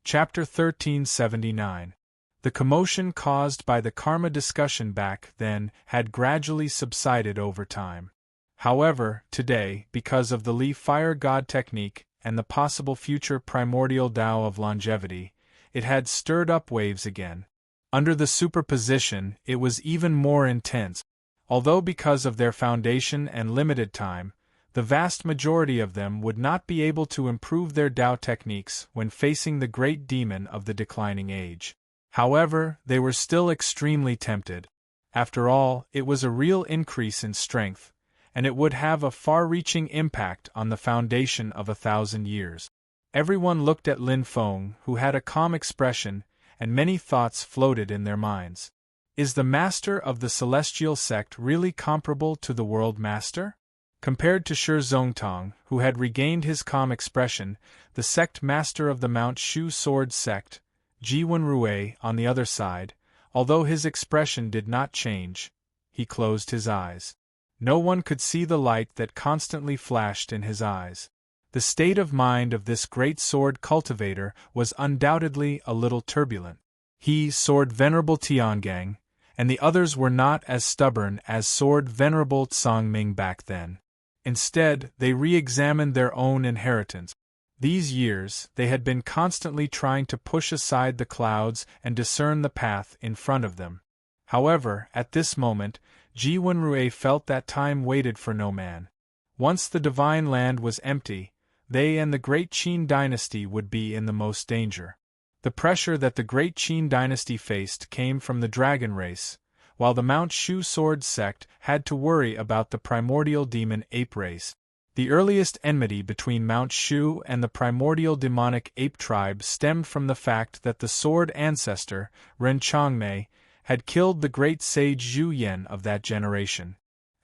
Chapter 1379. The commotion caused by the karma discussion back then had gradually subsided over time. However, today, because of the leaf fire god technique and the possible future primordial Tao of longevity, it had stirred up waves again. Under the superposition, it was even more intense, although because of their foundation and limited time, the vast majority of them would not be able to improve their Tao techniques when facing the great demon of the declining age. However, they were still extremely tempted. After all, it was a real increase in strength, and it would have a far-reaching impact on the foundation of 1,000 years. Everyone looked at Lin Feng, who had a calm expression, and many thoughts floated in their minds. Is the master of the celestial sect really comparable to the world master? Compared to Shi Zongtong, who had regained his calm expression, the sect master of the Mount Shu Sword sect, Ji Wenrui, on the other side, although his expression did not change, he closed his eyes. No one could see the light that constantly flashed in his eyes. The state of mind of this great sword cultivator was undoubtedly a little turbulent. He, Sword Venerable Tiangang, and the others were not as stubborn as Sword Venerable Tsangming back then. Instead, they re-examined their own inheritance. These years, they had been constantly trying to push aside the clouds and discern the path in front of them. However, at this moment, Ji Wenrui felt that time waited for no man. Once the divine land was empty, they and the great Qin dynasty would be in the most danger. The pressure that the great Qin dynasty faced came from the dragon race, while the Mount Shu Sword sect had to worry about the primordial demon ape race. The earliest enmity between Mount Shu and the primordial demonic ape tribe stemmed from the fact that the sword ancestor, Ren Changmei, had killed the great sage Zhu Yan of that generation.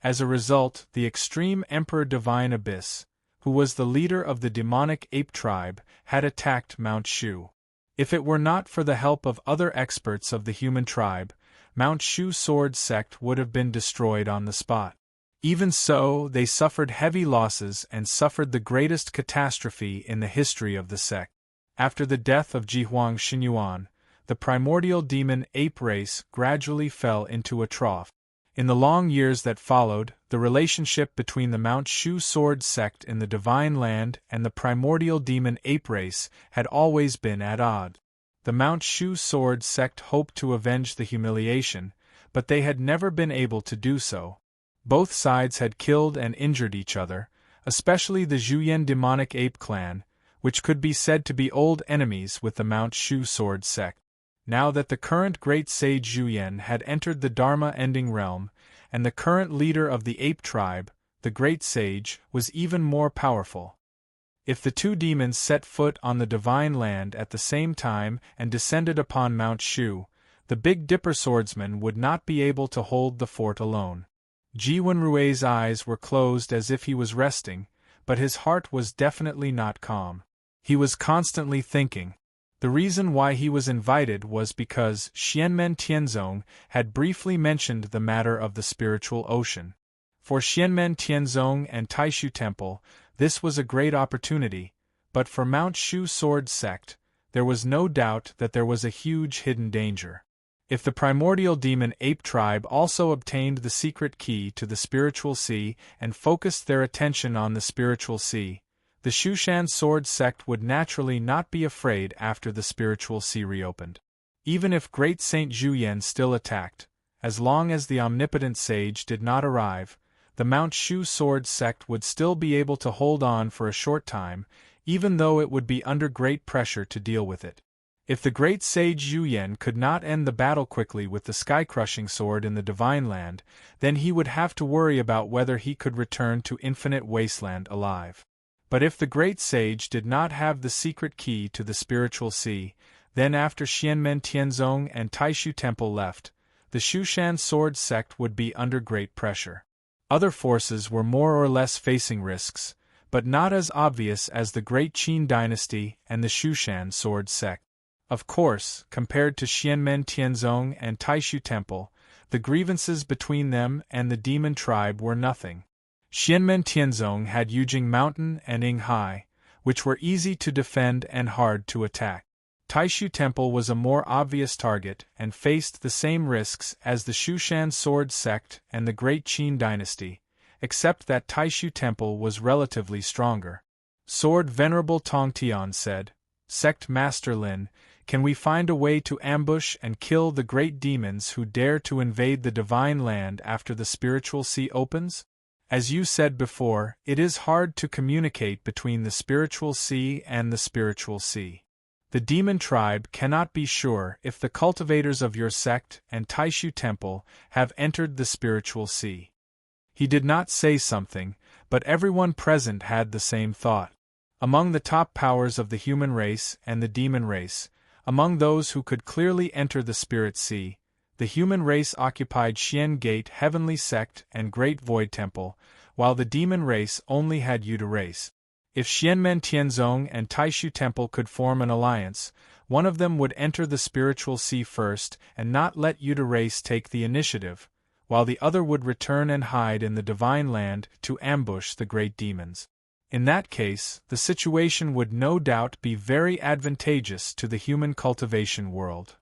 As a result, the extreme Emperor Divine Abyss, who was the leader of the demonic ape tribe, had attacked Mount Shu. If it were not for the help of other experts of the human tribe, Mount Shu Sword sect would have been destroyed on the spot. Even so, they suffered heavy losses and suffered the greatest catastrophe in the history of the sect. After the death of Jihuang Xinyuan, the primordial demon ape race gradually fell into a trough. In the long years that followed, the relationship between the Mount Shu Sword sect in the Divine Land and the primordial demon ape race had always been at odds. The Mount Shu Sword sect hoped to avenge the humiliation, but they had never been able to do so. Both sides had killed and injured each other, especially the Zhuyan demonic ape clan, which could be said to be old enemies with the Mount Shu Sword sect. Now that the current great sage Zhuyan had entered the Dharma-ending realm, and the current leader of the ape tribe, the great sage, was even more powerful. If the two demons set foot on the divine land at the same time and descended upon Mount Shu, the Big Dipper swordsman would not be able to hold the fort alone. Ji Wenrui's eyes were closed as if he was resting, but his heart was definitely not calm. He was constantly thinking. The reason why he was invited was because Xianmen Tianzong had briefly mentioned the matter of the spiritual ocean. For Xianmen Tianzong and Taishu Temple, this was a great opportunity, but for Mount Shu Sword sect, there was no doubt that there was a huge hidden danger. If the primordial demon ape tribe also obtained the secret key to the spiritual sea and focused their attention on the spiritual sea, the Shushan Sword sect would naturally not be afraid after the spiritual sea reopened. Even if Great Saint Zhuyan still attacked, as long as the omnipotent sage did not arrive, the Mount Shu Sword sect would still be able to hold on for a short time, even though it would be under great pressure to deal with it. If the great sage Zhuyan could not end the battle quickly with the sky-crushing sword in the Divine Land, then he would have to worry about whether he could return to Infinite Wasteland alive. But if the great sage did not have the secret key to the spiritual sea, then after Xianmen Tianzong and Taishu Temple left, the Shushan Sword sect would be under great pressure. Other forces were more or less facing risks, but not as obvious as the great Qin dynasty and the Shushan Sword sect. Of course, compared to Xianmen Tianzong and Taishu Temple, the grievances between them and the demon tribe were nothing. Xianmen Tianzong had Yujing Mountain and Yinghai, which were easy to defend and hard to attack. Taishu Temple was a more obvious target and faced the same risks as the Shushan sword sect and the Great Qin dynasty, except that Taishu Temple was relatively stronger. Sword Venerable Tongtian said, "Sect Master Lin, can we find a way to ambush and kill the great demons who dare to invade the divine land after the spiritual sea opens? As you said before, it is hard to communicate between the spiritual sea and the spiritual sea. The demon tribe cannot be sure if the cultivators of your sect and Taishu Temple have entered the spiritual sea." He did not say something, but everyone present had the same thought. Among the top powers of the human race and the demon race, among those who could clearly enter the spirit sea, the human race occupied Xian Gate Heavenly Sect and Great Void Temple, while the demon race only had Yuda race. If Xianmen Tianzong and Taishu Temple could form an alliance, one of them would enter the spiritual sea first and not let Yuda race take the initiative, while the other would return and hide in the divine land to ambush the great demons. In that case, the situation would no doubt be very advantageous to the human cultivation world.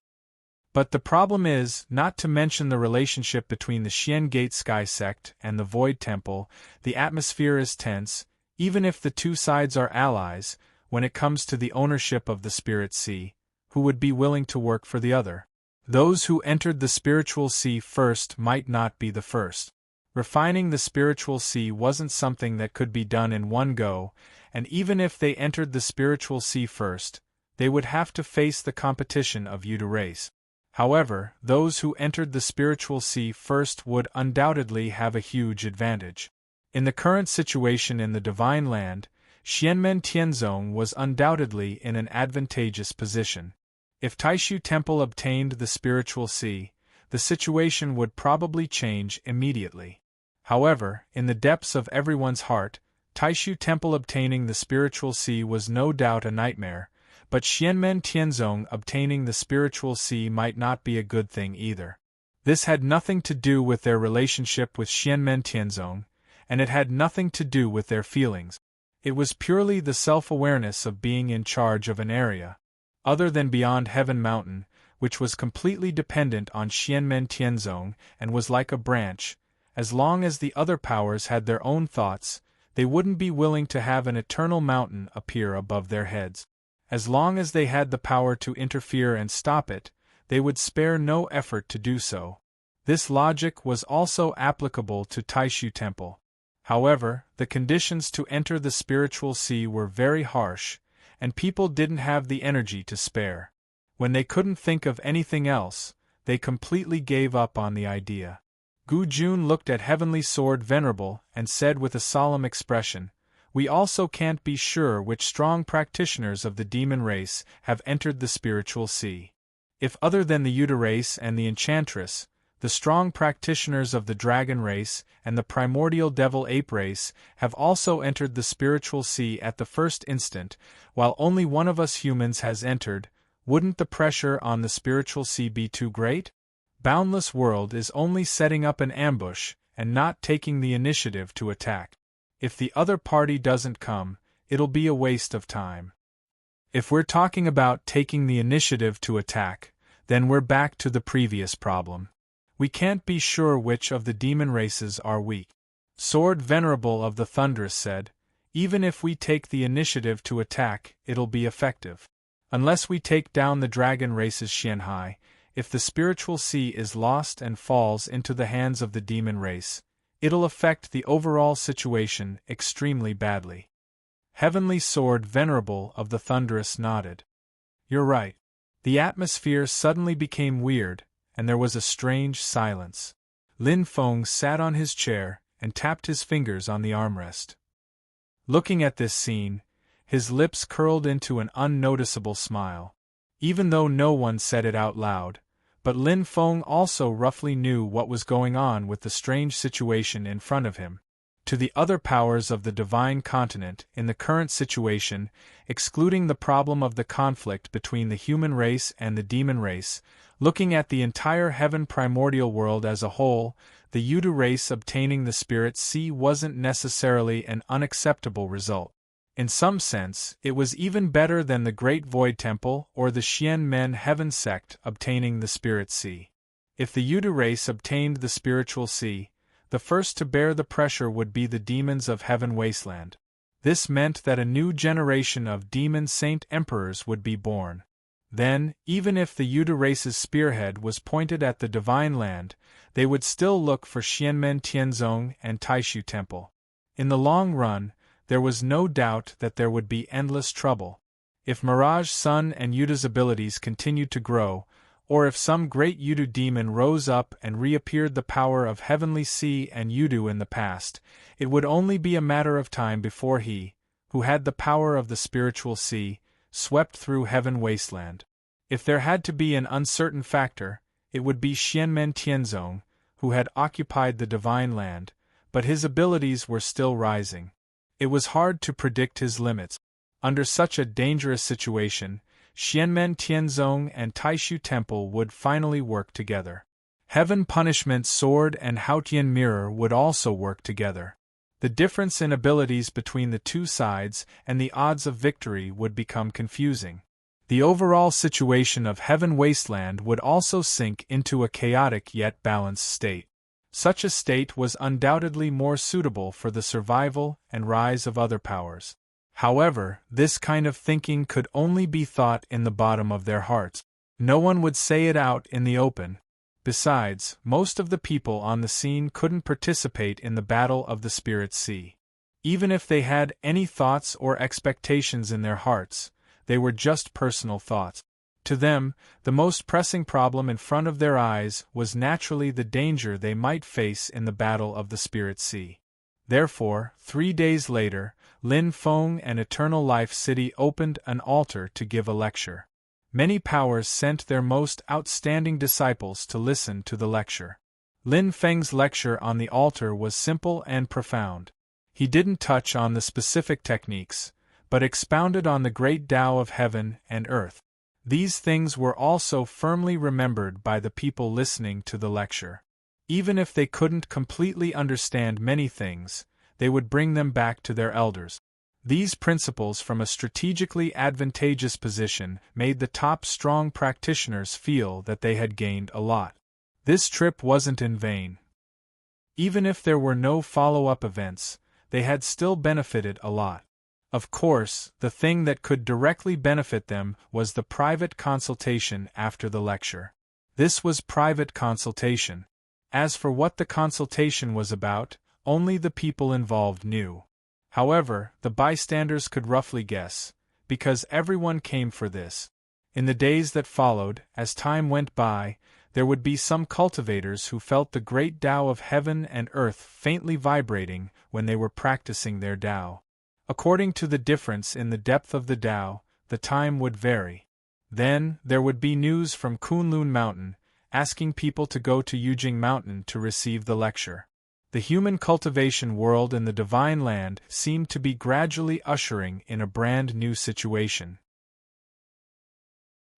But the problem is, not to mention the relationship between the Xian Gate Sky Sect and the Void Temple, the atmosphere is tense, even if the two sides are allies, when it comes to the ownership of the Spirit Sea, who would be willing to work for the other? Those who entered the spiritual sea first might not be the first. Refining the spiritual sea wasn't something that could be done in one go, and even if they entered the spiritual sea first, they would have to face the competition of Yuda race. However, those who entered the spiritual sea first would undoubtedly have a huge advantage. In the current situation in the Divine Land, Xianmen Tianzong was undoubtedly in an advantageous position. If Taishu Temple obtained the spiritual sea, the situation would probably change immediately. However, in the depths of everyone's heart, Taishu Temple obtaining the spiritual sea was no doubt a nightmare, but Xianmen Tianzong obtaining the spiritual sea might not be a good thing either. This had nothing to do with their relationship with Xianmen Tianzong, and it had nothing to do with their feelings. It was purely the self-awareness of being in charge of an area, other than beyond Heaven Mountain, which was completely dependent on Xianmen Tianzong and was like a branch. As long as the other powers had their own thoughts, they wouldn't be willing to have an eternal mountain appear above their heads. As long as they had the power to interfere and stop it, they would spare no effort to do so. This logic was also applicable to Taishu Temple. However, the conditions to enter the spiritual sea were very harsh, and people didn't have the energy to spare. When they couldn't think of anything else, they completely gave up on the idea. Gu Jun looked at Heavenly Sword Venerable and said with a solemn expression, "We also can't be sure which strong practitioners of the demon race have entered the spiritual sea. If other than the Yuda race and the Enchantress, the strong practitioners of the dragon race and the primordial devil ape race have also entered the spiritual sea at the first instant, while only one of us humans has entered, wouldn't the pressure on the spiritual sea be too great? Boundless World is only setting up an ambush and not taking the initiative to attack. If the other party doesn't come, it'll be a waste of time. If we're talking about taking the initiative to attack, then we're back to the previous problem. We can't be sure which of the demon races are weak." Sword Venerable of the Thunderous said, "Even if we take the initiative to attack, it'll be effective. Unless we take down the dragon race's Xianhai, if the spiritual sea is lost and falls into the hands of the demon race, it'll affect the overall situation extremely badly." Heavenly Sword Venerable of the Thunderous nodded. "You're right." The atmosphere suddenly became weird, and there was a strange silence. Lin Feng sat on his chair and tapped his fingers on the armrest. Looking at this scene, his lips curled into an unnoticeable smile. Even though no one said it out loud, but Lin Feng also roughly knew what was going on with the strange situation in front of him. To the other powers of the divine continent in the current situation, excluding the problem of the conflict between the human race and the demon race, looking at the entire heaven primordial world as a whole, the Yudu race obtaining the spirit sea wasn't necessarily an unacceptable result. In some sense, it was even better than the Great Void Temple or the Xian Men Heaven sect obtaining the Spirit Sea. If the Yudu race obtained the Spiritual Sea, the first to bear the pressure would be the demons of Heaven Wasteland. This meant that a new generation of demon saint emperors would be born. Then, even if the Yudu race's spearhead was pointed at the Divine Land, they would still look for Xianmen Tianzong and Taishu Temple. In the long run, there was no doubt that there would be endless trouble. If Mirage Sun and Yudu's abilities continued to grow, or if some great Yudu demon rose up and reappeared the power of Heavenly Sea and Yudu in the past, it would only be a matter of time before he, who had the power of the Spiritual Sea, swept through Heaven Wasteland. If there had to be an uncertain factor, it would be Xianmen Tianzong, who had occupied the Divine Land, but his abilities were still rising. It was hard to predict his limits. Under such a dangerous situation, Xianmen Tianzong and Taishu Temple would finally work together. Heaven Punishment Sword and Haotian Mirror would also work together. The difference in abilities between the two sides and the odds of victory would become confusing. The overall situation of Heaven Wasteland would also sink into a chaotic yet balanced state. Such a state was undoubtedly more suitable for the survival and rise of other powers. However, this kind of thinking could only be thought in the bottom of their hearts. No one would say it out in the open. Besides, most of the people on the scene couldn't participate in the Battle of the Spirit Sea. Even if they had any thoughts or expectations in their hearts, they were just personal thoughts. To them, the most pressing problem in front of their eyes was naturally the danger they might face in the Battle of the Spirit Sea. Therefore, 3 days later, Lin Feng and Eternal Life City opened an altar to give a lecture. Many powers sent their most outstanding disciples to listen to the lecture. Lin Feng's lecture on the altar was simple and profound. He didn't touch on the specific techniques, but expounded on the great Tao of heaven and earth. These things were also firmly remembered by the people listening to the lecture. Even if they couldn't completely understand many things, they would bring them back to their elders. These principles from a strategically advantageous position made the top strong practitioners feel that they had gained a lot. This trip wasn't in vain. Even if there were no follow-up events, they had still benefited a lot. Of course, the thing that could directly benefit them was the private consultation after the lecture. This was private consultation. As for what the consultation was about, only the people involved knew. However, the bystanders could roughly guess, because everyone came for this. In the days that followed, as time went by, there would be some cultivators who felt the great Tao of heaven and earth faintly vibrating when they were practicing their Tao. According to the difference in the depth of the Tao, the time would vary. Then, there would be news from Kunlun Mountain, asking people to go to Yujing Mountain to receive the lecture. The human cultivation world in the Divine Land seemed to be gradually ushering in a brand new situation.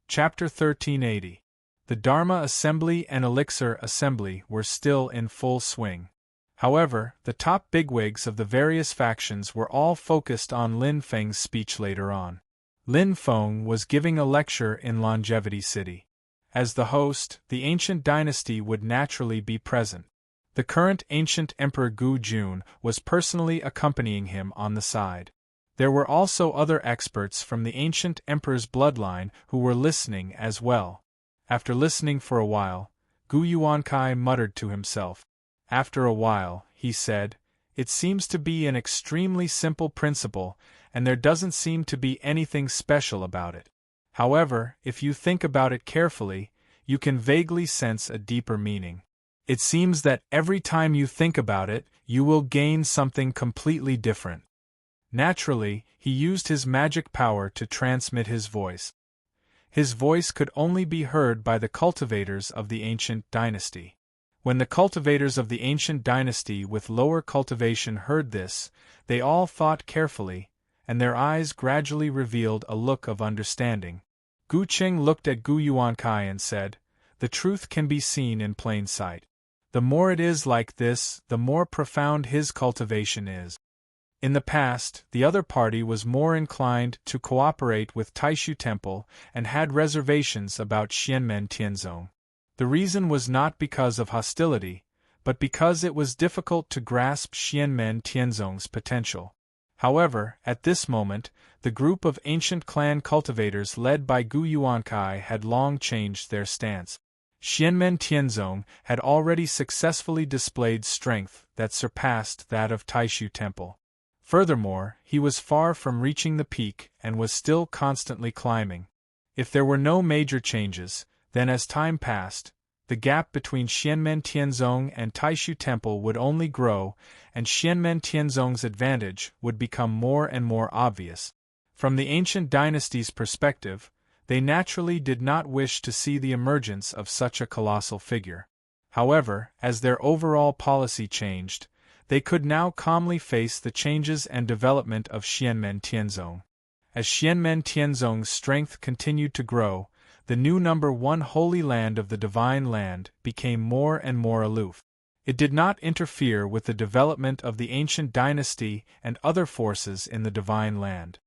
Chapter 1380. The Dharma Assembly and Elixir Assembly were still in full swing. However, the top bigwigs of the various factions were all focused on Lin Feng's speech later on. Lin Feng was giving a lecture in Longevity City. As the host, the ancient dynasty would naturally be present. The current ancient Emperor Gu Jun was personally accompanying him on the side. There were also other experts from the ancient emperor's bloodline who were listening as well. After listening for a while, Gu Yuankai muttered to himself. After a while, he said, "It seems to be an extremely simple principle, and there doesn't seem to be anything special about it. However, if you think about it carefully, you can vaguely sense a deeper meaning. It seems that every time you think about it, you will gain something completely different." Naturally, he used his magic power to transmit his voice. His voice could only be heard by the cultivators of the ancient dynasty. When the cultivators of the ancient dynasty with lower cultivation heard this, they all thought carefully, and their eyes gradually revealed a look of understanding. Gu Qing looked at Gu Yuankai and said, "The truth can be seen in plain sight. The more it is like this, the more profound his cultivation is." In the past, the other party was more inclined to cooperate with Taishu Temple and had reservations about Xianmen Tianzong. The reason was not because of hostility, but because it was difficult to grasp Xianmen Tianzong's potential. However, at this moment, the group of ancient clan cultivators led by Gu Yuankai had long changed their stance. Xianmen Tianzong had already successfully displayed strength that surpassed that of Taishu Temple. Furthermore, he was far from reaching the peak and was still constantly climbing. If there were no major changes, then as time passed, the gap between Xianmen Tianzong and Taishu Temple would only grow, and Xianmen Tianzong's advantage would become more and more obvious. From the ancient dynasty's perspective, they naturally did not wish to see the emergence of such a colossal figure. However, as their overall policy changed, they could now calmly face the changes and development of Xianmen Tianzong. As Xianmen Tianzong's strength continued to grow, the new number 1 holy land of the Divine Land became more and more aloof. It did not interfere with the development of the ancient dynasty and other forces in the Divine Land.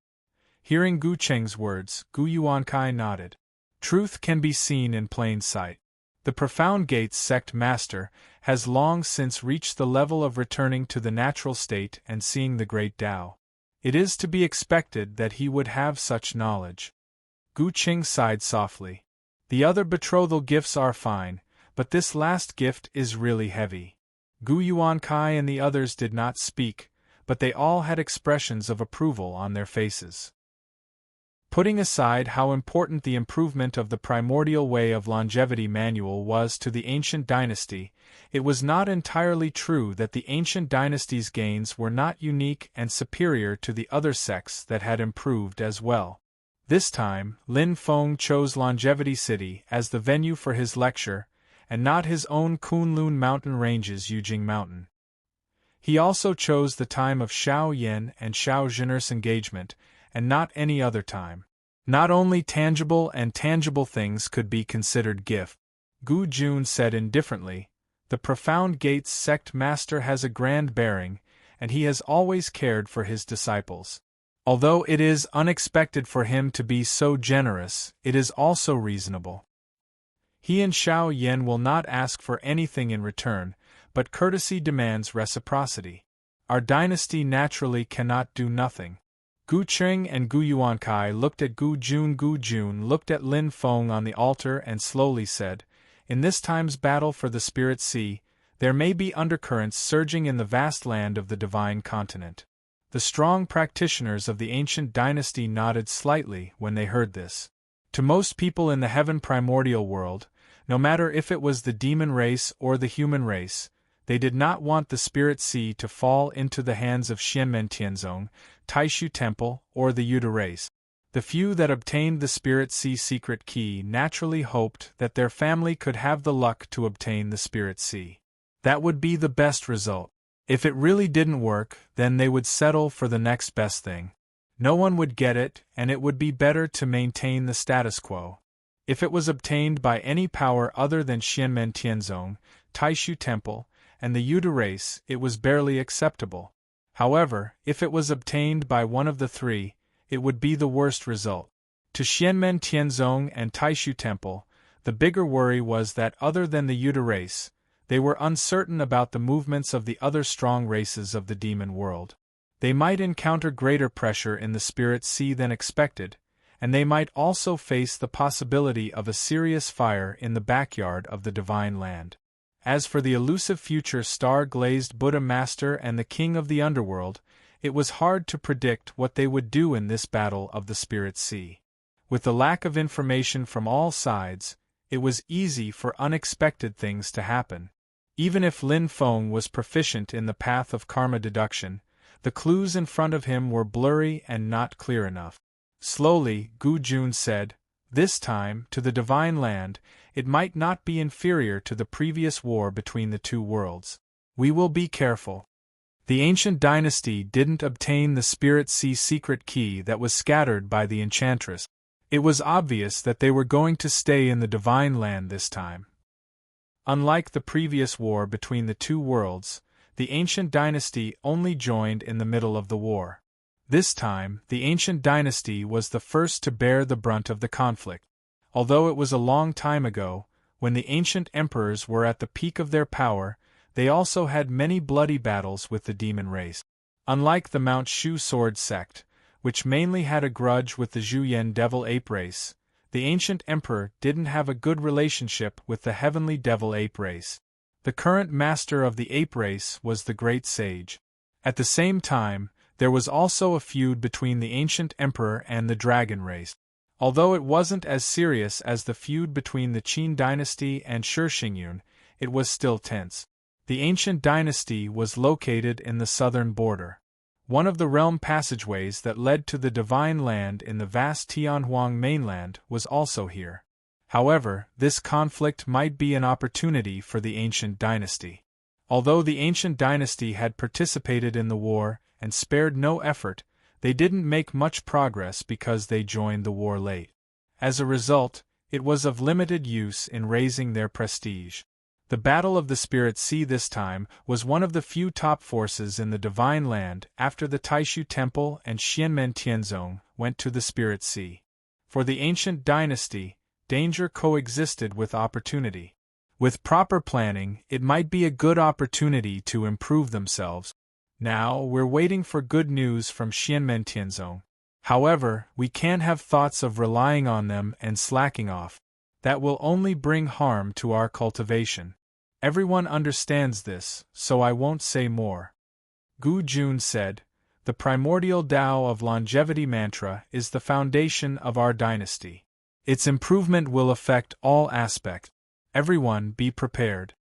Hearing Gu Cheng's words, Gu Yuankai nodded. Truth can be seen in plain sight. The Profound Gates sect master has long since reached the level of returning to the natural state and seeing the great Tao. It is to be expected that he would have such knowledge. Gu Qing sighed softly. The other betrothal gifts are fine, but this last gift is really heavy. Gu Yuankai and the others did not speak, but they all had expressions of approval on their faces. Putting aside how important the improvement of the primordial way of longevity manual was to the ancient dynasty, it was not entirely true that the ancient dynasty's gains were not unique and superior to the other sects that had improved as well. This time, Lin Feng chose Longevity City as the venue for his lecture, and not his own Kunlun mountain range's Yujing Mountain. He also chose the time of Xiao Yin and Xiao Zhen'er's engagement, and not any other time. Not only tangible and tangible things could be considered gift. Gu Jun said indifferently, the Profound Gates sect master has a grand bearing, and he has always cared for his disciples. Although it is unexpected for him to be so generous, it is also reasonable. He and Xiao Yin will not ask for anything in return, but courtesy demands reciprocity. Our dynasty naturally cannot do nothing. Gu Qing and Gu Yuankai looked at Gu Jun. Gu Jun looked at Lin Feng on the altar and slowly said, in this time's battle for the Spirit Sea, there may be undercurrents surging in the vast land of the divine continent. The strong practitioners of the ancient dynasty nodded slightly when they heard this. To most people in the heaven primordial world, no matter if it was the demon race or the human race, they did not want the Spirit Sea to fall into the hands of Xianmen Tianzong, Taishu Temple, or the Yuda race. The few that obtained the Spirit Sea secret key naturally hoped that their family could have the luck to obtain the Spirit Sea. That would be the best result. If it really didn't work, then they would settle for the next best thing. No one would get it, and it would be better to maintain the status quo. If it was obtained by any power other than Xianmen Tianzong, Taishu Temple, and the Yuda race, it was barely acceptable. However, if it was obtained by one of the three, it would be the worst result. To Xianmen Tianzong and Taishu Temple, the bigger worry was that other than the Yuda race, they were uncertain about the movements of the other strong races of the demon world. They might encounter greater pressure in the Spirit Sea than expected, and they might also face the possibility of a serious fire in the backyard of the Divine Land. As for the elusive future star-glazed Buddha Master and the King of the Underworld, it was hard to predict what they would do in this battle of the Spirit Sea. With the lack of information from all sides, it was easy for unexpected things to happen. Even if Lin Feng was proficient in the path of karma deduction, the clues in front of him were blurry and not clear enough. Slowly, Gu Jun said, this time, to the Divine Land, it might not be inferior to the previous war between the two worlds. We will be careful. The ancient dynasty didn't obtain the Spirit Sea secret key that was scattered by the enchantress. It was obvious that they were going to stay in the Divine Land this time. Unlike the previous war between the two worlds, the ancient dynasty only joined in the middle of the war. This time, the ancient dynasty was the first to bear the brunt of the conflict. Although it was a long time ago, when the ancient emperors were at the peak of their power, they also had many bloody battles with the demon race. Unlike the Mount Shu sword sect, which mainly had a grudge with the Zhuyan devil ape race, the ancient emperor didn't have a good relationship with the heavenly devil ape race. The current master of the ape race was the great sage. At the same time, there was also a feud between the ancient emperor and the dragon race. Although it wasn't as serious as the feud between the Qin dynasty and Shixingyun, it was still tense. The ancient dynasty was located in the southern border. One of the realm passageways that led to the divine land in the vast Tianhuang mainland was also here. However, this conflict might be an opportunity for the ancient dynasty. Although the ancient dynasty had participated in the war and spared no effort, they didn't make much progress because they joined the war late. As a result, it was of limited use in raising their prestige. The Battle of the Spirit Sea this time was one of the few top forces in the Divine Land after the Taishu Temple and Xianmen Tianzong went to the Spirit Sea. For the ancient dynasty, danger coexisted with opportunity. With proper planning, it might be a good opportunity to improve themselves. Now, we're waiting for good news from Xianmen Tianzong. However, we can't have thoughts of relying on them and slacking off. That will only bring harm to our cultivation. Everyone understands this, so I won't say more. Gu Jun said, "The primordial Tao of longevity mantra is the foundation of our dynasty. Its improvement will affect all aspects. Everyone be prepared.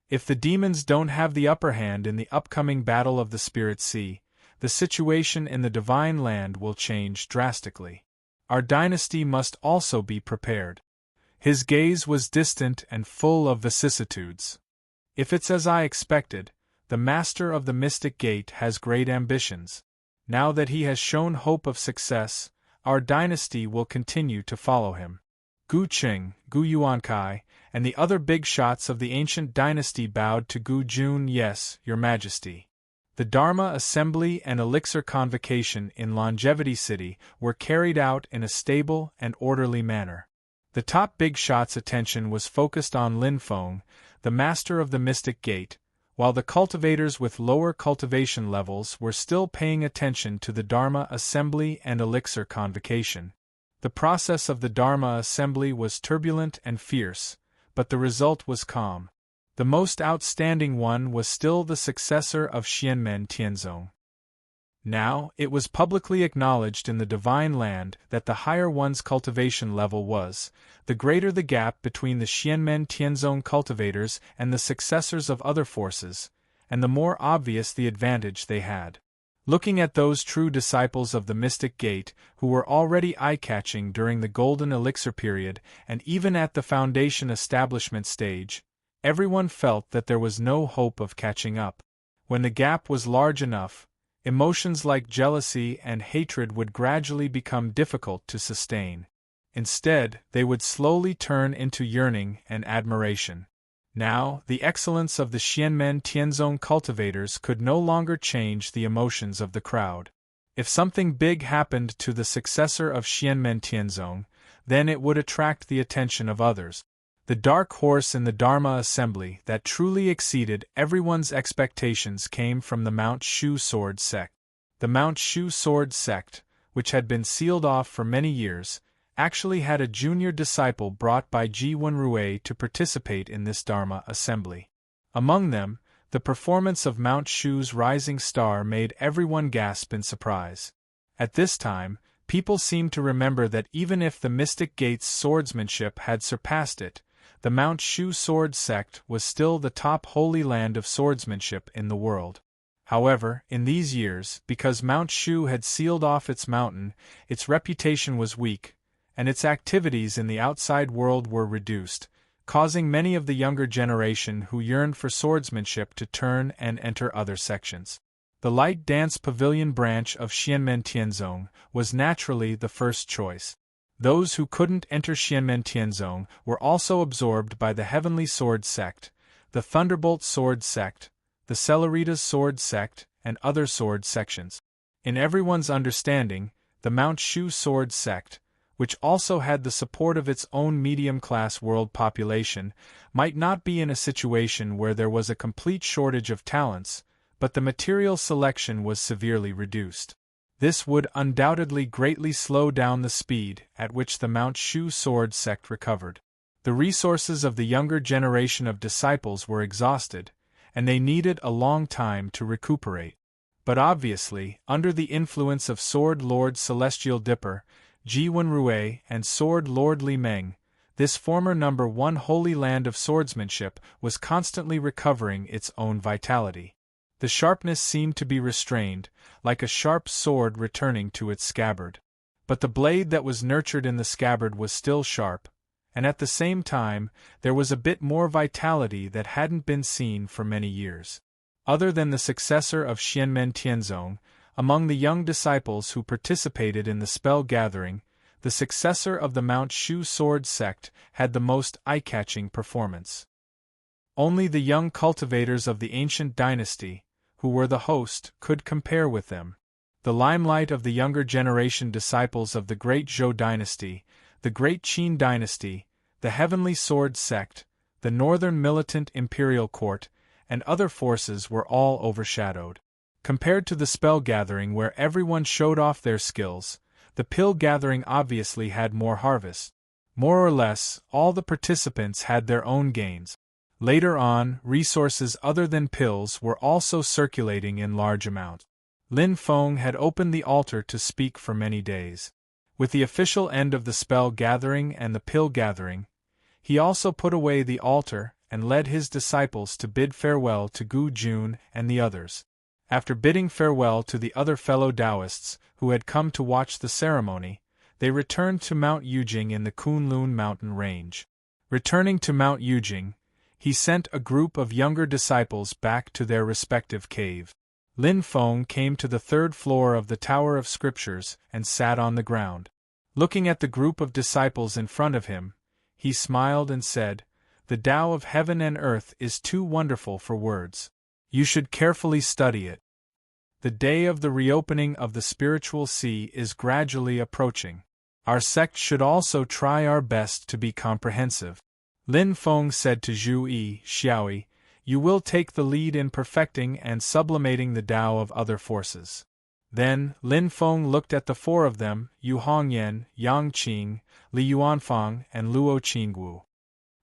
If the demons don't have the upper hand in the upcoming Battle of the Spirit Sea, the situation in the Divine Land will change drastically. Our dynasty must also be prepared." His gaze was distant and full of vicissitudes. "If it's as I expected, the Master of the Mystic Gate has great ambitions. Now that he has shown hope of success, our dynasty will continue to follow him." Gu Qing, Gu Yuankai, and the other big shots of the ancient dynasty bowed to Gu Jun. "Yes, Your Majesty." The Dharma Assembly and Elixir Convocation in Longevity City were carried out in a stable and orderly manner. The top big shot's attention was focused on Lin Feng, the master of the Mystic Gate, while the cultivators with lower cultivation levels were still paying attention to the Dharma Assembly and Elixir Convocation. The process of the Dharma Assembly was turbulent and fierce, but the result was calm. The most outstanding one was still the successor of Xianmen Tianzong. Now, it was publicly acknowledged in the Divine Land that the higher one's cultivation level was, the greater the gap between the Xianmen Tianzong cultivators and the successors of other forces, and the more obvious the advantage they had. Looking at those true disciples of the Mystic Gate, who were already eye-catching during the Golden Elixir period and even at the Foundation establishment stage, everyone felt that there was no hope of catching up. When the gap was large enough, emotions like jealousy and hatred would gradually become difficult to sustain. Instead, they would slowly turn into yearning and admiration. Now, the excellence of the Xianmen Tianzong cultivators could no longer change the emotions of the crowd. If something big happened to the successor of Xianmen Tianzong, then it would attract the attention of others. The dark horse in the Dharma Assembly that truly exceeded everyone's expectations came from the Mount Shu sword sect. The Mount Shu sword sect, which had been sealed off for many years, actually had a junior disciple brought by Ji Wenrui to participate in this Dharma Assembly. Among them, the performance of Mount Shu's rising star made everyone gasp in surprise. At this time, people seemed to remember that even if the Mystic Gate's swordsmanship had surpassed it, the Mount Shu sword sect was still the top holy land of swordsmanship in the world. However, in these years, because Mount Shu had sealed off its mountain, its reputation was weak, and its activities in the outside world were reduced, causing many of the younger generation who yearned for swordsmanship to turn and enter other sections. The Light Dance Pavilion branch of Xianmen Tianzong was naturally the first choice. Those who couldn't enter Xianmen Tianzong were also absorbed by the Heavenly Sword sect, the Thunderbolt Sword sect, the Celeritas sword sect, and other sword sections. In everyone's understanding, the Mount Shu sword sect, which also had the support of its own medium-class world population, might not be in a situation where there was a complete shortage of talents, but the material selection was severely reduced. This would undoubtedly greatly slow down the speed at which the Mount Shu sword sect recovered. The resources of the younger generation of disciples were exhausted, and they needed a long time to recuperate. But obviously, under the influence of Sword Lord Celestial Dipper, Ji Wenrui, and Sword Lord Li Meng, this former number 1 holy land of swordsmanship was constantly recovering its own vitality. The sharpness seemed to be restrained, like a sharp sword returning to its scabbard. But the blade that was nurtured in the scabbard was still sharp, and at the same time, there was a bit more vitality that hadn't been seen for many years. Other than the successor of Xianmen Tianzong, among the young disciples who participated in the spell gathering, the successor of the Mount Shu sword sect had the most eye-catching performance. Only the young cultivators of the ancient dynasty, who were the host, could compare with them. The limelight of the younger generation disciples of the great Zhou dynasty, the great Qin dynasty, the heavenly sword sect, the northern militant imperial court, and other forces were all overshadowed. Compared to the spell gathering where everyone showed off their skills, the pill gathering obviously had more harvest. More or less, all the participants had their own gains. Later on, resources other than pills were also circulating in large amounts. Lin Feng had opened the altar to speak for many days. With the official end of the spell gathering and the pill gathering, he also put away the altar and led his disciples to bid farewell to Gu Jun and the others. After bidding farewell to the other fellow Taoists who had come to watch the ceremony, they returned to Mount Yujing in the Kunlun mountain range. Returning to Mount Yujing, he sent a group of younger disciples back to their respective cave. Lin Feng came to the 3rd floor of the Tower of Scriptures and sat on the ground. Looking at the group of disciples in front of him, he smiled and said, "The Tao of heaven and earth is too wonderful for words. You should carefully study it. The day of the reopening of the spiritual sea is gradually approaching. Our sect should also try our best to be comprehensive." Lin Feng said to Zhu Yi, "Xiaoyi, you will take the lead in perfecting and sublimating the Tao of other forces." Then, Lin Feng looked at the 4 of them, Yu Hongyan, Yang Qing, Li Yuanfang, and Luo Qingwu.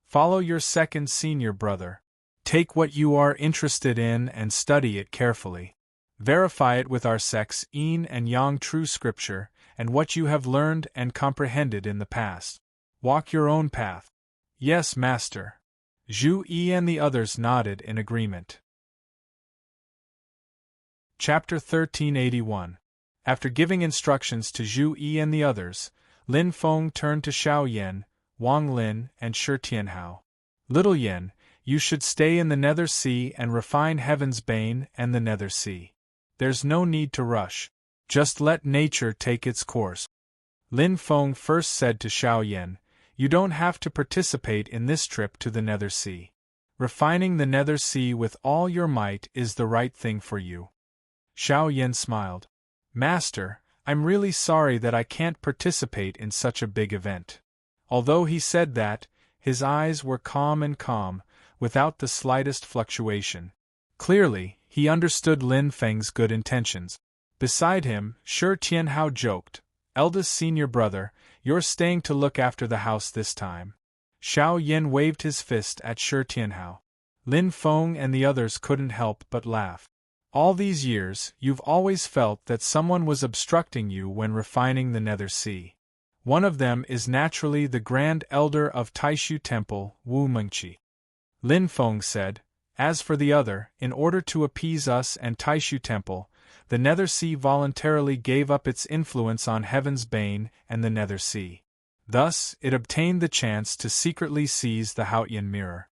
"Follow your second senior brother. Take what you are interested in and study it carefully. Verify it with our sect's Yin and Yang true scripture, and what you have learned and comprehended in the past. Walk your own path." "Yes, master." Zhu Yi and the others nodded in agreement. Chapter 1381. After giving instructions to Zhu Yi and the others, Lin Feng turned to Xiao Yan, Wang Lin, and Shi Tianhao. "Little Yan, you should stay in the Nether Sea and refine Heaven's Bane and the Nether Sea. There's no need to rush. Just let nature take its course." Lin Feng first said to Xiao Yan, "You don't have to participate in this trip to the Nether Sea. Refining the Nether Sea with all your might is the right thing for you." Xiao Yan smiled. "Master, I'm really sorry that I can't participate in such a big event." Although he said that, his eyes were calm, without the slightest fluctuation. Clearly, he understood Lin Feng's good intentions. Beside him, Shi Tianhao joked, "Eldest senior brother, you're staying to look after the house this time." Xiao Yan waved his fist at Shi Tianhao. Lin Feng and the others couldn't help but laugh. "All these years, you've always felt that someone was obstructing you when refining the Nether Sea. One of them is naturally the Grand Elder of Taishu Temple, Wu Mengqi." Lin Feng said, "As for the other, in order to appease us and Taishu Temple, the Nether Sea voluntarily gave up its influence on Heaven's Bane and the Nether Sea. Thus, it obtained the chance to secretly seize the Haotian Mirror.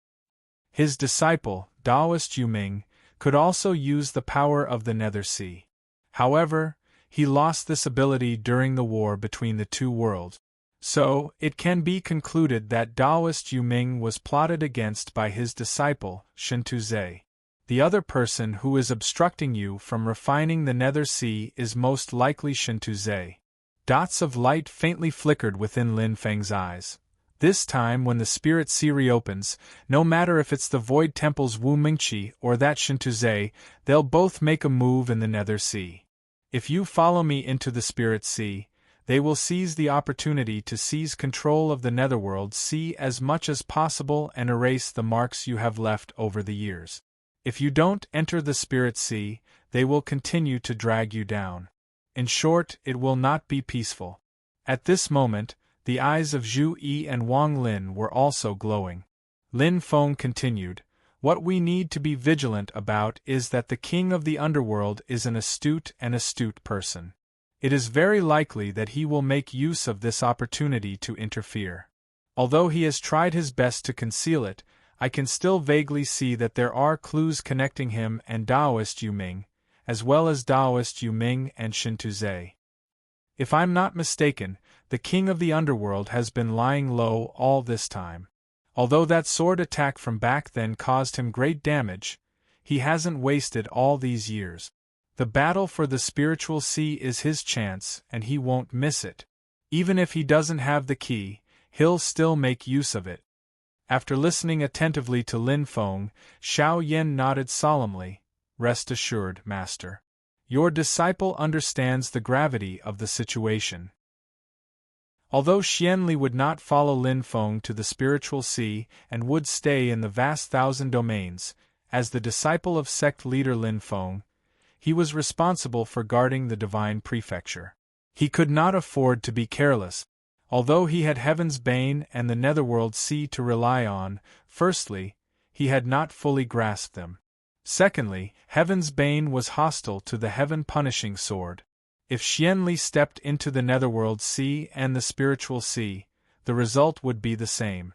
His disciple, Taoist Yu Ming, could also use the power of the Nether Sea. However, he lost this ability during the war between the two worlds. So, it can be concluded that Taoist Yu Ming was plotted against by his disciple, Shen Tuzhe. The other person who is obstructing you from refining the nether sea is most likely Shintuze. Dots of light faintly flickered within Lin Feng's eyes. This time when the spirit sea reopens, no matter if it's the Void Temple's Wu Mingqi or that Shintuze, they'll both make a move in the nether sea. If you follow me into the spirit sea, they will seize the opportunity to seize control of the netherworld sea as much as possible and erase the marks you have left over the years. If you don't enter the spirit sea, they will continue to drag you down. In short, it will not be peaceful. At this moment, the eyes of Zhu Yi and Wang Lin were also glowing. Lin Feng continued, "What we need to be vigilant about is that the king of the underworld is an astute person. It is very likely that he will make use of this opportunity to interfere. Although he has tried his best to conceal it, I can still vaguely see that there are clues connecting him and Taoist Yuming, as well as Taoist Yuming and Shintuze. If I'm not mistaken, the king of the underworld has been lying low all this time. Although that sword attack from back then caused him great damage, he hasn't wasted all these years. The battle for the spiritual sea is his chance and he won't miss it. Even if he doesn't have the key, he'll still make use of it." After listening attentively to Lin Feng, Xiao Yan nodded solemnly. "Rest assured, master. Your disciple understands the gravity of the situation." Although Xianli would not follow Lin Feng to the spiritual sea and would stay in the vast thousand domains, as the disciple of sect leader Lin Feng, he was responsible for guarding the divine prefecture. He could not afford to be careless. Although he had Heaven's Bane and the Netherworld Sea to rely on, firstly, he had not fully grasped them. Secondly, Heaven's Bane was hostile to the Heaven-punishing sword. If Xianli stepped into the Netherworld Sea and the Spiritual Sea, the result would be the same.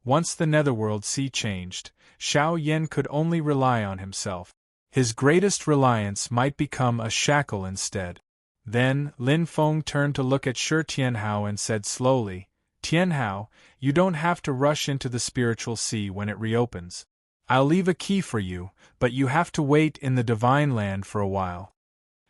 Once the Netherworld Sea changed, Xiao Yan could only rely on himself. His greatest reliance might become a shackle instead. Then, Lin Feng turned to look at Shi Tianhao and said slowly, "Tianhao, you don't have to rush into the spiritual sea when it reopens. I'll leave a key for you, but you have to wait in the divine land for a while."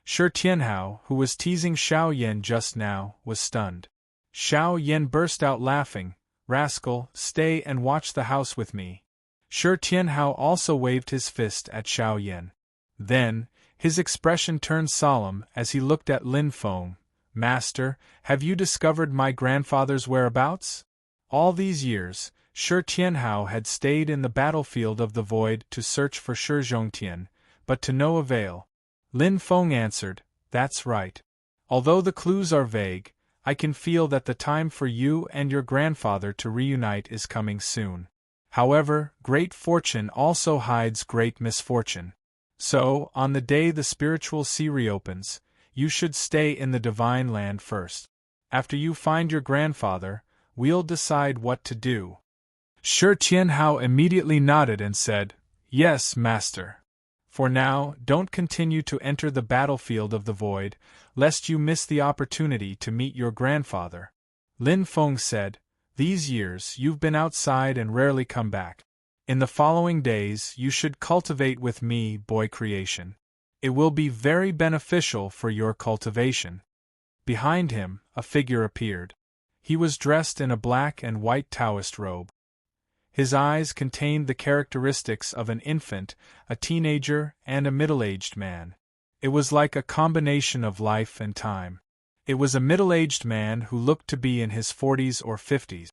Shi Tianhao, who was teasing Xiao Yan just now, was stunned. Xiao Yan burst out laughing, "Rascal, stay and watch the house with me." Shi Tianhao also waved his fist at Xiao Yan. Then, his expression turned solemn as he looked at Lin Feng. "Master, have you discovered my grandfather's whereabouts?" All these years, Shi Tianhao had stayed in the battlefield of the void to search for Shi Zhongtian, but to no avail. Lin Feng answered, "That's right. Although the clues are vague, I can feel that the time for you and your grandfather to reunite is coming soon. However, great fortune also hides great misfortune. So, on the day the spiritual sea reopens, you should stay in the divine land first. After you find your grandfather, we'll decide what to do." Shi Tianhao immediately nodded and said, "Yes, master. For now, don't continue to enter the battlefield of the void, lest you miss the opportunity to meet your grandfather." Lin Feng said, "These years you've been outside and rarely come back. In the following days you should cultivate with me boy creation. It will be very beneficial for your cultivation." Behind him, a figure appeared. He was dressed in a black and white Taoist robe. His eyes contained the characteristics of an infant, a teenager, and a middle-aged man. It was like a combination of life and time. It was a middle-aged man who looked to be in his 40s or 50s.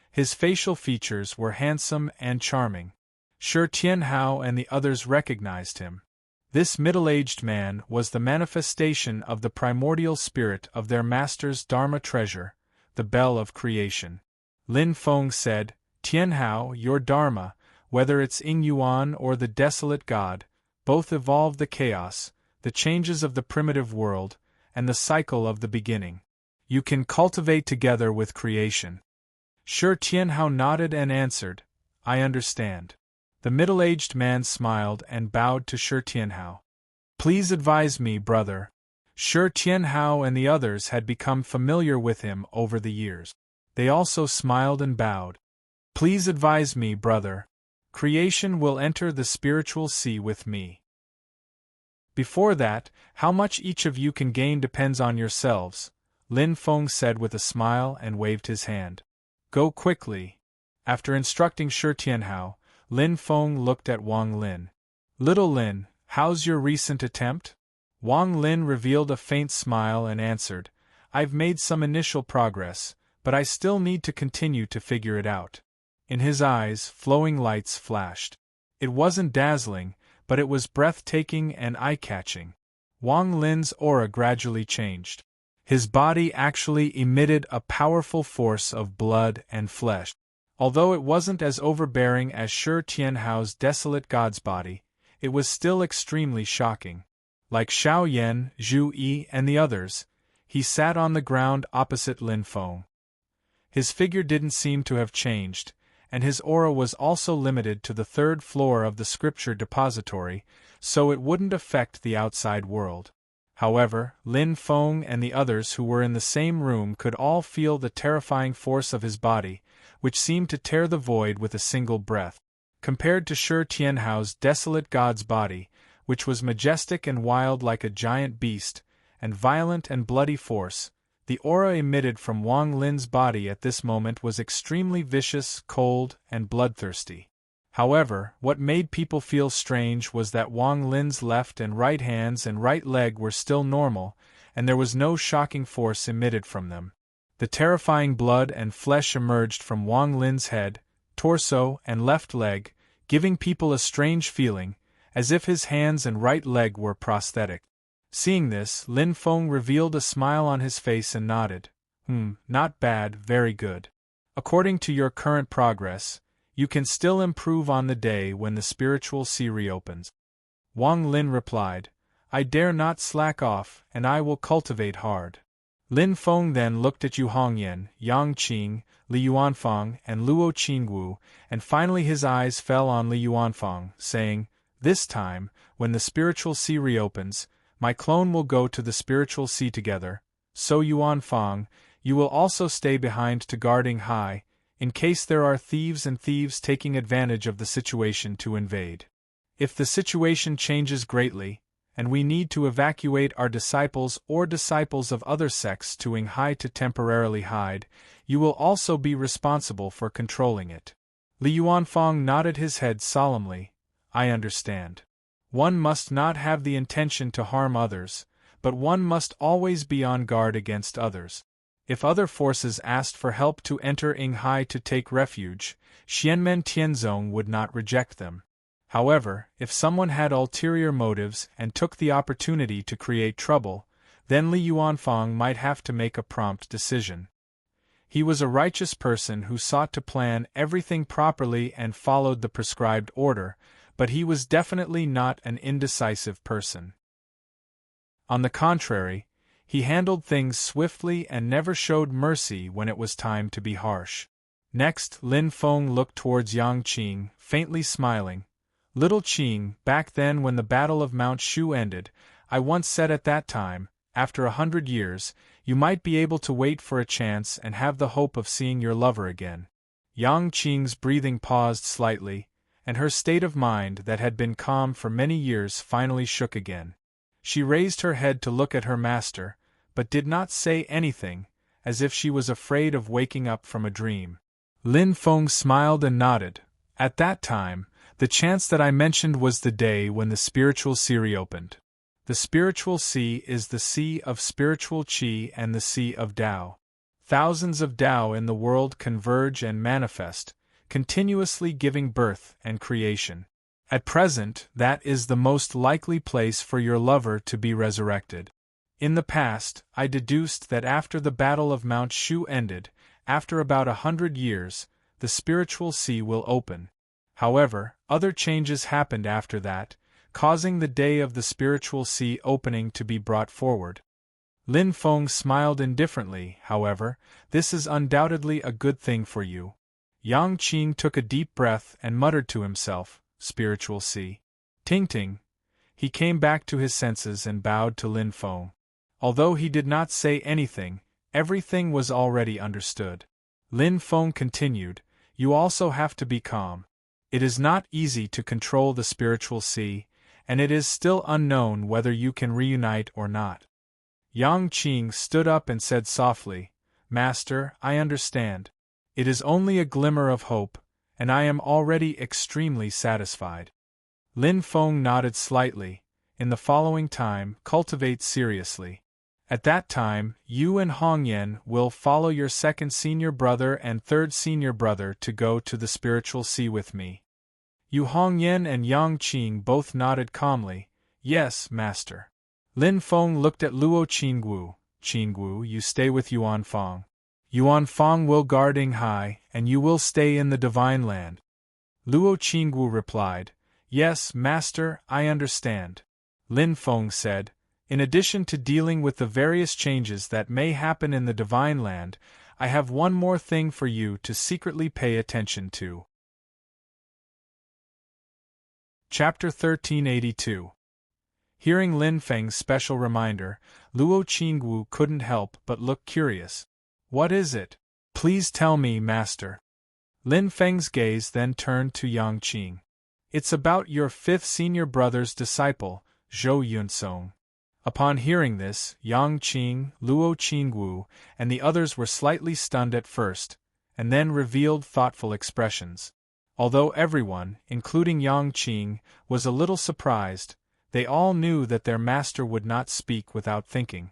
His facial features were handsome and charming. Shi Tianhao and the others recognized him. This middle-aged man was the manifestation of the primordial spirit of their master's Dharma treasure, the Bell of Creation. Lin Feng said, "Tianhao, your Dharma, whether it's Ying Yuan or the Desolate God, both evolve the chaos, the changes of the primitive world, and the cycle of the beginning. You can cultivate together with creation." Shi Tianhao nodded and answered, "I understand." The middle-aged man smiled and bowed to Shi Tianhao. "Please advise me, brother." Shi Tianhao and the others had become familiar with him over the years. They also smiled and bowed. "Please advise me, brother." Creation will enter the spiritual sea with me. Before that, how much each of you can gain depends on yourselves, Lin Feng said with a smile and waved his hand. Go quickly. After instructing Shi Tianhao, Lin Feng looked at Wang Lin. Little Lin, how's your recent attempt? Wang Lin revealed a faint smile and answered, I've made some initial progress, but I still need to continue to figure it out. In his eyes, flowing lights flashed. It wasn't dazzling, but it was breathtaking and eye-catching. Wang Lin's aura gradually changed. His body actually emitted a powerful force of blood and flesh. Although it wasn't as overbearing as Shi Tianhao's desolate god's body, it was still extremely shocking. Like Xiao Yan, Zhu Yi, and the others, he sat on the ground opposite Lin Feng. His figure didn't seem to have changed, and his aura was also limited to the third floor of the scripture depository, so it wouldn't affect the outside world. However, Lin Feng and the others who were in the same room could all feel the terrifying force of his body, which seemed to tear the void with a single breath. Compared to Shi Tianhao's desolate god's body, which was majestic and wild like a giant beast, and violent and bloody force, the aura emitted from Wang Lin's body at this moment was extremely vicious, cold, and bloodthirsty. However, what made people feel strange was that Wang Lin's left and right hands and right leg were still normal, and there was no shocking force emitted from them. The terrifying blood and flesh emerged from Wang Lin's head, torso, and left leg, giving people a strange feeling, as if his hands and right leg were prosthetic. Seeing this, Lin Feng revealed a smile on his face and nodded. Not bad, very good. According to your current progress, you can still improve on the day when the spiritual sea reopens. Wang Lin replied, I dare not slack off, and I will cultivate hard. Lin Feng then looked at Yu Hongyan, Yang Qing, Li Yuanfang, and Luo Qingwu, and finally his eyes fell on Li Yuanfang, saying, This time, when the spiritual sea reopens, my clone will go to the spiritual sea together, so Yuanfang, you will also stay behind to guarding high, in case there are thieves taking advantage of the situation to invade. If the situation changes greatly, and we need to evacuate our disciples or disciples of other sects to Yinghai to temporarily hide, you will also be responsible for controlling it. Li Yuanfang nodded his head solemnly. I understand. One must not have the intention to harm others, but one must always be on guard against others. If other forces asked for help to enter Yinghai to take refuge, Xianmen Tianzong would not reject them. However, if someone had ulterior motives and took the opportunity to create trouble, then Li Yuanfang might have to make a prompt decision. He was a righteous person who sought to plan everything properly and followed the prescribed order, but he was definitely not an indecisive person. On the contrary, he handled things swiftly and never showed mercy when it was time to be harsh. Next, Lin Feng looked towards Yang Qing, faintly smiling. Little Qing, back then when the Battle of Mount Shu ended, I once said at that time, after 100 years, you might be able to wait for a chance and have the hope of seeing your lover again. Yang Qing's breathing paused slightly, and her state of mind that had been calm for many years finally shook again. She raised her head to look at her master, but did not say anything, as if she was afraid of waking up from a dream. Lin Feng smiled and nodded. At that time, the chance that I mentioned was the day when the spiritual sea reopened. The spiritual sea is the sea of spiritual qi and the sea of Tao. Thousands of Tao in the world converge and manifest, continuously giving birth and creation. At present, that is the most likely place for your lover to be resurrected. In the past, I deduced that after the Battle of Mount Shu ended, after about 100 years, the spiritual sea will open. However, other changes happened after that, causing the day of the spiritual sea opening to be brought forward. Lin Feng smiled indifferently. However, this is undoubtedly a good thing for you. Yang Qing took a deep breath and muttered to himself, Spiritual sea. Ting ting. He came back to his senses and bowed to Lin Feng. Although he did not say anything, everything was already understood. Lin Feng continued, You also have to be calm. It is not easy to control the spiritual sea, and it is still unknown whether you can reunite or not. Yang Qing stood up and said softly, Master, I understand. It is only a glimmer of hope, and I am already extremely satisfied. Lin Feng nodded slightly. In the following time, cultivate seriously. At that time, you and Hong Yen will follow your second senior brother and third senior brother to go to the spiritual sea with me. Yu Hongyan and Yang Qing both nodded calmly. Yes, master. Lin Feng looked at Luo Qingwu. Qingwu, you stay with Yuan Fong. Yuan Fong will guard Yinghai, and you will stay in the Divine Land. Luo Qingwu replied, Yes, master, I understand. Lin Feng said, In addition to dealing with the various changes that may happen in the Divine Land, I have one more thing for you to secretly pay attention to. Chapter 1382. Hearing Lin Feng's special reminder, Luo Qingwu couldn't help but look curious. What is it? Please tell me, master. Lin Feng's gaze then turned to Yang Qing. It's about your fifth senior brother's disciple, Zhou Yunsong. Upon hearing this, Yang Qing, Luo Qingwu, and the others were slightly stunned at first, and then revealed thoughtful expressions. Although everyone, including Yang Qing, was a little surprised, they all knew that their master would not speak without thinking.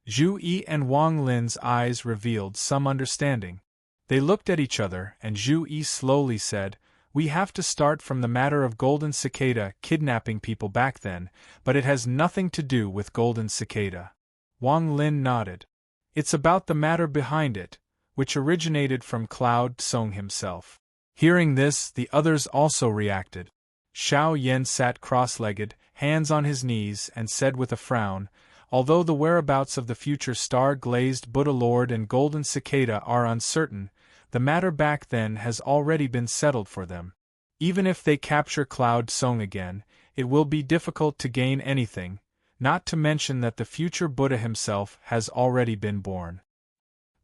Zhu Yi and Wang Lin's eyes revealed some understanding. They looked at each other, and Zhu Yi slowly said, We have to start from the matter of Golden Cicada kidnapping people back then, but it has nothing to do with Golden Cicada. Wang Lin nodded. It's about the matter behind it, which originated from Cloud Song himself. Hearing this, the others also reacted. Xiao Yan sat cross-legged, hands on his knees, and said with a frown, Although the whereabouts of the future star-glazed Buddha Lord and Golden Cicada are uncertain, the matter back then has already been settled for them. Even if they capture Cloud Song again, it will be difficult to gain anything, not to mention that the future Buddha himself has already been born.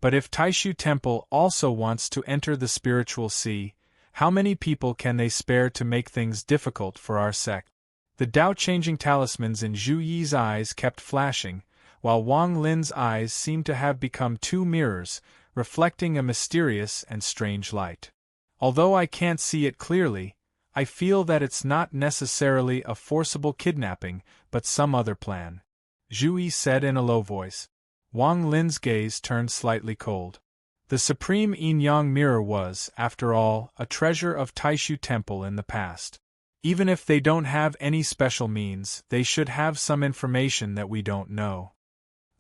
But if Taishu Temple also wants to enter the spiritual sea, how many people can they spare to make things difficult for our sect? The Tao-changing talismans in Zhu Yi's eyes kept flashing, while Wang Lin's eyes seemed to have become two mirrors, reflecting a mysterious and strange light. Although I can't see it clearly, I feel that it's not necessarily a forcible kidnapping, but some other plan. Zhu Yi said in a low voice. Wang Lin's gaze turned slightly cold. The supreme yin-yang mirror was, after all, a treasure of Taishu Temple in the past. Even if they don't have any special means, they should have some information that we don't know.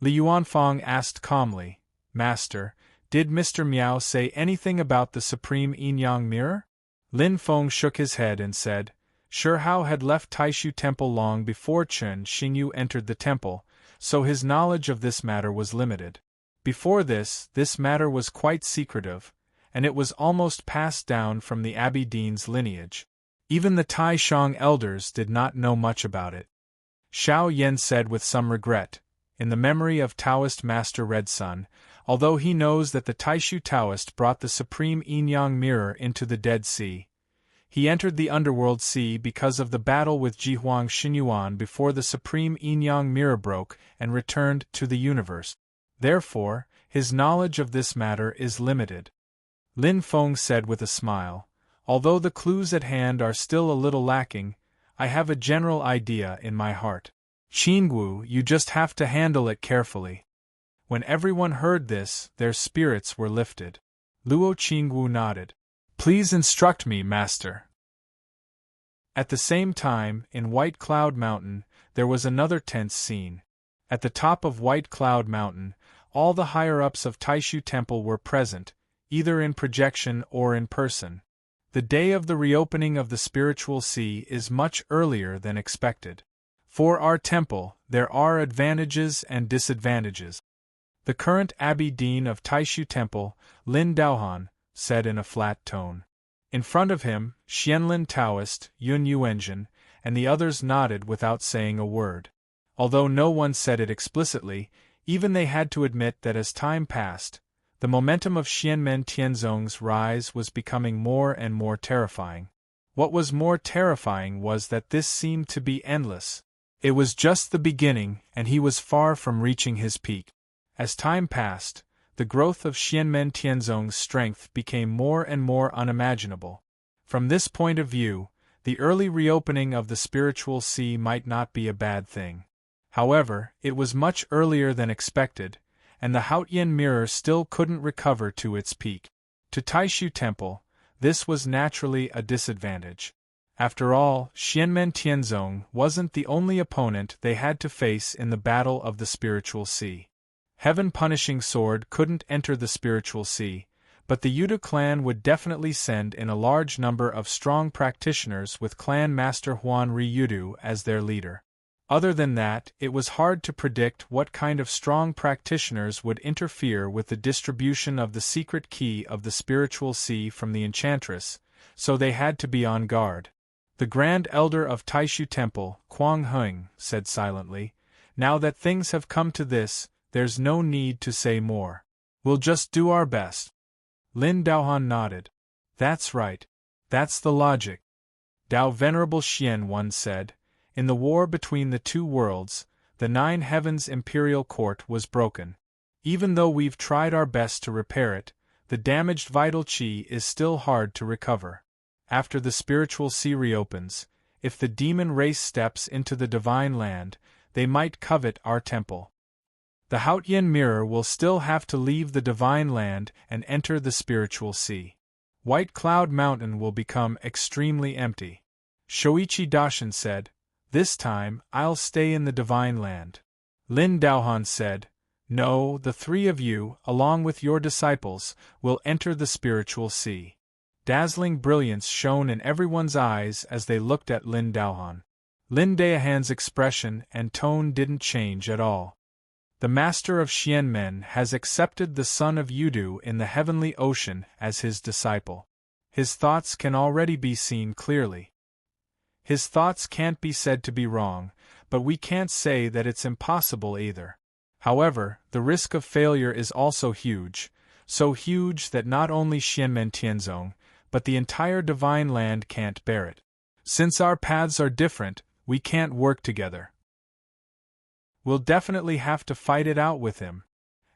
Li Yuanfang asked calmly, Master, did Mr. Miao say anything about the supreme yin-yang mirror? Lin Feng shook his head and said, Sure Hao had left Taishu Temple long before Chen Xingyu entered the temple, so his knowledge of this matter was limited. Before this matter was quite secretive, and it was almost passed down from the Abbey Dean's lineage. Even the Tai Shang elders did not know much about it. Xiao Yan said with some regret, in the memory of Taoist Master Red Sun, although he knows that the Taishu Taoist brought the supreme yin-yang mirror into the Dead Sea. He entered the underworld sea because of the battle with Jihuang Xinyuan before the supreme yin-yang mirror broke and returned to the universe. Therefore, his knowledge of this matter is limited. Lin Feng said with a smile, Although the clues at hand are still a little lacking, I have a general idea in my heart. Qingwu, you just have to handle it carefully. When everyone heard this, their spirits were lifted. Luo Qingwu nodded. Please instruct me, master. At the same time, in White Cloud Mountain, there was another tense scene. At the top of White Cloud Mountain, all the higher-ups of Taishu Temple were present, either in projection or in person. The day of the reopening of the spiritual sea is much earlier than expected. For our temple, there are advantages and disadvantages. The current Abbey Dean of Taishu Temple, Lin Daohan, said in a flat tone. In front of him, Xianlin Taoist, Yun Yuanjin, and the others nodded without saying a word. Although no one said it explicitly, even they had to admit that as time passed, the momentum of Xianmen Tianzong's rise was becoming more and more terrifying. What was more terrifying was that this seemed to be endless. It was just the beginning, and he was far from reaching his peak. As time passed, the growth of Xianmen Tianzong's strength became more and more unimaginable. From this point of view, the early reopening of the spiritual sea might not be a bad thing. However, it was much earlier than expected, and the Haotian mirror still couldn't recover to its peak. To Taishu Temple, this was naturally a disadvantage. After all, Xianmen Tianzong wasn't the only opponent they had to face in the battle of the spiritual sea. Heaven Punishing Sword couldn't enter the spiritual sea, but the Yudu clan would definitely send in a large number of strong practitioners with Clan Master Huan Ri Yudu as their leader. Other than that, it was hard to predict what kind of strong practitioners would interfere with the distribution of the secret key of the spiritual sea from the enchantress, so they had to be on guard. The Grand Elder of Taishu Temple, Kuang Heng, said silently, "Now that things have come to this, there's no need to say more. We'll just do our best." Lin Daohan nodded. "That's right. That's the logic." Dao Venerable Xian once said, "In the war between the two worlds, the Nine Heavens Imperial Court was broken. Even though we've tried our best to repair it, the damaged vital qi is still hard to recover. After the spiritual sea reopens, if the demon race steps into the divine land, they might covet our temple. The Haotian mirror will still have to leave the divine land and enter the spiritual sea. White Cloud Mountain will become extremely empty." Shoichi Dashin said, "This time, I'll stay in the divine land." Lin Daohan said, "No, the three of you, along with your disciples, will enter the spiritual sea." Dazzling brilliance shone in everyone's eyes as they looked at Lin Daohan. Lin Daohan's expression and tone didn't change at all. The master of Xianmen has accepted the son of Yudu in the heavenly ocean as his disciple. His thoughts can already be seen clearly. His thoughts can't be said to be wrong, but we can't say that it's impossible either. However, the risk of failure is also huge, so huge that not only Xianmen Tianzong, but the entire divine land can't bear it. Since our paths are different, we can't work together. We'll definitely have to fight it out with him.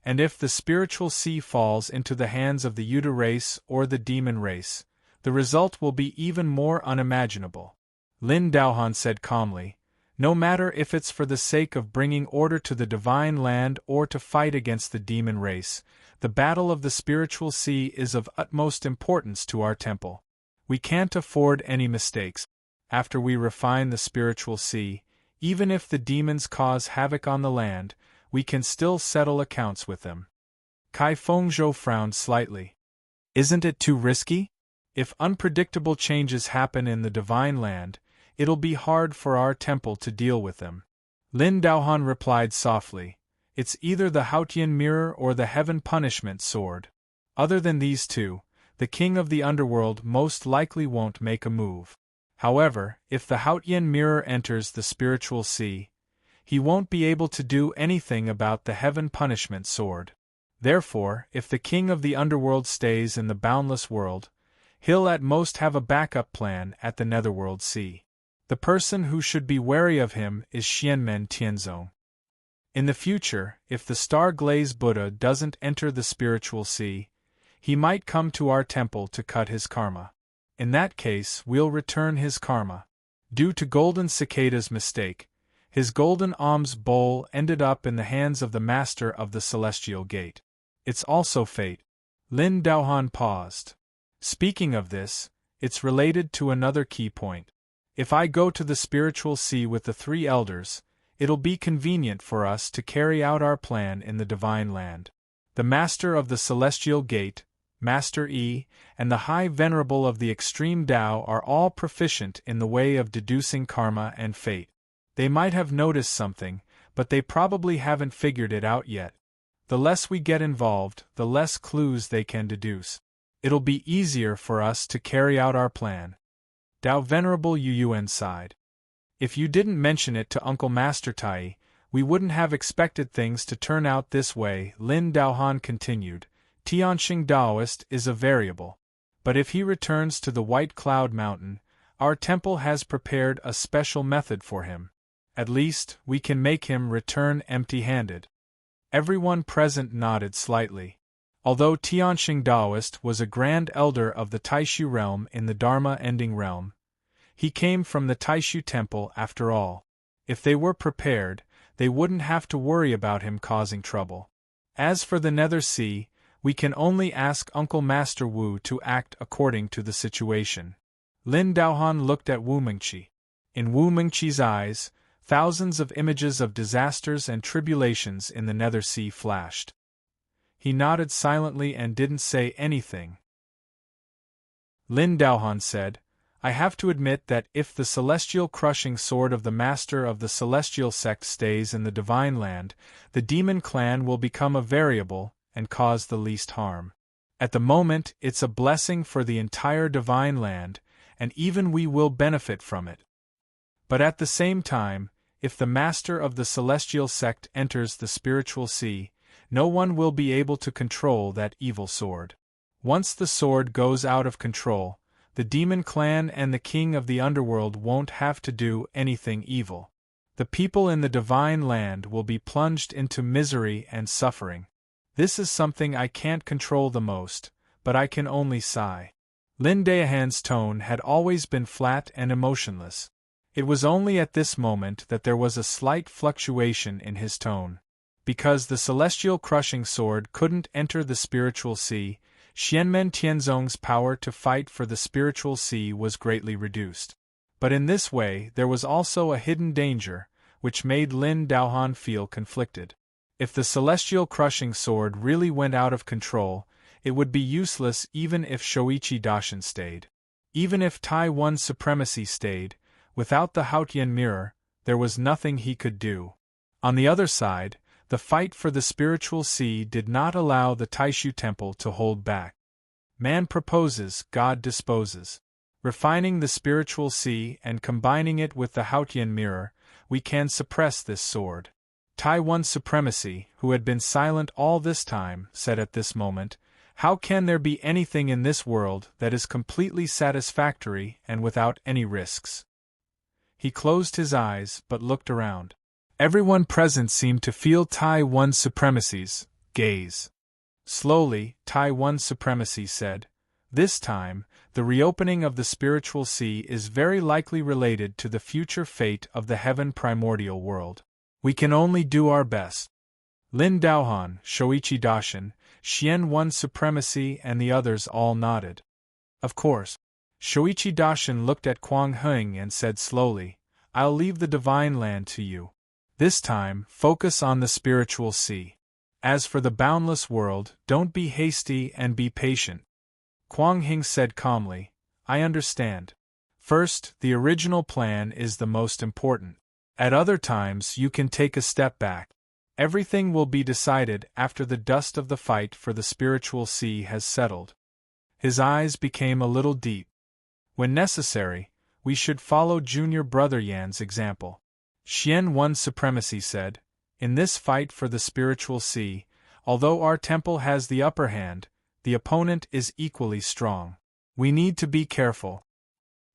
And if the spiritual sea falls into the hands of the Yudu race or the demon race, the result will be even more unimaginable. Lin Daohan said calmly, "No matter if it's for the sake of bringing order to the divine land or to fight against the demon race, the battle of the spiritual sea is of utmost importance to our temple. We can't afford any mistakes. After we refine the spiritual sea, even if the demons cause havoc on the land, we can still settle accounts with them." Kai Fengzhou frowned slightly. "Isn't it too risky? If unpredictable changes happen in the divine land, it'll be hard for our temple to deal with them." Lin Daohan replied softly, "It's either the Haotian mirror or the heaven punishment sword. Other than these two, the king of the underworld most likely won't make a move. However, if the Haotian mirror enters the spiritual sea, he won't be able to do anything about the heaven punishment sword. Therefore, if the king of the underworld stays in the boundless world, he'll at most have a backup plan at the netherworld sea. The person who should be wary of him is Xianmen Tianzong. In the future, if the star-glazed Buddha doesn't enter the spiritual sea, he might come to our temple to cut his karma. In that case, we'll return his karma. Due to Golden Cicada's mistake, his golden alms bowl ended up in the hands of the master of the celestial gate. It's also fate." Lin Daohan paused. "Speaking of this, it's related to another key point. If I go to the spiritual sea with the three elders, it'll be convenient for us to carry out our plan in the divine land. The master of the celestial gate, Master Yi, and the High Venerable of the Extreme Tao are all proficient in the way of deducing karma and fate. They might have noticed something, but they probably haven't figured it out yet. The less we get involved, the less clues they can deduce. It'll be easier for us to carry out our plan." Dao Venerable Yuyuan sighed. "If you didn't mention it to Uncle Master Tai, we wouldn't have expected things to turn out this way," Lin Daohan continued. "Tianxing Daoist is a variable. But if he returns to the White Cloud Mountain, Our temple has prepared a special method for him. At least, we can make him return empty-handed." Everyone present nodded slightly. Although Tianxing Daoist was a grand elder of the Taishu realm in the Dharma-ending realm, he came from the Taishu temple after all. If they were prepared, they wouldn't have to worry about him causing trouble. As for the Nether Sea, we can only ask Uncle Master Wu to act according to the situation. Lin Daohan looked at Wu Mingqi. In Wu Mingqi's eyes, thousands of images of disasters and tribulations in the Nether Sea flashed. He nodded silently and didn't say anything. Lin Daohan said, "I have to admit that if the celestial crushing sword of the master of the celestial sect stays in the divine land, the demon clan will become a variable and cause the least harm. At the moment, it's a blessing for the entire divine land, and even we will benefit from it. But at the same time, if the master of the celestial sect enters the spiritual sea, no one will be able to control that evil sword. Once the sword goes out of control, the demon clan and the king of the underworld won't have to do anything evil. The people in the divine land will be plunged into misery and suffering. This is something I can't control the most, but I can only sigh." Lin Daohan's tone had always been flat and emotionless. It was only at this moment that there was a slight fluctuation in his tone. Because the celestial crushing sword couldn't enter the spiritual sea, Xianmen Tianzong's power to fight for the spiritual sea was greatly reduced. But in this way there was also a hidden danger, which made Lin Daohan feel conflicted. If the celestial crushing sword really went out of control, it would be useless even if Shoichi Daishin stayed. Even if Taiwan supremacy stayed, without the Haotian mirror, there was nothing he could do. On the other side, the fight for the spiritual sea did not allow the Taishu temple to hold back. Man proposes, God disposes. Refining the spiritual sea and combining it with the Haotian mirror, we can suppress this sword. Taiwan supremacy, who had been silent all this time, said at this moment, "How can there be anything in this world that is completely satisfactory and without any risks?" He closed his eyes but looked around. Everyone present seemed to feel Taiwan supremacy's gaze. Slowly, Taiwan supremacy said, "This time, the reopening of the spiritual sea is very likely related to the future fate of the heaven primordial world. We can only do our best." Lin Daohan, Shoichi Daishin, Xian One supremacy and the others all nodded. Of course. Shoichi Daishin looked at Quang Heng and said slowly, "I'll leave the divine land to you. This time, focus on the spiritual sea. As for the boundless world, don't be hasty and be patient." Quang Heng said calmly, "I understand. First, the original plan is the most important. At other times you can take a step back. Everything will be decided after the dust of the fight for the spiritual sea has settled." His eyes became a little deep. "When necessary, we should follow junior brother Yan's example." Xian One supremacy said, "In this fight for the spiritual sea, although our temple has the upper hand, the opponent is equally strong. We need to be careful.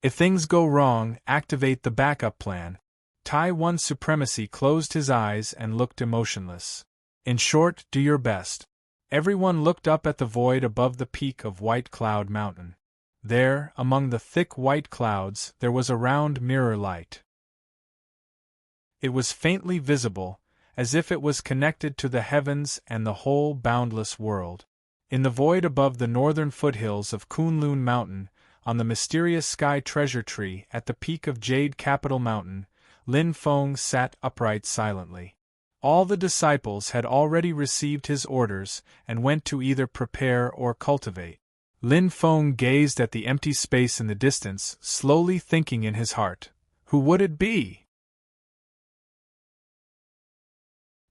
If things go wrong, activate the backup plan." Taiwan supremacy closed his eyes and looked emotionless. "In short, do your best." Everyone looked up at the void above the peak of White Cloud Mountain. There, among the thick white clouds, there was a round mirror light. It was faintly visible, as if it was connected to the heavens and the whole boundless world. In the void above the northern foothills of Kunlun Mountain, on the mysterious sky treasure tree at the peak of Jade Capital Mountain, Lin Feng sat upright silently. All the disciples had already received his orders and went to either prepare or cultivate. Lin Feng gazed at the empty space in the distance, slowly thinking in his heart, "Who would it be?"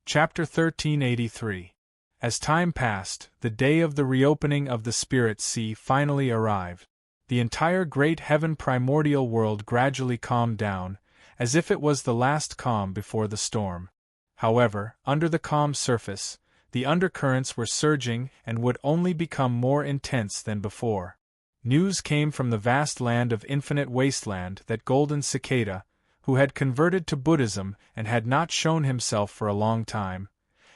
Chapter 1383. As time passed, the day of the reopening of the Spirit Sea finally arrived. The entire great heaven primordial world gradually calmed down, as if it was the last calm before the storm. However, under the calm surface, the undercurrents were surging and would only become more intense than before. News came from the vast land of infinite wasteland that golden cicada, who had converted to Buddhism and had not shown himself for a long time,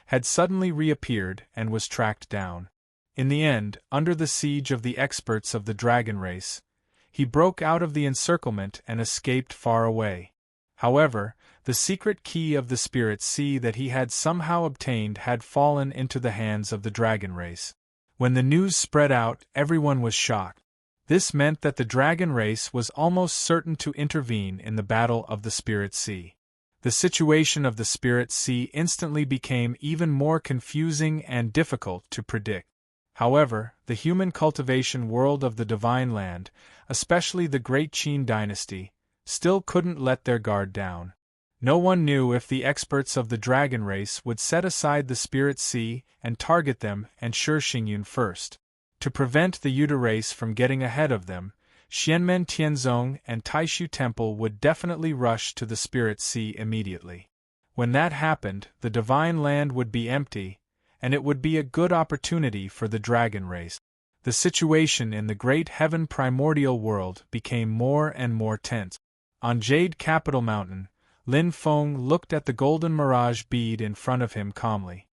had suddenly reappeared and was tracked down. In the end, under the siege of the experts of the dragon race, he broke out of the encirclement and escaped far away. However, the secret key of the spirit sea that he had somehow obtained had fallen into the hands of the dragon race. When the news spread out, everyone was shocked. This meant that the dragon race was almost certain to intervene in the battle of the spirit sea. The situation of the spirit sea instantly became even more confusing and difficult to predict. However, the human cultivation world of the Divine Land, especially the Great Qin dynasty, still couldn't let their guard down. No one knew if the experts of the dragon race would set aside the spirit sea and target them and Shixingyun first. To prevent the Yuta race from getting ahead of them, Xianmen Tianzong and Taishu Temple would definitely rush to the spirit sea immediately. When that happened, the Divine Land would be empty, and it would be a good opportunity for the dragon race. The situation in the great heaven primordial world became more and more tense. On Jade Capital Mountain, Lin Feng looked at the golden mirage bead in front of him calmly.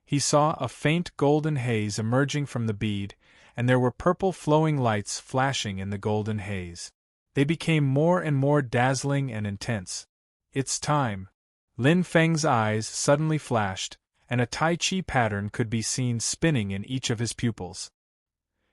He saw a faint golden haze emerging from the bead, and there were purple flowing lights flashing in the golden haze. They became more and more dazzling and intense. It's time. Lin Feng's eyes suddenly flashed, and a Tai Chi pattern could be seen spinning in each of his pupils.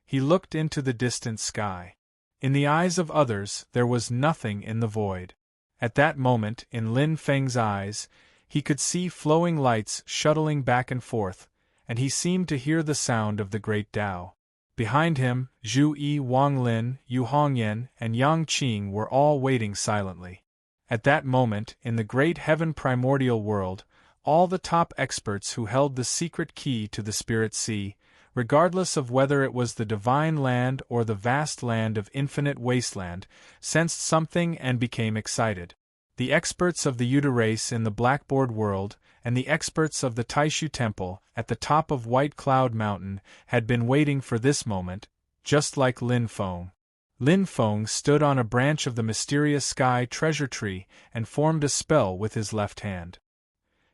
He looked into the distant sky. In the eyes of others, there was nothing in the void. At that moment, in Lin Feng's eyes, he could see flowing lights shuttling back and forth, and he seemed to hear the sound of the great Tao. Behind him, Zhu Yi, Wang Lin, Yu Hongyan, and Yang Qing were all waiting silently. At that moment, in the great heaven primordial world, all the top experts who held the secret key to the spirit sea, regardless of whether it was the divine land or the vast land of infinite wasteland, sensed something and became excited. The experts of the Yuta race in the Blackboard world, and the experts of the Taishu Temple, at the top of White Cloud Mountain, had been waiting for this moment, just like Lin Feng. Lin Feng stood on a branch of the mysterious sky treasure tree and formed a spell with his left hand.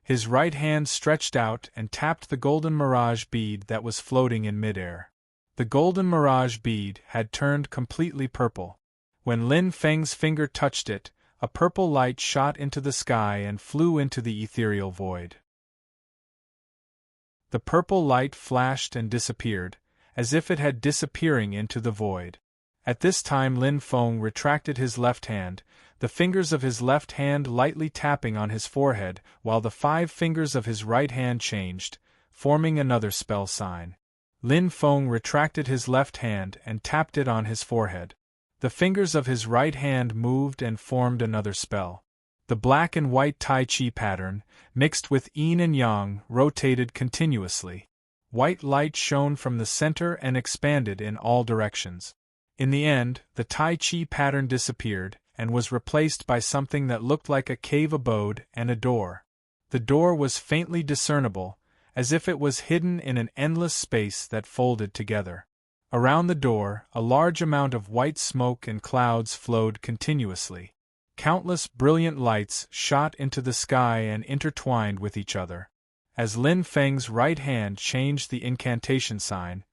His right hand stretched out and tapped the golden mirage bead that was floating in midair. The golden mirage bead had turned completely purple. When Lin Feng's finger touched it, a purple light shot into the sky and flew into the ethereal void. The purple light flashed and disappeared, as if it had disappearing into the void. At this time Lin Feng retracted his left hand, the fingers of his left hand lightly tapping on his forehead, while the 5 fingers of his right hand changed, forming another spell sign. Lin Feng retracted his left hand and tapped it on his forehead. The fingers of his right hand moved and formed another spell. The black and white Tai Chi pattern, mixed with yin and yang, rotated continuously. White light shone from the center and expanded in all directions. In the end, the Tai Chi pattern disappeared, and was replaced by something that looked like a cave abode and a door. The door was faintly discernible, as if it was hidden in an endless space that folded together. Around the door, a large amount of white smoke and clouds flowed continuously. Countless brilliant lights shot into the sky and intertwined with each other. As Lin Feng's right hand changed the incantation sign,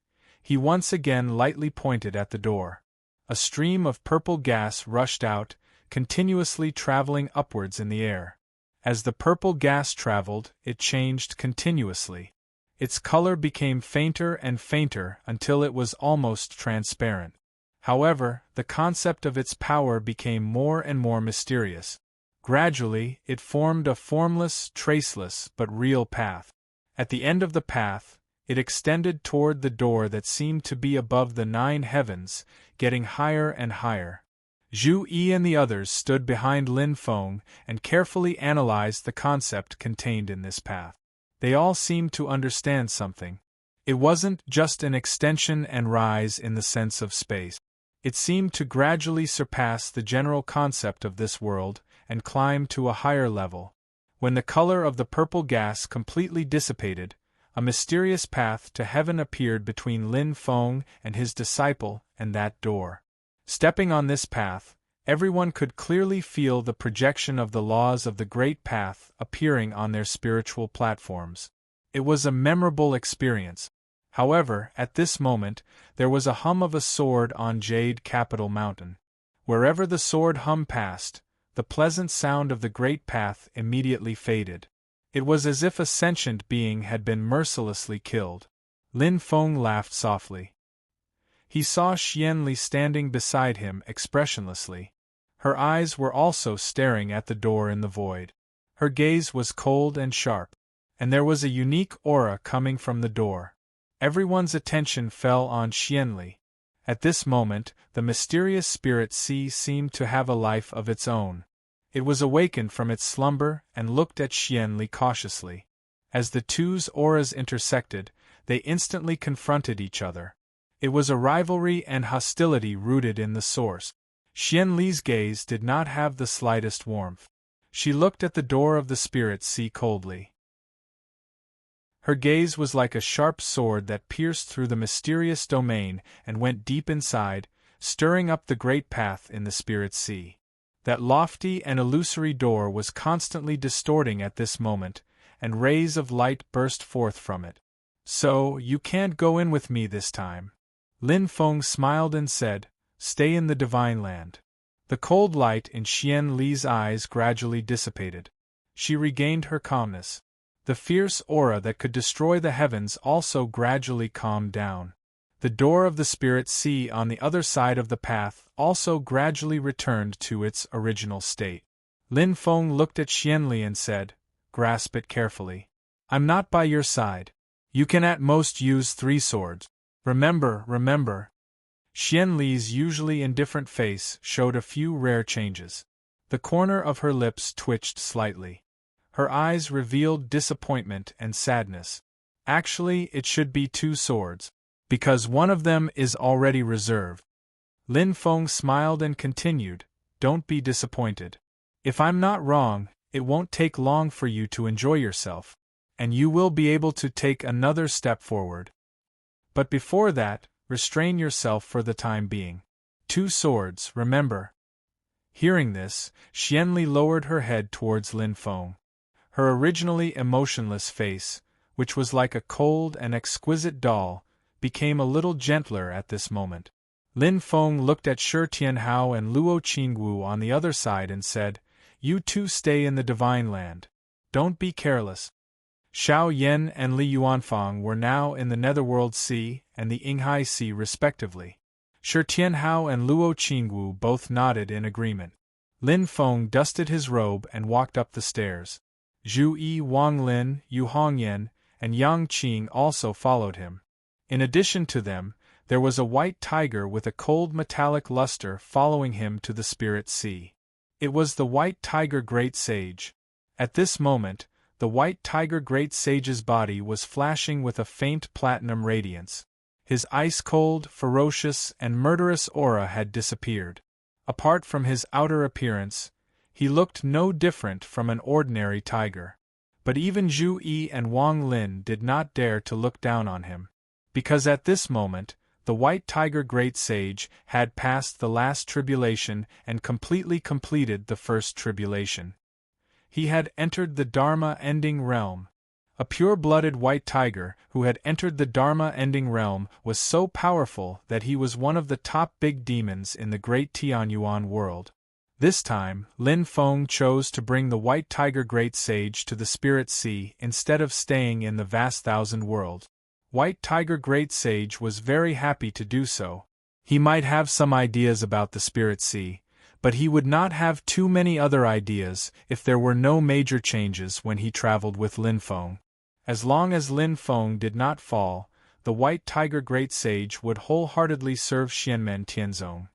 he once again lightly pointed at the door. A stream of purple gas rushed out, continuously traveling upwards in the air. As the purple gas traveled, it changed continuously. Its color became fainter and fainter until it was almost transparent. However, the concept of its power became more and more mysterious. Gradually, it formed a formless, traceless, but real path. At the end of the path, it extended toward the door that seemed to be above the 9 heavens, getting higher and higher. Zhu Yi and the others stood behind Lin Feng and carefully analyzed the concept contained in this path. They all seemed to understand something. It wasn't just an extension and rise in the sense of space. It seemed to gradually surpass the general concept of this world and climb to a higher level. When the color of the purple gas completely dissipated, a mysterious path to heaven appeared between Lin Feng and his disciple and that door. Stepping on this path, everyone could clearly feel the projection of the laws of the Great Path appearing on their spiritual platforms. It was a memorable experience. However, at this moment, there was a hum of a sword on Jade Capital Mountain. Wherever the sword hum passed, the pleasant sound of the Great Path immediately faded. It was as if a sentient being had been mercilessly killed. Lin Feng laughed softly. He saw Xian Li standing beside him expressionlessly. Her eyes were also staring at the door in the void. Her gaze was cold and sharp, and there was a unique aura coming from the door. Everyone's attention fell on Xian Li. At this moment, the mysterious spirit sea seemed to have a life of its own. It was awakened from its slumber and looked at Xian Li cautiously. As the two's auras intersected, they instantly confronted each other. It was a rivalry and hostility rooted in the source. Xian Li's gaze did not have the slightest warmth. She looked at the door of the spirit sea coldly. Her gaze was like a sharp sword that pierced through the mysterious domain and went deep inside, stirring up the great path in the spirit sea. That lofty and illusory door was constantly distorting at this moment, and rays of light burst forth from it. "So, you can't go in with me this time." Lin Feng smiled and said, "Stay in the divine land." The cold light in Xian Li's eyes gradually dissipated. She regained her calmness. The fierce aura that could destroy the heavens also gradually calmed down. The door of the spirit sea on the other side of the path also gradually returned to its original state. Lin Feng looked at Xian Li and said, "Grasp it carefully. I'm not by your side. You can at most use 3 swords. Remember. Xian Li's usually indifferent face showed a few rare changes. The corner of her lips twitched slightly. Her eyes revealed disappointment and sadness. "Actually, it should be 2 swords, because one of them is already reserved." Lin Feng smiled and continued, "Don't be disappointed. If I'm not wrong, it won't take long for you to enjoy yourself, and you will be able to take another step forward. But before that, restrain yourself for the time being. 2 swords, remember." Hearing this, Xian Li lowered her head towards Lin Feng. Her originally emotionless face, which was like a cold and exquisite doll, became a little gentler at this moment. Lin Feng looked at Shi Tianhao and Luo Qingwu on the other side and said, "You two stay in the divine land. Don't be careless." Xiao Yan and Li Yuanfang were now in the Netherworld Sea and the Yinghai Sea respectively. Shi Tianhao and Luo Qingwu both nodded in agreement. Lin Feng dusted his robe and walked up the stairs. Zhu Yi, Wang Lin, Yu Hongyan, and Yang Qing also followed him. In addition to them, there was a white tiger with a cold metallic luster following him to the spirit sea. It was the white tiger great sage. At this moment, the white tiger great sage's body was flashing with a faint platinum radiance. His ice-cold, ferocious, and murderous aura had disappeared. Apart from his outer appearance, he looked no different from an ordinary tiger. But even Zhu Yi and Wang Lin did not dare to look down on him, because at this moment, the white tiger great sage had passed the last tribulation and completely completed the first tribulation. He had entered the Dharma-ending realm. A pure-blooded white tiger who had entered the Dharma-ending realm was so powerful that he was one of the top big demons in the great Tianyuan world. This time, Lin Feng chose to bring the white tiger great sage to the spirit sea instead of staying in the vast thousand world. White tiger great sage was very happy to do so. He might have some ideas about the spirit sea, but he would not have too many other ideas if there were no major changes when he traveled with Lin Feng. As long as Lin Feng did not fall, the white tiger great sage would wholeheartedly serve Xianmen Tianzong.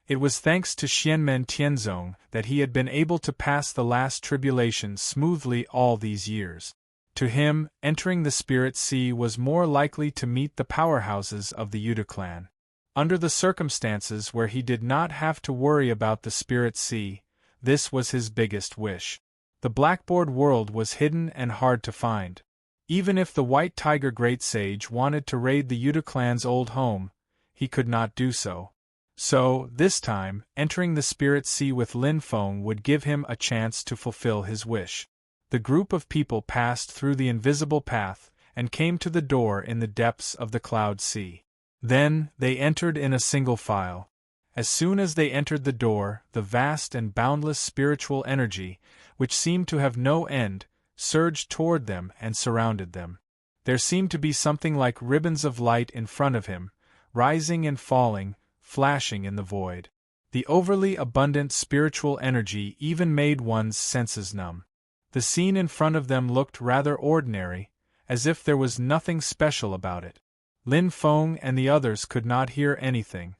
It was thanks to Xianmen Tianzong that he had been able to pass the last tribulation smoothly all these years. To him, entering the spirit sea was more likely to meet the powerhouses of the Yuta clan. Under the circumstances where he did not have to worry about the spirit sea, this was his biggest wish. The Blackboard world was hidden and hard to find. Even if the White Tiger Great Sage wanted to raid the Yuta clan's old home, he could not do so. So, this time, entering the spirit sea with Lin Feng would give him a chance to fulfill his wish. The group of people passed through the invisible path and came to the door in the depths of the cloud sea. Then, they entered in a single file. As soon as they entered the door, the vast and boundless spiritual energy, which seemed to have no end, surged toward them and surrounded them. There seemed to be something like ribbons of light in front of him, rising and falling, flashing in the void. The overly abundant spiritual energy even made one's senses numb. The scene in front of them looked rather ordinary, as if there was nothing special about it. Lin Feng and the others could not hear anything.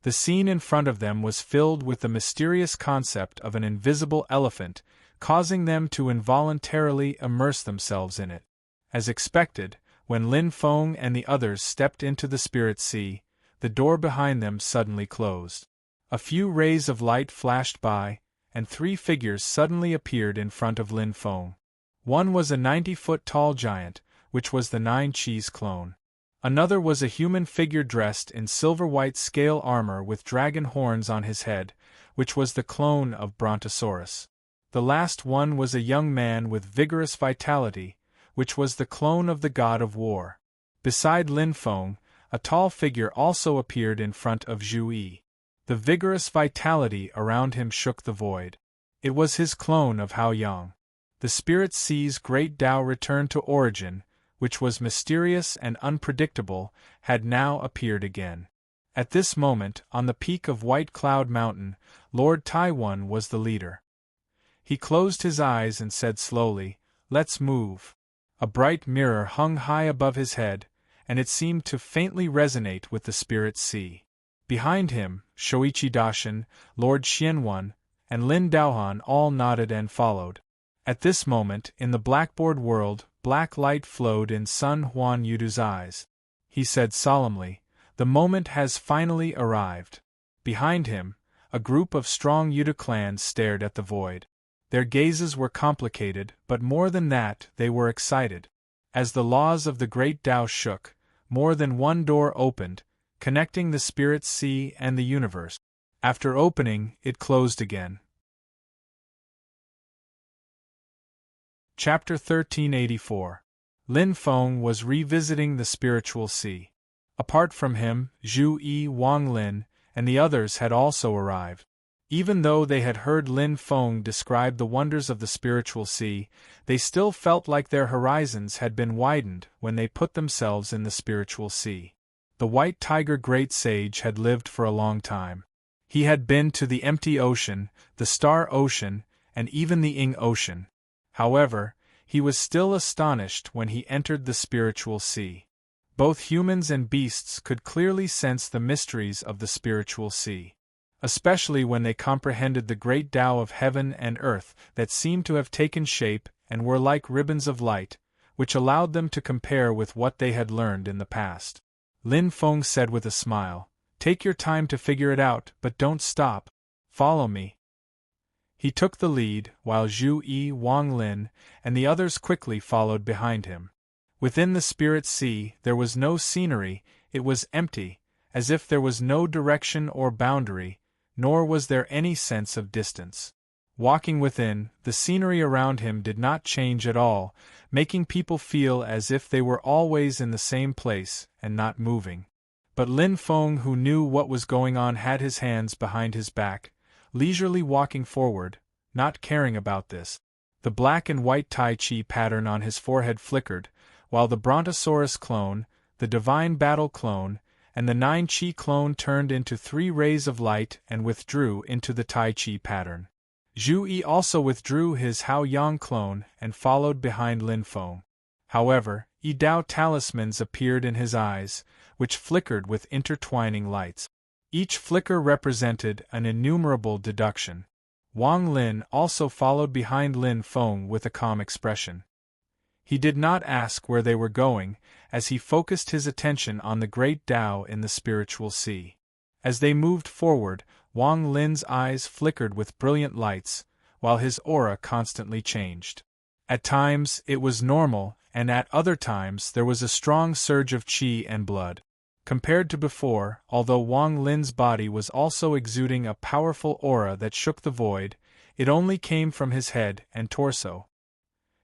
The scene in front of them was filled with the mysterious concept of an invisible elephant, causing them to involuntarily immerse themselves in it. As expected, when Lin Feng and the others stepped into the spirit sea, the door behind them suddenly closed. A few rays of light flashed by, and 3 figures suddenly appeared in front of Lin Feng. One was a 90-foot-tall giant, which was the 9 Chi's clone. Another was a human figure dressed in silver-white scale armor with dragon horns on his head, which was the clone of Brontosaurus. The last one was a young man with vigorous vitality, which was the clone of the god of war. Beside Lin Feng, a tall figure also appeared in front of Zhu Yi. The vigorous vitality around him shook the void. It was his clone of Hao Yang. The spirit sea's great Tao returned to origin, which was mysterious and unpredictable, had now appeared again. At this moment, on the peak of White Cloud Mountain, Lord Taiwan was the leader. He closed his eyes and said slowly, "Let's move." A bright mirror hung high above his head, and it seemed to faintly resonate with the spirit sea. Behind him, Shoichi Daishin, Lord Xianwan, and Lin Daohan all nodded and followed. At this moment, in the blackboard world, black light flowed in Sun Huan Yudu's eyes. He said solemnly, "The moment has finally arrived." Behind him, a group of strong Yudu clans stared at the void. Their gazes were complicated, but more than that, they were excited. As the laws of the great Tao shook, more than one door opened, connecting the spirit sea and the universe. After opening, it closed again. Chapter 1384. Lin Feng was revisiting the spiritual sea. Apart from him, Zhu Yi, Wang Lin, and the others had also arrived. Even though they had heard Lin Feng describe the wonders of the spiritual sea, they still felt like their horizons had been widened when they put themselves in the spiritual sea. The White Tiger Great Sage had lived for a long time. He had been to the empty ocean, the star ocean, and even the Ing Ocean. However, he was still astonished when he entered the spiritual sea. Both humans and beasts could clearly sense the mysteries of the spiritual sea, especially when they comprehended the great Tao of heaven and earth that seemed to have taken shape and were like ribbons of light, which allowed them to compare with what they had learned in the past. Lin Feng said with a smile, "Take your time to figure it out, but don't stop. Follow me." He took the lead, while Zhu Yi, Wang Lin, and the others quickly followed behind him. Within the spirit sea, there was no scenery, it was empty, as if there was no direction or boundary, nor was there any sense of distance. Walking within, the scenery around him did not change at all, making people feel as if they were always in the same place and not moving. But Lin Feng, who knew what was going on, had his hands behind his back, leisurely walking forward, not caring about this. The black and white Tai Chi pattern on his forehead flickered, while the Brontosaurus clone, the Divine Battle clone, and the 9 Chi clone turned into 3 rays of light and withdrew into the Tai Chi pattern. Zhu Yi also withdrew his Hao Yang clone and followed behind Lin Feng. However, Yi Dao talismans appeared in his eyes, which flickered with intertwining lights. Each flicker represented an innumerable deduction. Wang Lin also followed behind Lin Feng with a calm expression. He did not ask where they were going, as he focused his attention on the great Tao in the spiritual sea. As they moved forward, Wang Lin's eyes flickered with brilliant lights, while his aura constantly changed. At times, it was normal, and at other times there was a strong surge of qi and blood. Compared to before, although Wang Lin's body was also exuding a powerful aura that shook the void, it only came from his head and torso.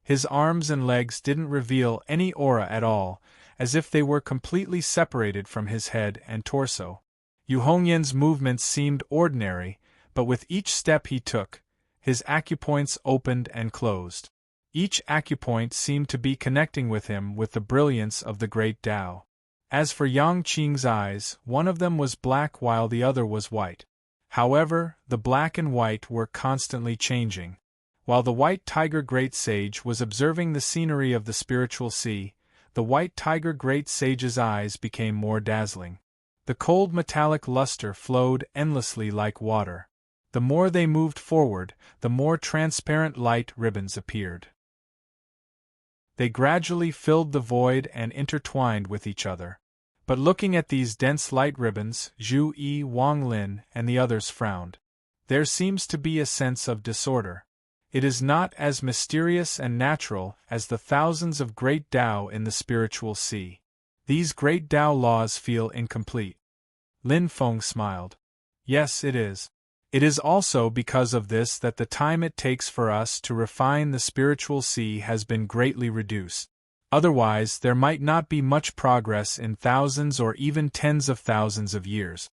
His arms and legs didn't reveal any aura at all, as if they were completely separated from his head and torso. Yu Hongyan's movements seemed ordinary, but with each step he took, his acupoints opened and closed. Each acupoint seemed to be connecting with him with the brilliance of the great Tao. As for Yang Qing's eyes, one of them was black while the other was white. However, the black and white were constantly changing. While the white tiger great sage was observing the scenery of the spiritual sea, the white tiger great sage's eyes became more dazzling. The cold metallic luster flowed endlessly like water. The more they moved forward, the more transparent light ribbons appeared. They gradually filled the void and intertwined with each other. But looking at these dense light ribbons, Zhu Yi, Wang Lin, and the others frowned. There seems to be a sense of disorder. It is not as mysterious and natural as the thousands of great Tao in the spiritual sea. These great Tao laws feel incomplete. Lin Feng smiled. Yes, it is. It is also because of this that the time it takes for us to refine the spiritual sea has been greatly reduced. Otherwise, there might not be much progress in thousands or even tens of thousands of years.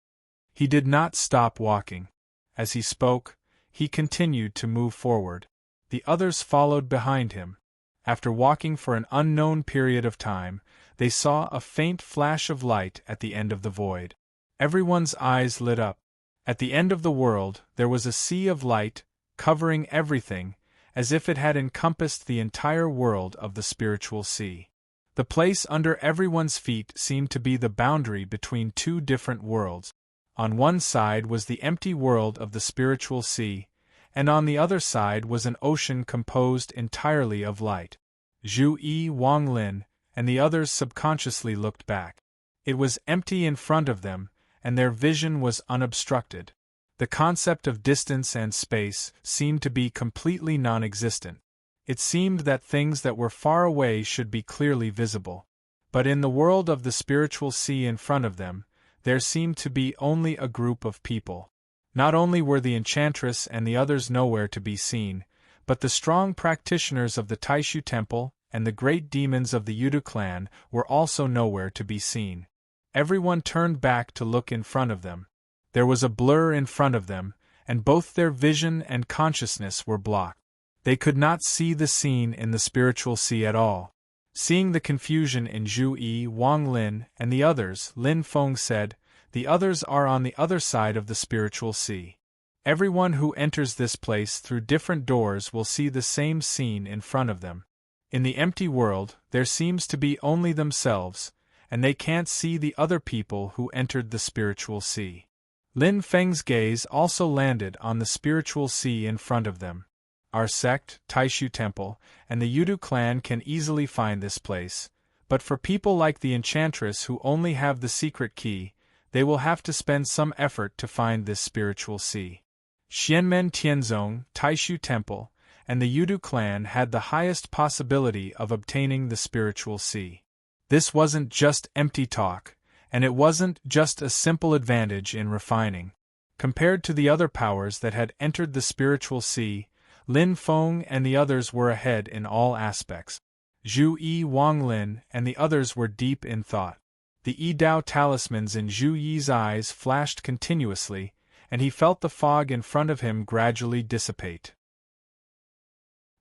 He did not stop walking. As he spoke, he continued to move forward. The others followed behind him. After walking for an unknown period of time, they saw a faint flash of light at the end of the void. Everyone's eyes lit up. At the end of the world, there was a sea of light, covering everything, as if it had encompassed the entire world of the spiritual sea. The place under everyone's feet seemed to be the boundary between two different worlds. On one side was the empty world of the spiritual sea, and on the other side was an ocean composed entirely of light. Zhu Yi, Wang Lin, and the others subconsciously looked back. It was empty in front of them, and their vision was unobstructed. The concept of distance and space seemed to be completely non-existent. It seemed that things that were far away should be clearly visible. But in the world of the spiritual sea in front of them, there seemed to be only a group of people. Not only were the enchantress and the others nowhere to be seen, but the strong practitioners of the Taishu Temple and the great demons of the Yudu clan were also nowhere to be seen. Everyone turned back to look in front of them. There was a blur in front of them, and both their vision and consciousness were blocked. They could not see the scene in the spiritual sea at all. Seeing the confusion in Zhu Yi, Wang Lin, and the others, Lin Feng said, "The others are on the other side of the spiritual sea. Everyone who enters this place through different doors will see the same scene in front of them. In the empty world, there seems to be only themselves, and they can't see the other people who entered the spiritual sea." Lin Feng's gaze also landed on the spiritual sea in front of them. Our sect, Taishu Temple, and the Yudu clan can easily find this place, but for people like the enchantress who only have the secret key, they will have to spend some effort to find this spiritual sea. Xianmen Tianzong, Taishu Temple, and the Yudu clan had the highest possibility of obtaining the spiritual sea. This wasn't just empty talk, and it wasn't just a simple advantage in refining. Compared to the other powers that had entered the spiritual sea, Lin Feng and the others were ahead in all aspects. Zhu Yi, Wang Lin, and the others were deep in thought. The Yi Dao talismans in Zhu Yi's eyes flashed continuously, and he felt the fog in front of him gradually dissipate.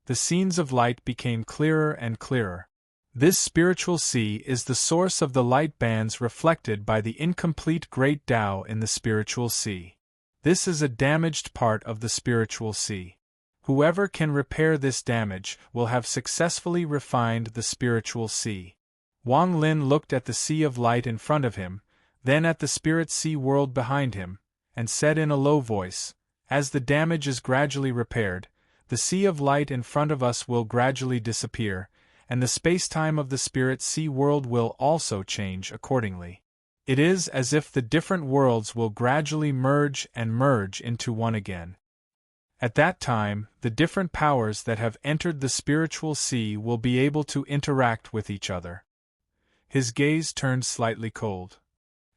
The scenes of light became clearer and clearer. This spiritual sea is the source of the light bands reflected by the incomplete great Tao in the spiritual sea. This is a damaged part of the spiritual sea. Whoever can repair this damage will have successfully refined the spiritual sea. Wang Lin looked at the sea of light in front of him, then at the spirit sea world behind him, and said in a low voice, "As the damage is gradually repaired, the sea of light in front of us will gradually disappear, and the space-time of the spirit sea world will also change accordingly. It is as if the different worlds will gradually merge and merge into one again. At that time, the different powers that have entered the spiritual sea will be able to interact with each other." His gaze turned slightly cold.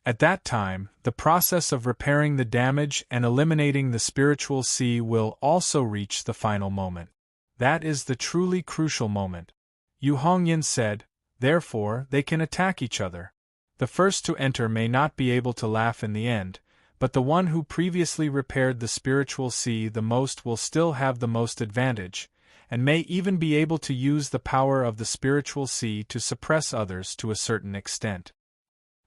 At that time, the process of repairing the damage and eliminating the spiritual sea will also reach the final moment. That is the truly crucial moment. Yu Hongyan said, therefore, they can attack each other. The first to enter may not be able to laugh in the end, but the one who previously repaired the spiritual sea the most will still have the most advantage, and may even be able to use the power of the spiritual sea to suppress others to a certain extent.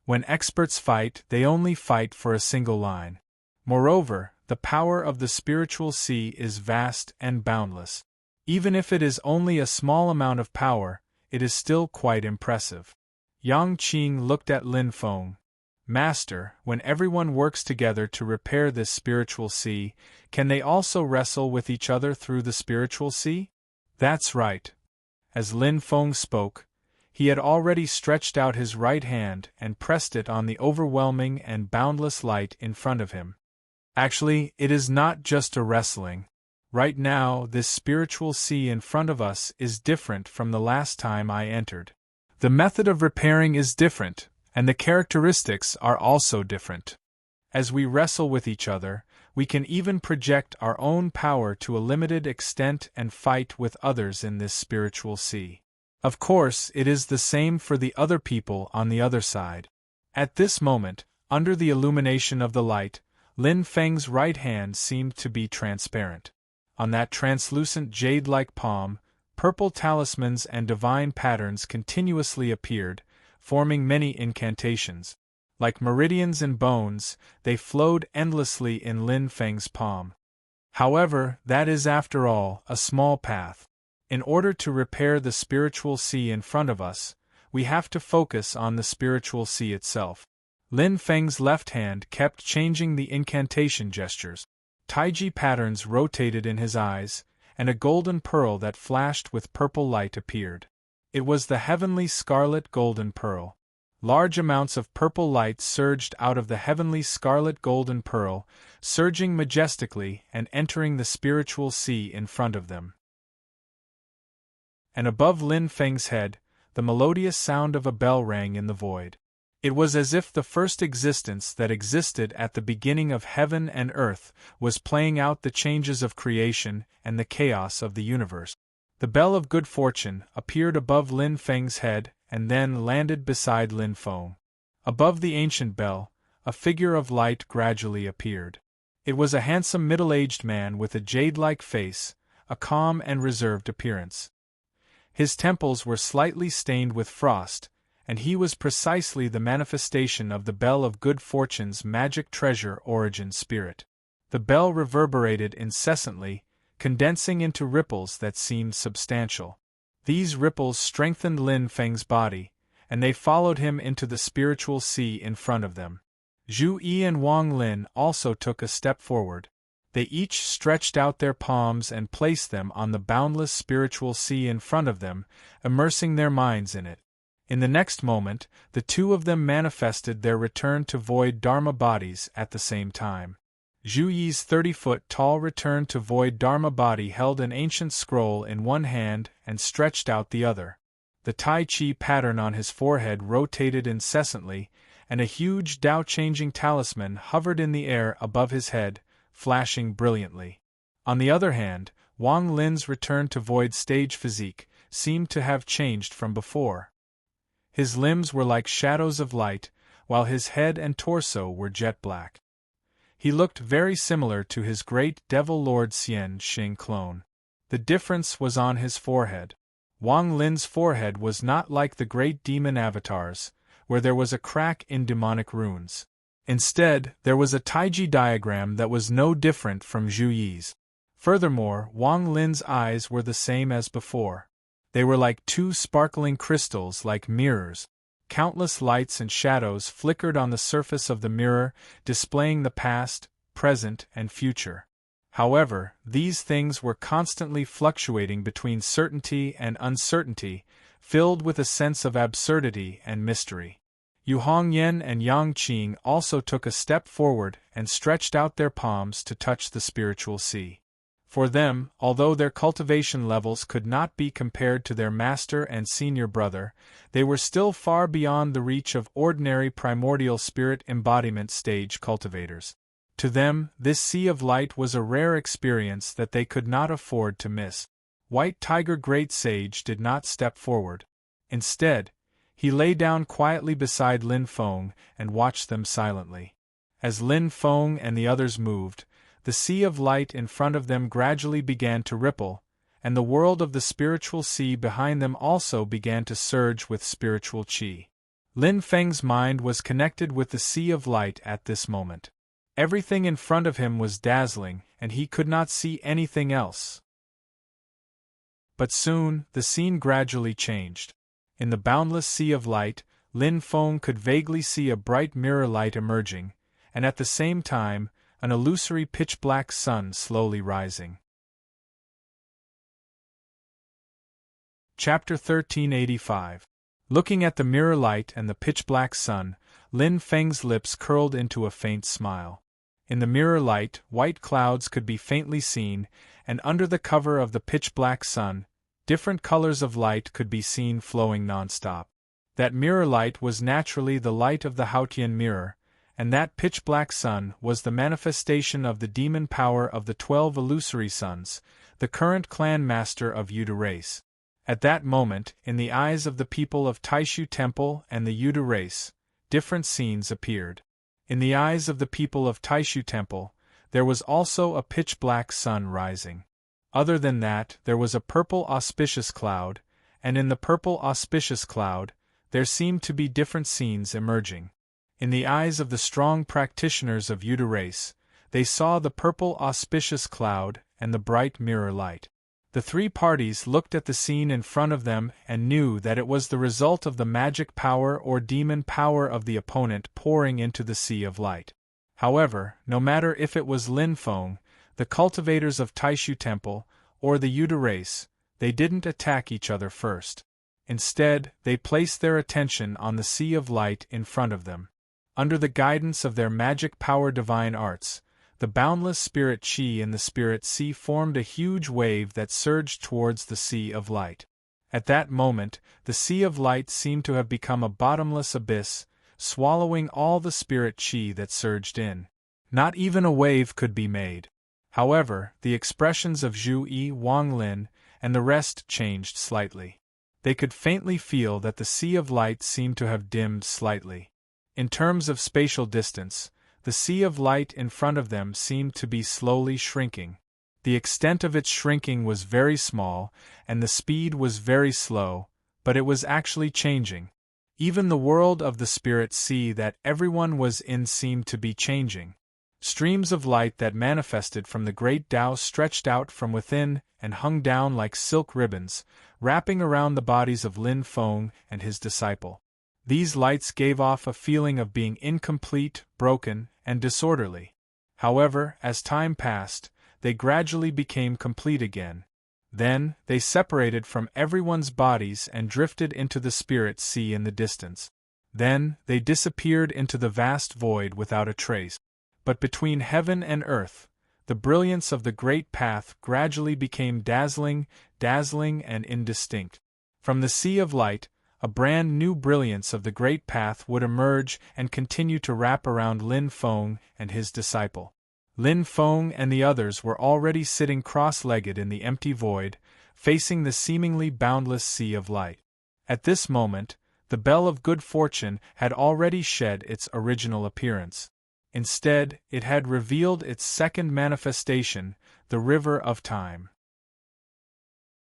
When experts fight, they only fight for a single line. Moreover, the power of the spiritual sea is vast and boundless. Even if it is only a small amount of power, it is still quite impressive. Yang Qing looked at Lin Feng. Master, when everyone works together to repair this spiritual sea, can they also wrestle with each other through the spiritual sea? That's right. As Lin Feng spoke, he had already stretched out his right hand and pressed it on the overwhelming and boundless light in front of him. Actually, it is not just a wrestling. Right now, this spiritual sea in front of us is different from the last time I entered. The method of repairing is different, and the characteristics are also different. As we wrestle with each other, we can even project our own power to a limited extent and fight with others in this spiritual sea. Of course, it is the same for the other people on the other side. At this moment, under the illumination of the light, Lin Feng's right hand seemed to be transparent. On that translucent jade-like palm, purple talismans and divine patterns continuously appeared, forming many incantations. Like meridians in bones, they flowed endlessly in Lin Feng's palm. However, that is after all a small path. In order to repair the spiritual sea in front of us, we have to focus on the spiritual sea itself. Lin Feng's left hand kept changing the incantation gestures. Taiji patterns rotated in his eyes, and a golden pearl that flashed with purple light appeared. It was the heavenly scarlet golden pearl. Large amounts of purple light surged out of the heavenly scarlet golden pearl, surging majestically and entering the spiritual sea in front of them. And above Lin Feng's head, the melodious sound of a bell rang in the void. It was as if the first existence that existed at the beginning of heaven and earth was playing out the changes of creation and the chaos of the universe. The bell of good fortune appeared above Lin Feng's head and then landed beside Lin Feng. Above the ancient bell, a figure of light gradually appeared. It was a handsome middle-aged man with a jade-like face, a calm and reserved appearance. His temples were slightly stained with frost, and he was precisely the manifestation of the bell of good fortune's magic treasure origin spirit. The bell reverberated incessantly, condensing into ripples that seemed substantial. These ripples strengthened Lin Feng's body, and they followed him into the spiritual sea in front of them. Zhu Yi and Wang Lin also took a step forward. They each stretched out their palms and placed them on the boundless spiritual sea in front of them, immersing their minds in it. In the next moment, the two of them manifested their return to void Dharma bodies at the same time. Zhu Yi's 30-foot-tall return to void Dharma body held an ancient scroll in one hand and stretched out the other. The Tai Chi pattern on his forehead rotated incessantly, and a huge Tao-changing talisman hovered in the air above his head, flashing brilliantly. On the other hand, Wang Lin's return to void stage physique seemed to have changed from before. His limbs were like shadows of light, while his head and torso were jet black. He looked very similar to his great devil lord Xian Xing clone. The difference was on his forehead. Wang Lin's forehead was not like the great demon avatars, where there was a crack in demonic runes. Instead, there was a Taiji diagram that was no different from Zhu Yi's. Furthermore, Wang Lin's eyes were the same as before. They were like two sparkling crystals like mirrors. Countless lights and shadows flickered on the surface of the mirror, displaying the past, present, and future. However, these things were constantly fluctuating between certainty and uncertainty, filled with a sense of absurdity and mystery. Yu Hongyan and Yang Qing also took a step forward and stretched out their palms to touch the spiritual sea. For them, although their cultivation levels could not be compared to their master and senior brother, they were still far beyond the reach of ordinary primordial spirit embodiment stage cultivators. To them, this sea of light was a rare experience that they could not afford to miss. White Tiger Great Sage did not step forward. Instead, he lay down quietly beside Lin Feng and watched them silently. As Lin Feng and the others moved, the sea of light in front of them gradually began to ripple, and the world of the spiritual sea behind them also began to surge with spiritual qi. Lin Feng's mind was connected with the sea of light at this moment. Everything in front of him was dazzling, and he could not see anything else. But soon, the scene gradually changed. In the boundless sea of light, Lin Feng could vaguely see a bright mirror light emerging, and at the same time, an illusory pitch-black sun slowly rising. Chapter 1385. Looking at the mirror light and the pitch-black sun, Lin Feng's lips curled into a faint smile. In the mirror light, white clouds could be faintly seen, and under the cover of the pitch-black sun, different colors of light could be seen flowing non-stop. That mirror light was naturally the light of the Haotian mirror, and that pitch-black sun was the manifestation of the demon power of the 12 illusory suns, the current clan master of Yuda race. At that moment, in the eyes of the people of Taishu Temple and the Yuda race, different scenes appeared. In the eyes of the people of Taishu Temple, there was also a pitch-black sun rising. Other than that, there was a purple auspicious cloud, and in the purple auspicious cloud, there seemed to be different scenes emerging. In the eyes of the strong practitioners of Yuda race, they saw the purple auspicious cloud and the bright mirror light. The three parties looked at the scene in front of them and knew that it was the result of the magic power or demon power of the opponent pouring into the sea of light. However, no matter if it was Lin Feng, the cultivators of Taishu Temple, or the Yuda race, they didn't attack each other first. Instead, they placed their attention on the sea of light in front of them. Under the guidance of their magic power divine arts, the boundless spirit qi in the spirit sea formed a huge wave that surged towards the sea of light. At that moment, the sea of light seemed to have become a bottomless abyss, swallowing all the spirit qi that surged in. Not even a wave could be made. However, the expressions of Zhu Yi, Wang Lin, and the rest changed slightly. They could faintly feel that the sea of light seemed to have dimmed slightly. In terms of spatial distance, the sea of light in front of them seemed to be slowly shrinking. The extent of its shrinking was very small, and the speed was very slow, but it was actually changing. Even the world of the spirit sea that everyone was in seemed to be changing. Streams of light that manifested from the great Tao stretched out from within and hung down like silk ribbons, wrapping around the bodies of Lin Feng and his disciple. These lights gave off a feeling of being incomplete, broken, and disorderly. However, as time passed, they gradually became complete again. Then, they separated from everyone's bodies and drifted into the spirit sea in the distance. Then, they disappeared into the vast void without a trace. But between heaven and earth, the brilliance of the great path gradually became dazzling and indistinct. From the sea of light, a brand new brilliance of the great path would emerge and continue to wrap around Lin Feng and his disciple. Lin Feng and the others were already sitting cross-legged in the empty void, facing the seemingly boundless sea of light. At this moment, the bell of good fortune had already shed its original appearance. Instead, it had revealed its second manifestation, the river of time.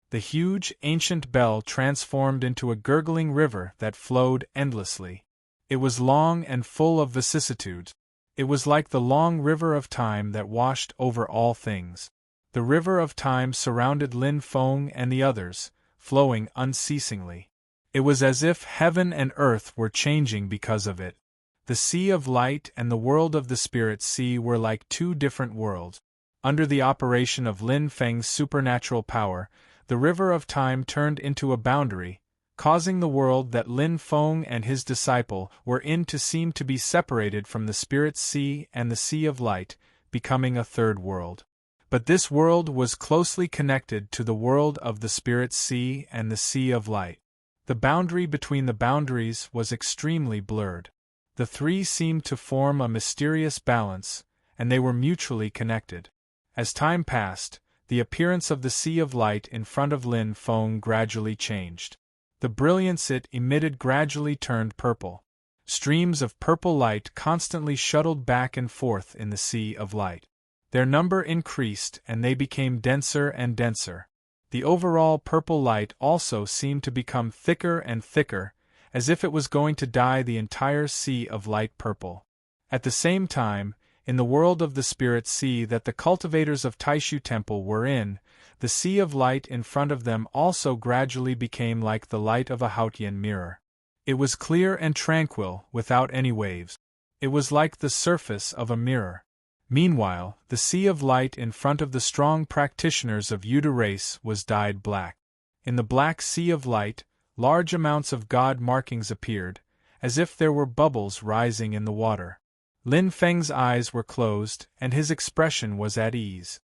The huge, ancient bell transformed into a gurgling river that flowed endlessly. It was long and full of vicissitudes. It was like the long river of time that washed over all things. The river of time surrounded Lin Feng and the others, flowing unceasingly. It was as if heaven and earth were changing because of it. The sea of light and the world of the spirit sea were like two different worlds. Under the operation of Lin Feng's supernatural power, the river of time turned into a boundary, causing the world that Lin Feng and his disciple were in to seem to be separated from the spirit sea and the sea of light, becoming a third world. But this world was closely connected to the world of the spirit sea and the sea of light. The boundary between the boundaries was extremely blurred. The three seemed to form a mysterious balance, and they were mutually connected. As time passed, the appearance of the sea of light in front of Lin Feng gradually changed. The brilliance it emitted gradually turned purple. Streams of purple light constantly shuttled back and forth in the sea of light. Their number increased and they became denser and denser. The overall purple light also seemed to become thicker and thicker, as if it was going to dye the entire sea of light purple. At the same time, in the world of the spirit sea that the cultivators of Taishu Temple were in, the sea of light in front of them also gradually became like the light of a Hautian mirror. It was clear and tranquil, without any waves. It was like the surface of a mirror. Meanwhile, the sea of light in front of the strong practitioners of Yuta race was dyed black. In the black sea of light, large amounts of god markings appeared, as if there were bubbles rising in the water. Lin Feng's eyes were closed, and his expression was at ease.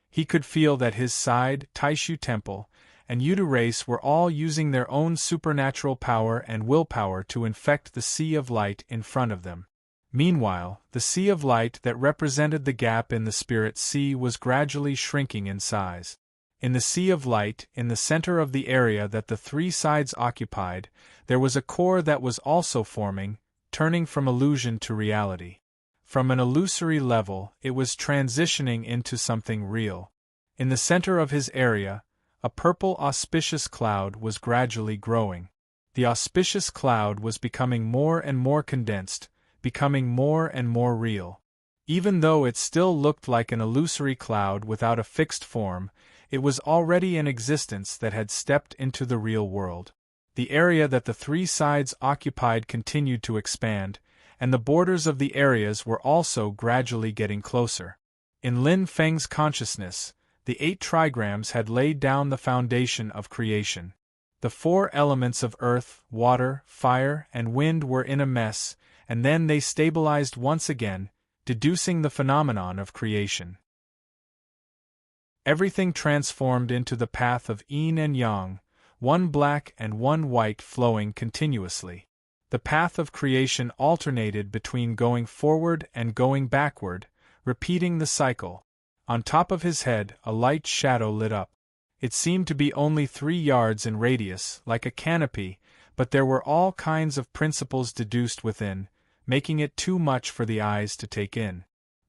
He could feel that his side, Taishu Temple, and Yuta race were all using their own supernatural power and willpower to infect the sea of light in front of them. Meanwhile, the sea of light that represented the gap in the spirit sea was gradually shrinking in size. In the sea of light, in the center of the area that the three sides occupied, there was a core that was also forming, turning from illusion to reality. From an illusory level, it was transitioning into something real. In the center of his area, a purple auspicious cloud was gradually growing. The auspicious cloud was becoming more and more condensed, becoming more and more real. Even though it still looked like an illusory cloud without a fixed form, it was already an existence that had stepped into the real world. The area that the three sides occupied continued to expand, and the borders of the areas were also gradually getting closer. In Lin Feng's consciousness, the 8 trigrams had laid down the foundation of creation. The 4 elements of earth, water, fire, and wind were in a mess, and then they stabilized once again, deducing the phenomenon of creation. Everything transformed into the path of yin and yang, one black and one white flowing continuously. The path of creation alternated between going forward and going backward, repeating the cycle. On top of his head, a light shadow lit up. It seemed to be only 3 yards in radius, like a canopy, but there were all kinds of principles deduced within, making it too much for the eyes to take in.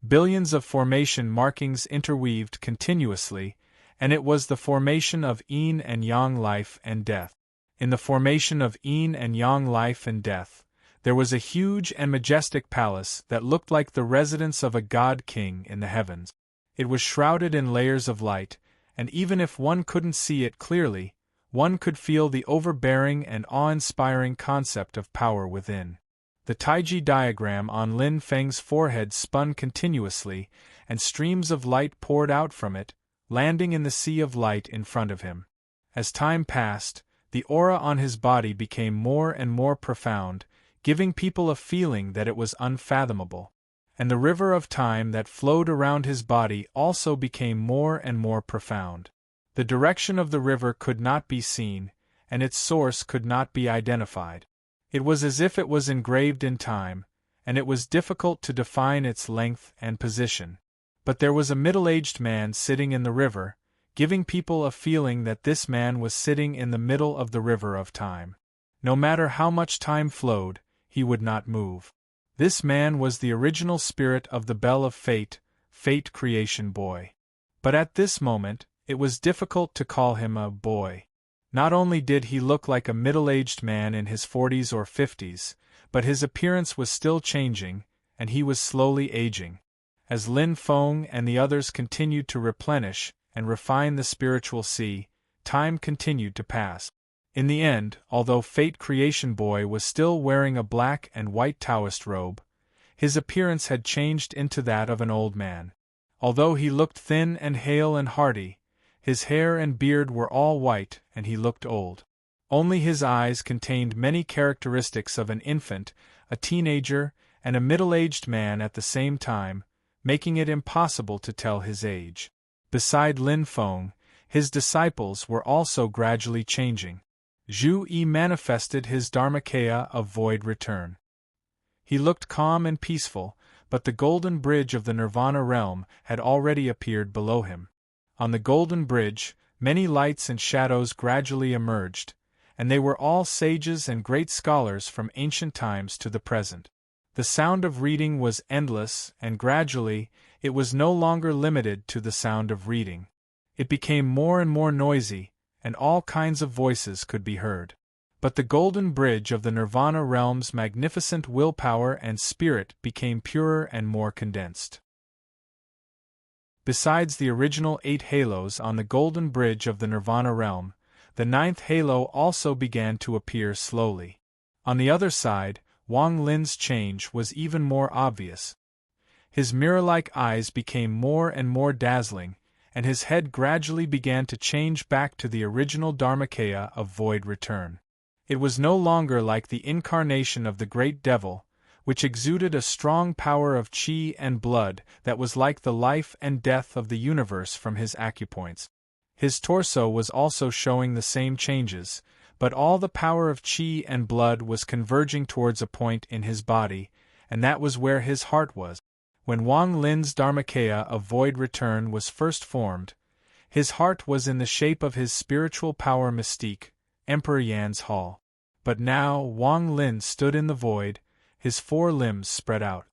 Billions of formation markings interweaved continuously, and it was the formation of yin and yang life and death. In the formation of yin and yang life and death, there was a huge and majestic palace that looked like the residence of a god-king in the heavens. It was shrouded in layers of light, and even if one couldn't see it clearly, one could feel the overbearing and awe-inspiring concept of power within. The Taiji diagram on Lin Feng's forehead spun continuously, and streams of light poured out from it, landing in the sea of light in front of him. As time passed, the aura on his body became more and more profound, giving people a feeling that it was unfathomable. And the river of time that flowed around his body also became more and more profound. The direction of the river could not be seen, and its source could not be identified. It was as if it was engraved in time, and it was difficult to define its length and position. But there was a middle-aged man sitting in the river, giving people a feeling that this man was sitting in the middle of the river of time. No matter how much time flowed, he would not move. This man was the original spirit of the Bell of Fate, Fate Creation Boy. But at this moment, it was difficult to call him a boy. Not only did he look like a middle-aged man in his 40s or 50s, but his appearance was still changing, and he was slowly aging. As Lin Feng and the others continued to replenish and refine the spiritual sea, time continued to pass. In the end, although Fate Creation Boy was still wearing a black and white Taoist robe, his appearance had changed into that of an old man. Although he looked thin and hale and hearty, his hair and beard were all white, and he looked old. Only his eyes contained many characteristics of an infant, a teenager, and a middle-aged man at the same time, making it impossible to tell his age. Beside Lin Feng, his disciples were also gradually changing. Zhu Yi manifested his Dharmakaya of void return. He looked calm and peaceful, but the golden bridge of the Nirvana realm had already appeared below him. On the golden bridge, many lights and shadows gradually emerged, and they were all sages and great scholars from ancient times to the present. The sound of reading was endless, and gradually, it was no longer limited to the sound of reading. It became more and more noisy, and all kinds of voices could be heard. But the golden bridge of the Nirvana realm's magnificent willpower and spirit became purer and more condensed. Besides the original 8 halos on the golden bridge of the Nirvana realm, the 9th halo also began to appear slowly. On the other side, Wang Lin's change was even more obvious. His mirror-like eyes became more and more dazzling, and his head gradually began to change back to the original Dharmakaya of void return. It was no longer like the incarnation of the great devil, which exuded a strong power of qi and blood that was like the life and death of the universe from his acupoints. His torso was also showing the same changes, but all the power of qi and blood was converging towards a point in his body, and that was where his heart was. When Wang Lin's Dharmakaya of void return was first formed, his heart was in the shape of his spiritual power mystique, Emperor Yan's hall. But now Wang Lin stood in the void, his 4 limbs spread out.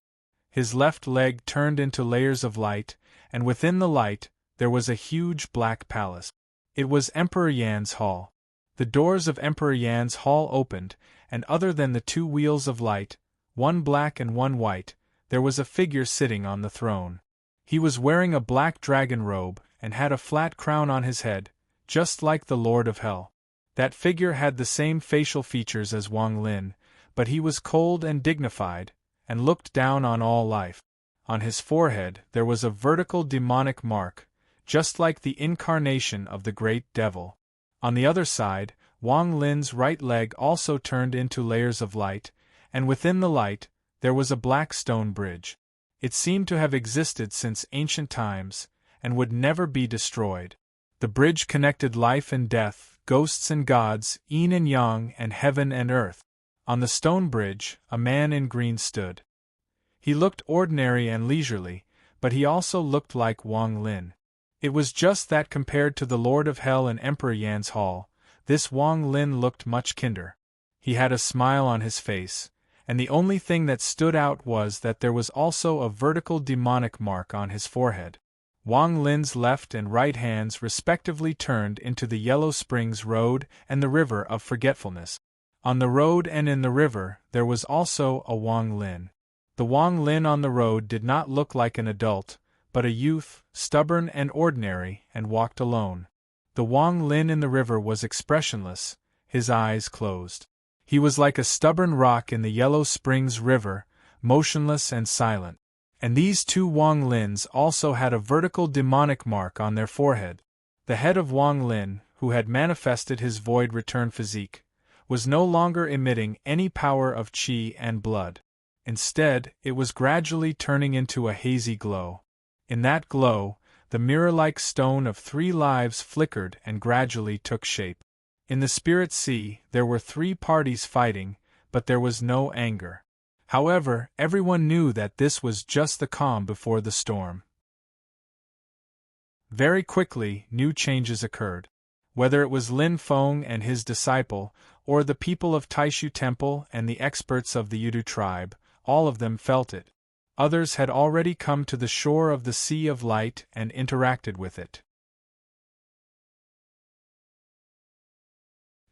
His left leg turned into layers of light, and within the light, there was a huge black palace. It was Emperor Yan's hall. The doors of Emperor Yan's hall opened, and other than the 2 wheels of light, one black and one white, there was a figure sitting on the throne. He was wearing a black dragon robe, and had a flat crown on his head, just like the Lord of Hell. That figure had the same facial features as Wang Lin, but he was cold and dignified, and looked down on all life. On his forehead there was a vertical demonic mark, just like the incarnation of the great devil. On the other side, Wang Lin's right leg also turned into layers of light, and within the light, there was a black stone bridge. It seemed to have existed since ancient times, and would never be destroyed. The bridge connected life and death, ghosts and gods, yin and yang, and heaven and earth. On the stone bridge, a man in green stood. He looked ordinary and leisurely, but he also looked like Wang Lin. It was just that compared to the Lord of Hell and Emperor Yan's hall, this Wang Lin looked much kinder. He had a smile on his face, and the only thing that stood out was that there was also a vertical demonic mark on his forehead. Wang Lin's left and right hands respectively turned into the Yellow Springs Road and the River of Forgetfulness. On the road and in the river, there was also a Wang Lin. The Wang Lin on the road did not look like an adult, but a youth, stubborn and ordinary, and walked alone. The Wang Lin in the river was expressionless, his eyes closed. He was like a stubborn rock in the Yellow Springs River, motionless and silent. And these 2 Wang Lins also had a vertical demonic mark on their forehead. The head of Wang Lin, who had manifested his void return physique, was no longer emitting any power of qi and blood. Instead, it was gradually turning into a hazy glow. In that glow, the mirror-like stone of 3 lives flickered and gradually took shape. In the spirit sea, there were 3 parties fighting, but there was no anger. However, everyone knew that this was just the calm before the storm. Very quickly, new changes occurred. Whether it was Lin Feng and his disciple, or the people of Taishu Temple and the experts of the Yudu tribe, all of them felt it. Others had already come to the shore of the Sea of Light and interacted with it.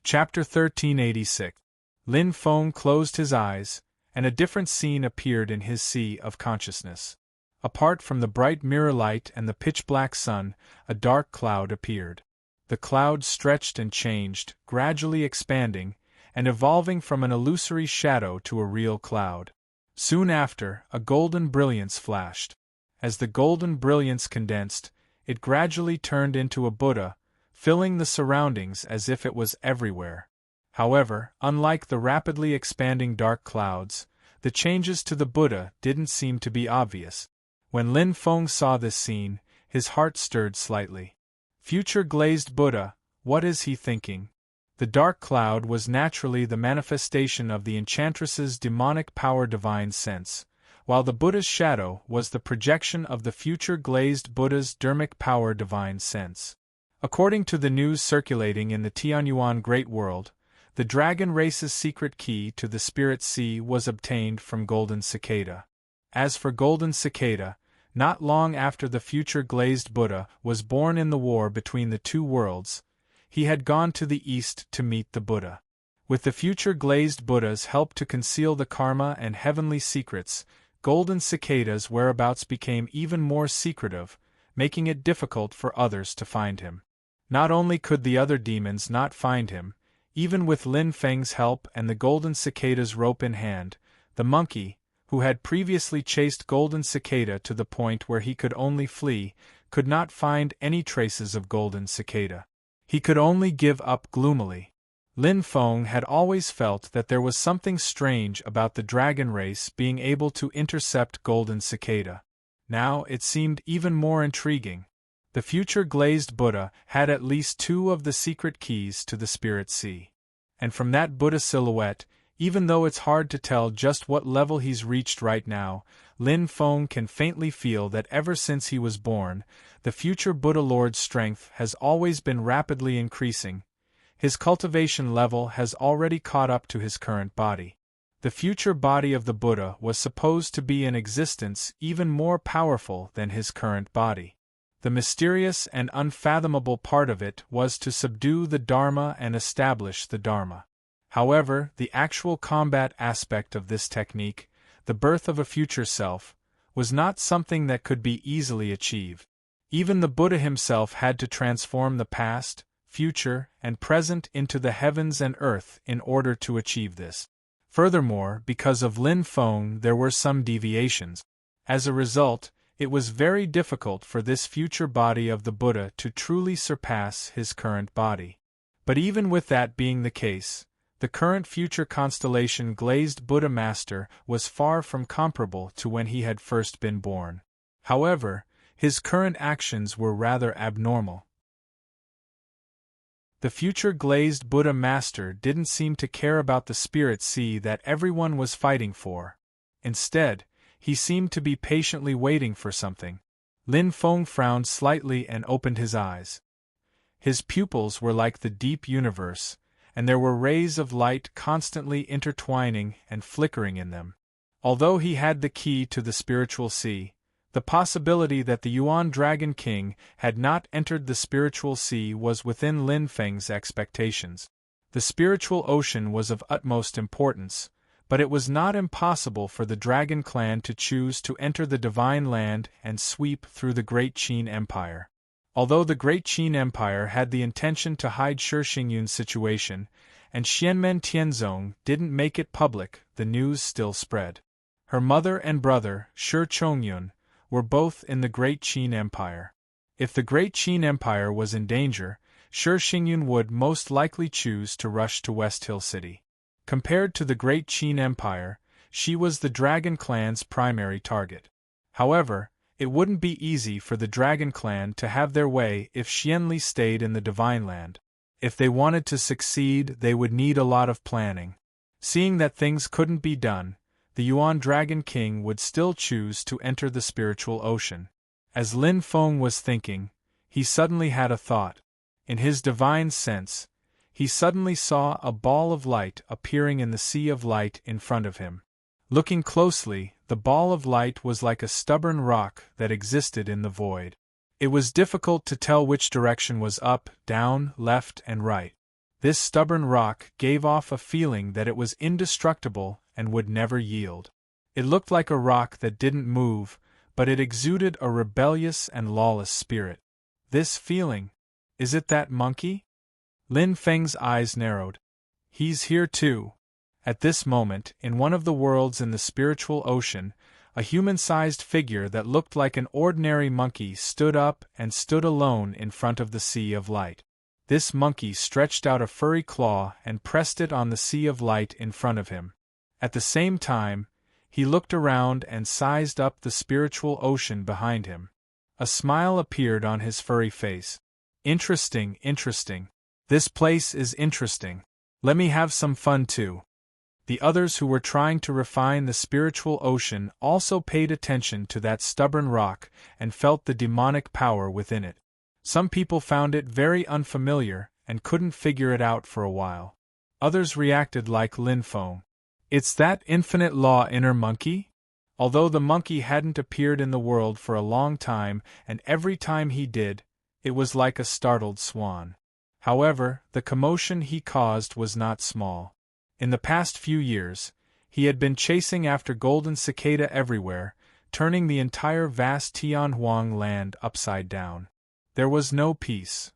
Chapter 1386. Lin Feng closed his eyes, and a different scene appeared in his sea of consciousness. Apart from the bright mirror light and the pitch-black sun, a dark cloud appeared. The cloud stretched and changed, gradually expanding, and evolving from an illusory shadow to a real cloud. Soon after, a golden brilliance flashed. As the golden brilliance condensed, it gradually turned into a Buddha, filling the surroundings as if it was everywhere. However, unlike the rapidly expanding dark clouds, the changes to the Buddha didn't seem to be obvious. When Lin Feng saw this scene, his heart stirred slightly. Future glazed Buddha, what is he thinking? The dark cloud was naturally the manifestation of the enchantress's demonic power divine sense, while the Buddha's shadow was the projection of the future glazed Buddha's dharmic power divine sense. According to the news circulating in the Tianyuan Great World, the dragon race's secret key to the Spirit Sea was obtained from Golden Cicada. As for Golden Cicada, not long after the future glazed Buddha was born in the war between the two worlds, he had gone to the east to meet the Buddha. With the future glazed Buddha's help to conceal the karma and heavenly secrets, Golden Cicada's whereabouts became even more secretive, making it difficult for others to find him. Not only could the other demons not find him, even with Lin Feng's help and the Golden Cicada's rope in hand, the monkey, who had previously chased Golden Cicada to the point where he could only flee, could not find any traces of Golden Cicada. He could only give up gloomily. Lin Feng had always felt that there was something strange about the dragon race being able to intercept Golden Cicada. Now it seemed even more intriguing. The future glazed Buddha had at least 2 of the secret keys to the Spirit Sea. And from that Buddha silhouette, even though it's hard to tell just what level he's reached right now, Lin Feng can faintly feel that ever since he was born, the future Buddha Lord's strength has always been rapidly increasing. His cultivation level has already caught up to his current body. The future body of the Buddha was supposed to be in existence even more powerful than his current body. The mysterious and unfathomable part of it was to subdue the Dharma and establish the Dharma. However, the actual combat aspect of this technique, the birth of a future self, was not something that could be easily achieved. Even the Buddha himself had to transform the past, future, and present into the heavens and earth in order to achieve this. Furthermore, because of Lin Feng, there were some deviations. As a result, it was very difficult for this future body of the Buddha to truly surpass his current body. But even with that being the case, the current future constellation glazed Buddha Master was far from comparable to when he had first been born. However, his current actions were rather abnormal. The future glazed Buddha Master didn't seem to care about the Spirit Sea that everyone was fighting for. Instead, he seemed to be patiently waiting for something. Lin Feng frowned slightly and opened his eyes. His pupils were like the deep universe, and there were rays of light constantly intertwining and flickering in them. Although he had the key to the spiritual sea, the possibility that the Yuan Dragon King had not entered the spiritual sea was within Lin Feng's expectations. The spiritual ocean was of utmost importance, but it was not impossible for the Dragon Clan to choose to enter the Divine Land and sweep through the Great Qin Empire. Although the Great Qin Empire had the intention to hide Shi Xingyun's situation, and Xianmen Tianzong didn't make it public, the news still spread. Her mother and brother, Shi Chongyun, were both in the Great Qin Empire. If the Great Qin Empire was in danger, Shi Xingyun would most likely choose to rush to West Hill City. Compared to the Great Qin Empire, she was the Dragon Clan's primary target. However, it wouldn't be easy for the Dragon Clan to have their way if Xianli stayed in the Divine Land. If they wanted to succeed, they would need a lot of planning. Seeing that things couldn't be done, the Yuan Dragon King would still choose to enter the spiritual ocean. As Lin Feng was thinking, he suddenly had a thought. In his divine sense, he suddenly saw a ball of light appearing in the sea of light in front of him. Looking closely, the ball of light was like a stubborn rock that existed in the void. It was difficult to tell which direction was up, down, left, and right. This stubborn rock gave off a feeling that it was indestructible and would never yield. It looked like a rock that didn't move, but it exuded a rebellious and lawless spirit. This feeling, is it that monkey? Lin Feng's eyes narrowed. He's here too. At this moment, in one of the worlds in the spiritual ocean, a human-sized figure that looked like an ordinary monkey stood up and stood alone in front of the sea of light. This monkey stretched out a furry claw and pressed it on the sea of light in front of him. At the same time, He looked around and sized up the spiritual ocean behind him. A smile appeared on his furry face. Interesting, interesting. This place is interesting. Let me have some fun too. The others who were trying to refine the spiritual ocean also paid attention to that stubborn rock and felt the demonic power within it. Some people found it very unfamiliar and couldn't figure it out for a while. Others reacted like Lin Feng. It's that infinite law inner monkey? Although the monkey hadn't appeared in the world for a long time, and every time he did, it was like a startled swan. However, the commotion he caused was not small. In the past few years, he had been chasing after golden cicada everywhere, turning the entire vast Tianhuang land upside down. There was no peace.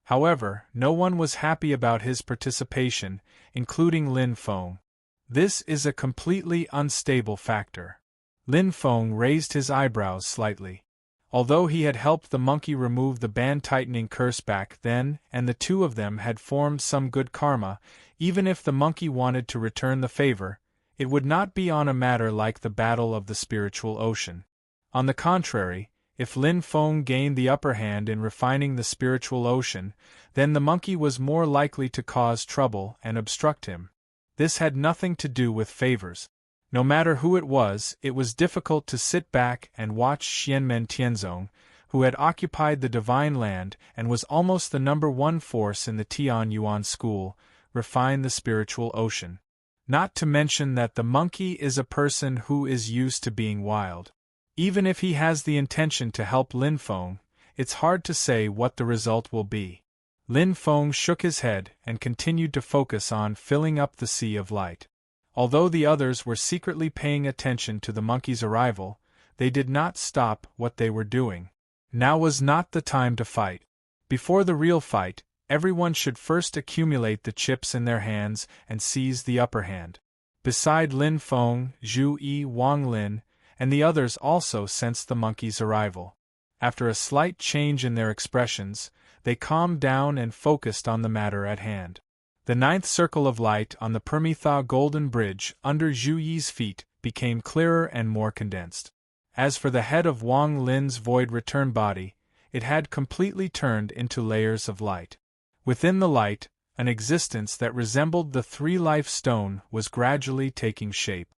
However, no one was happy about his participation, including Lin Feng. This is a completely unstable factor. Lin Feng raised his eyebrows slightly. Although he had helped the monkey remove the band-tightening curse back then, and the two of them had formed some good karma, even if the monkey wanted to return the favor, it would not be on a matter like the Battle of the Spiritual Ocean. On the contrary, if Lin Feng gained the upper hand in refining the spiritual ocean, then the monkey was more likely to cause trouble and obstruct him. This had nothing to do with favors. No matter who it was difficult to sit back and watch Xianmen Tianzong, who had occupied the divine land and was almost the #1 force in the Tian Yuan school, refine the spiritual ocean. Not to mention that the monkey is a person who is used to being wild. Even if he has the intention to help Lin Feng, it's hard to say what the result will be. Lin Feng shook his head and continued to focus on filling up the sea of light. Although the others were secretly paying attention to the monkey's arrival, they did not stop what they were doing. Now was not the time to fight. Before the real fight, everyone should first accumulate the chips in their hands and seize the upper hand. Beside Lin Feng, Zhu Yi, Wang Lin, and the others also sensed the monkey's arrival. After a slight change in their expressions, they calmed down and focused on the matter at hand. The 9th circle of light on the Permitha Golden Bridge under Zhu Yi's feet became clearer and more condensed. As for the head of Wang Lin's void return body, it had completely turned into layers of light. Within the light, an existence that resembled the three-life stone was gradually taking shape.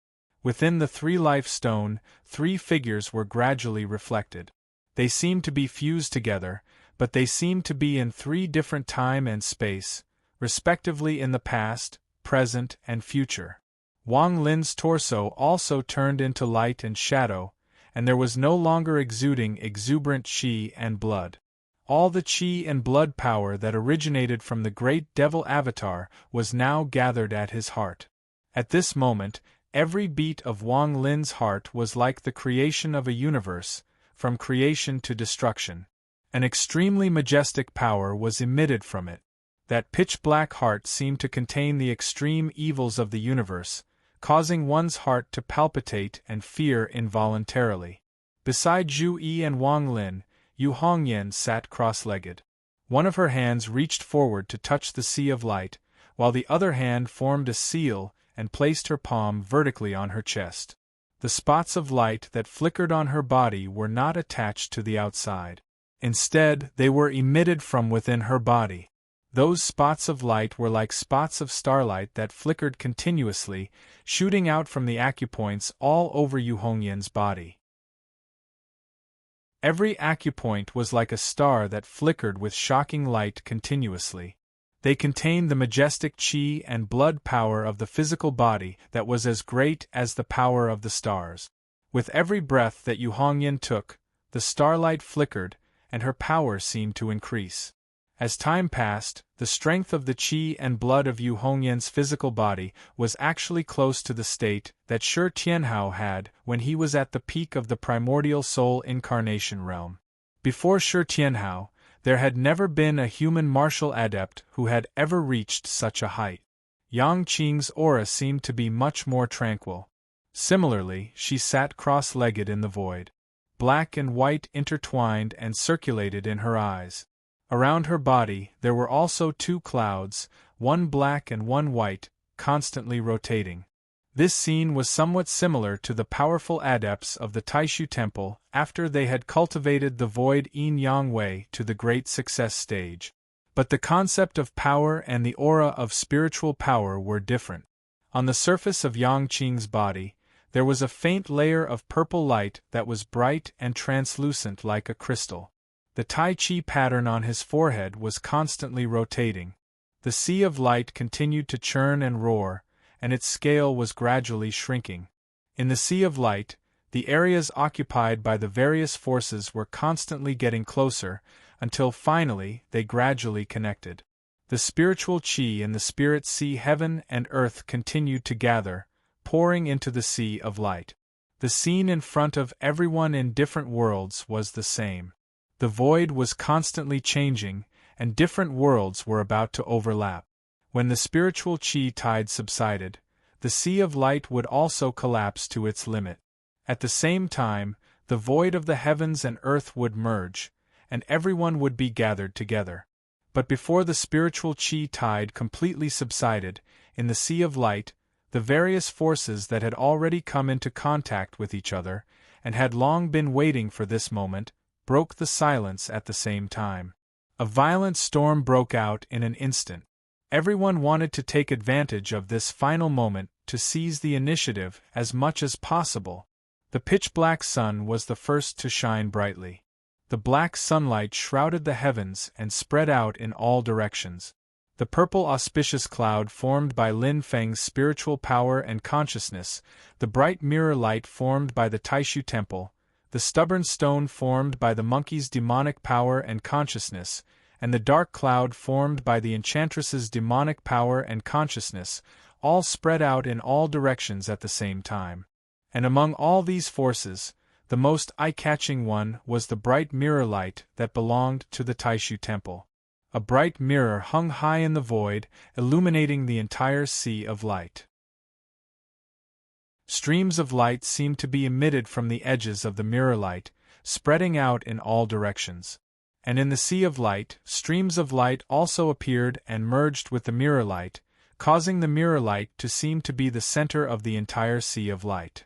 Within the three-life stone, 3 figures were gradually reflected. They seemed to be fused together, but they seemed to be in 3 different time and space, respectively in the past, present, and future. Wang Lin's torso also turned into light and shadow, and there was no longer exuding exuberant qi and blood. All the qi and blood power that originated from the great devil avatar was now gathered at his heart. At this moment, every beat of Wang Lin's heart was like the creation of a universe, from creation to destruction. An extremely majestic power was emitted from it. That pitch-black heart seemed to contain the extreme evils of the universe, causing one's heart to palpitate and fear involuntarily. Beside Zhu Yi and Wang Lin, Yu Hongyan sat cross-legged. One of her hands reached forward to touch the sea of light, while the other hand formed a seal and placed her palm vertically on her chest. The spots of light that flickered on her body were not attached to the outside. Instead, they were emitted from within her body. Those spots of light were like spots of starlight that flickered continuously, shooting out from the acupoints all over Yu Hongyan's body. Every acupoint was like a star that flickered with shocking light continuously. They contained the majestic qi and blood power of the physical body that was as great as the power of the stars. With every breath that Yu Hongyan took, the starlight flickered, and her power seemed to increase. As time passed, the strength of the qi and blood of Yu Hongyan's physical body was actually close to the state that Shi Tianhao had when he was at the peak of the primordial soul incarnation realm. Before Shi Tianhao, there had never been a human martial adept who had ever reached such a height. Yang Qing's aura seemed to be much more tranquil. Similarly, she sat cross-legged in the void. Black and white intertwined and circulated in her eyes. Around her body, there were also 2 clouds, one black and one white, constantly rotating. This scene was somewhat similar to the powerful adepts of the Taishu Temple after they had cultivated the void yin-yang way to the great success stage. But the concept of power and the aura of spiritual power were different. On the surface of Yang Qing's body, there was a faint layer of purple light that was bright and translucent like a crystal. The Tai Chi pattern on his forehead was constantly rotating. The sea of light continued to churn and roar, and its scale was gradually shrinking. In the sea of light, the areas occupied by the various forces were constantly getting closer, until finally they gradually connected. The spiritual qi in the spirit sea heaven and earth continued to gather, pouring into the sea of light. The scene in front of everyone in different worlds was the same. The void was constantly changing, and different worlds were about to overlap. When the spiritual qi tide subsided, the sea of light would also collapse to its limit. At the same time, the void of the heavens and earth would merge, and everyone would be gathered together. But before the spiritual qi tide completely subsided, in the sea of light, the various forces that had already come into contact with each other, and had long been waiting for this moment, broke the silence at the same time. A violent storm broke out in an instant. Everyone wanted to take advantage of this final moment to seize the initiative as much as possible. The pitch-black sun was the first to shine brightly. The black sunlight shrouded the heavens and spread out in all directions. The purple auspicious cloud formed by Lin Feng's spiritual power and consciousness, the bright mirror light formed by the Taishu Temple, the stubborn stone formed by the monkey's demonic power and consciousness, and the dark cloud formed by the enchantress's demonic power and consciousness, all spread out in all directions at the same time. And among all these forces, the most eye-catching one was the bright mirror light that belonged to the Taishu Temple. A bright mirror hung high in the void, illuminating the entire sea of light. Streams of light seemed to be emitted from the edges of the mirror light, spreading out in all directions. And in the sea of light, streams of light also appeared and merged with the mirror light, causing the mirror light to seem to be the center of the entire sea of light.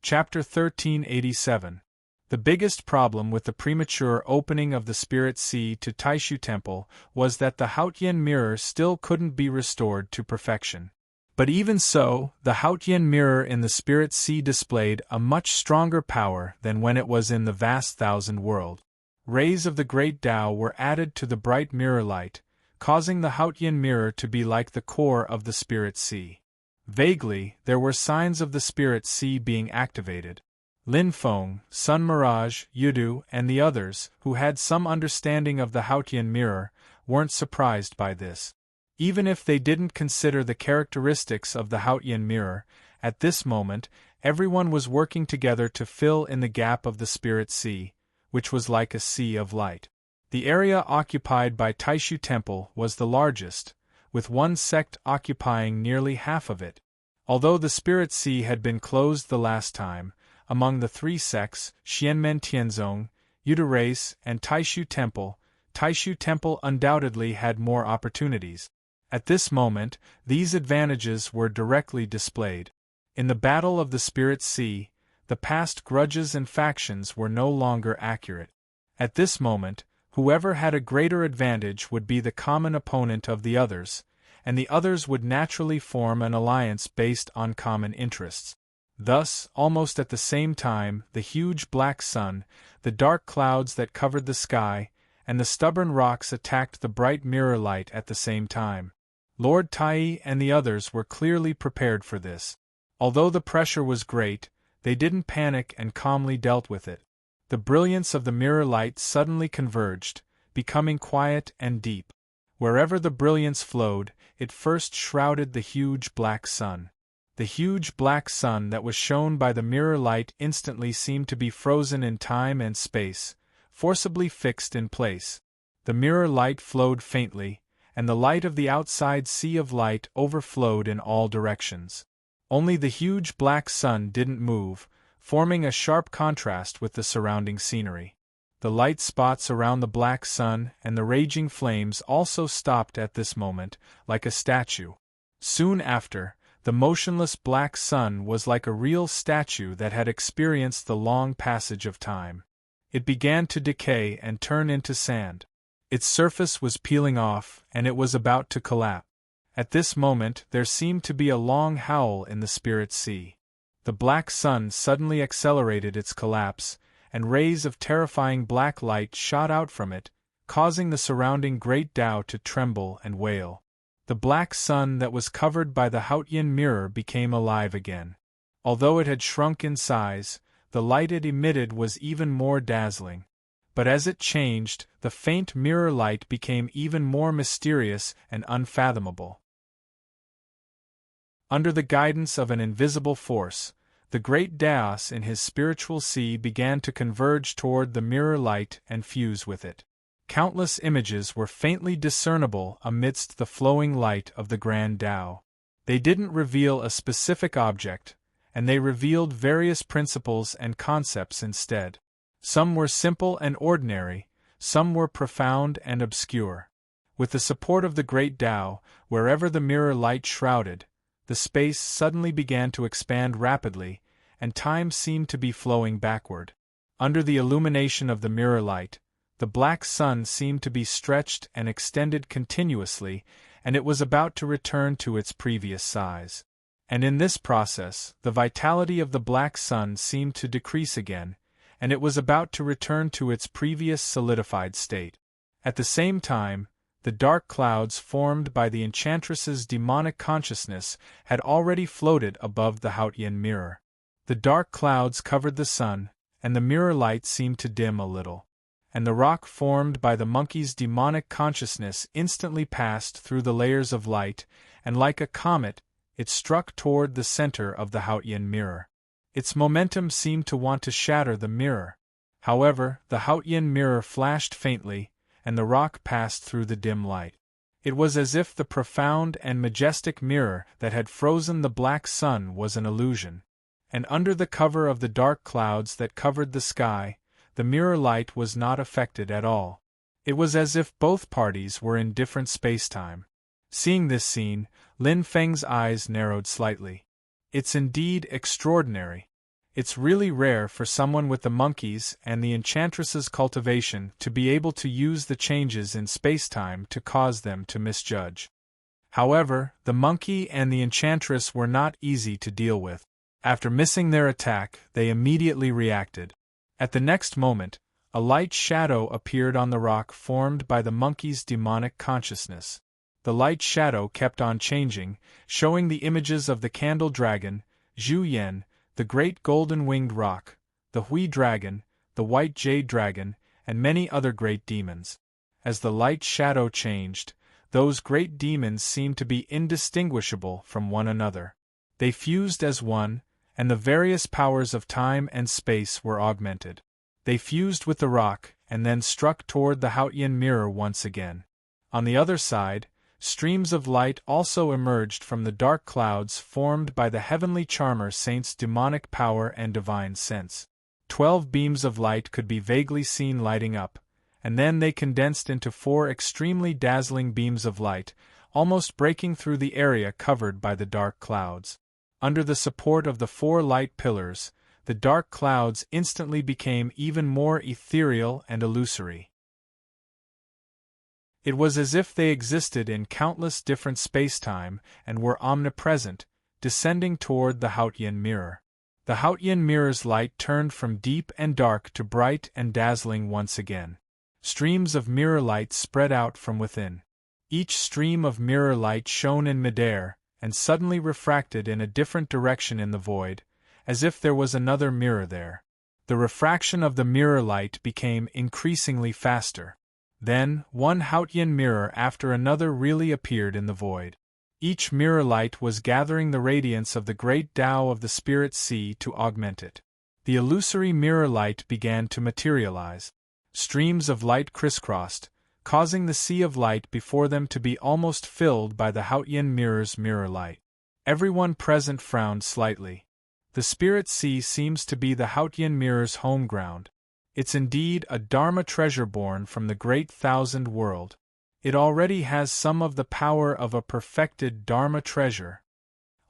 Chapter 1387. The biggest problem with the premature opening of the Spirit Sea to Taishu Temple was that the Haotian mirror still couldn't be restored to perfection. But even so, the Haotian mirror in the Spirit Sea displayed a much stronger power than when it was in the vast thousand world. Rays of the great Tao were added to the bright mirror light, causing the Haotian mirror to be like the core of the Spirit Sea. Vaguely, there were signs of the Spirit Sea being activated. Lin Feng, Sun Mirage, Yudu, and the others, who had some understanding of the Haotian mirror, weren't surprised by this. Even if they didn't consider the characteristics of the Haotian mirror, at this moment, everyone was working together to fill in the gap of the Spirit Sea, which was like a sea of light. The area occupied by Taishu Temple was the largest, with one sect occupying nearly half of it. Although the Spirit Sea had been closed the last time, among the three sects, Xianmen Tianzong, Yudu Race, and Taishu Temple undoubtedly had more opportunities. At this moment, these advantages were directly displayed. In the battle of the Spirit Sea, the past grudges and factions were no longer accurate. At this moment, whoever had a greater advantage would be the common opponent of the others, and the others would naturally form an alliance based on common interests. Thus, almost at the same time, the huge black sun, the dark clouds that covered the sky, and the stubborn rocks attacked the bright mirror light at the same time. Lord Tai and the others were clearly prepared for this. Although the pressure was great, they didn't panic and calmly dealt with it. The brilliance of the mirror light suddenly converged, becoming quiet and deep. Wherever the brilliance flowed, it first shrouded the huge black sun. The huge black sun that was shown by the mirror light instantly seemed to be frozen in time and space, forcibly fixed in place. The mirror light flowed faintly, and the light of the outside sea of light overflowed in all directions. Only the huge black sun didn't move, forming a sharp contrast with the surrounding scenery. the light spots around the black sun and the raging flames also stopped at this moment, like a statue. Soon after, the motionless black sun was like a real statue that had experienced the long passage of time. It began to decay and turn into sand. Its surface was peeling off, and it was about to collapse. At this moment there seemed to be a long howl in the spirit sea. The black sun suddenly accelerated its collapse, and rays of terrifying black light shot out from it, causing the surrounding great Tao to tremble and wail. The black sun that was covered by the Haotian mirror became alive again. Although it had shrunk in size, the light it emitted was even more dazzling. But as it changed, the faint mirror light became even more mysterious and unfathomable. Under the guidance of an invisible force, the great Daos in his spiritual sea began to converge toward the mirror light and fuse with it. Countless images were faintly discernible amidst the flowing light of the grand Tao. They didn't reveal a specific object, and they revealed various principles and concepts instead. Some were simple and ordinary, some were profound and obscure. With the support of the great Tao, wherever the mirror light shrouded, the space suddenly began to expand rapidly, and time seemed to be flowing backward. Under the illumination of the mirror light, the black sun seemed to be stretched and extended continuously, and it was about to return to its previous size. And in this process, the vitality of the black sun seemed to decrease again, and it was about to return to its previous solidified state. At the same time, the dark clouds formed by the enchantress's demonic consciousness had already floated above the Haotian mirror. The dark clouds covered the sun, and the mirror light seemed to dim a little. And the rock formed by the monkey's demonic consciousness instantly passed through the layers of light, and like a comet, it struck toward the center of the Haotian mirror. Its momentum seemed to want to shatter the mirror. However, the Haotian mirror flashed faintly, and the rock passed through the dim light. It was as if the profound and majestic mirror that had frozen the black sun was an illusion. And under the cover of the dark clouds that covered the sky, the mirror light was not affected at all. It was as if both parties were in different space-time. Seeing this scene, Lin Feng's eyes narrowed slightly. It's indeed extraordinary. It's really rare for someone with the monkey's and the enchantress's cultivation to be able to use the changes in space-time to cause them to misjudge. However, the monkey and the enchantress were not easy to deal with. After missing their attack, they immediately reacted. At the next moment, a light shadow appeared on the rock formed by the monkey's demonic consciousness. The light shadow kept on changing, showing the images of the candle dragon, Zhu Yan, the great golden-winged rock, the Hui dragon, the white jade dragon, and many other great demons. As the light shadow changed, those great demons seemed to be indistinguishable from one another. They fused as one, and the various powers of time and space were augmented. They fused with the rock, and then struck toward the Haotian mirror once again. On the other side, streams of light also emerged from the dark clouds formed by the heavenly charmer saint's demonic power and divine sense. 12 beams of light could be vaguely seen lighting up, and then they condensed into 4 extremely dazzling beams of light, almost breaking through the area covered by the dark clouds. Under the support of the 4 light pillars, the dark clouds instantly became even more ethereal and illusory. It was as if they existed in countless different space-time and were omnipresent, descending toward the Haotian mirror. The Haotian mirror's light turned from deep and dark to bright and dazzling once again. Streams of mirror light spread out from within. Each stream of mirror light shone in midair, and suddenly refracted in a different direction in the void, as if there was another mirror there. The refraction of the mirror light became increasingly faster. Then, one Haotian mirror after another really appeared in the void. Each mirror light was gathering the radiance of the great Tao of the Spirit Sea to augment it. The illusory mirror light began to materialize. Streams of light crisscrossed, causing the sea of light before them to be almost filled by the Haotian mirror's mirror light. Everyone present frowned slightly. The Spirit Sea seems to be the Haotian mirror's home ground. It's indeed a Dharma treasure born from the great thousand world. It already has some of the power of a perfected Dharma treasure.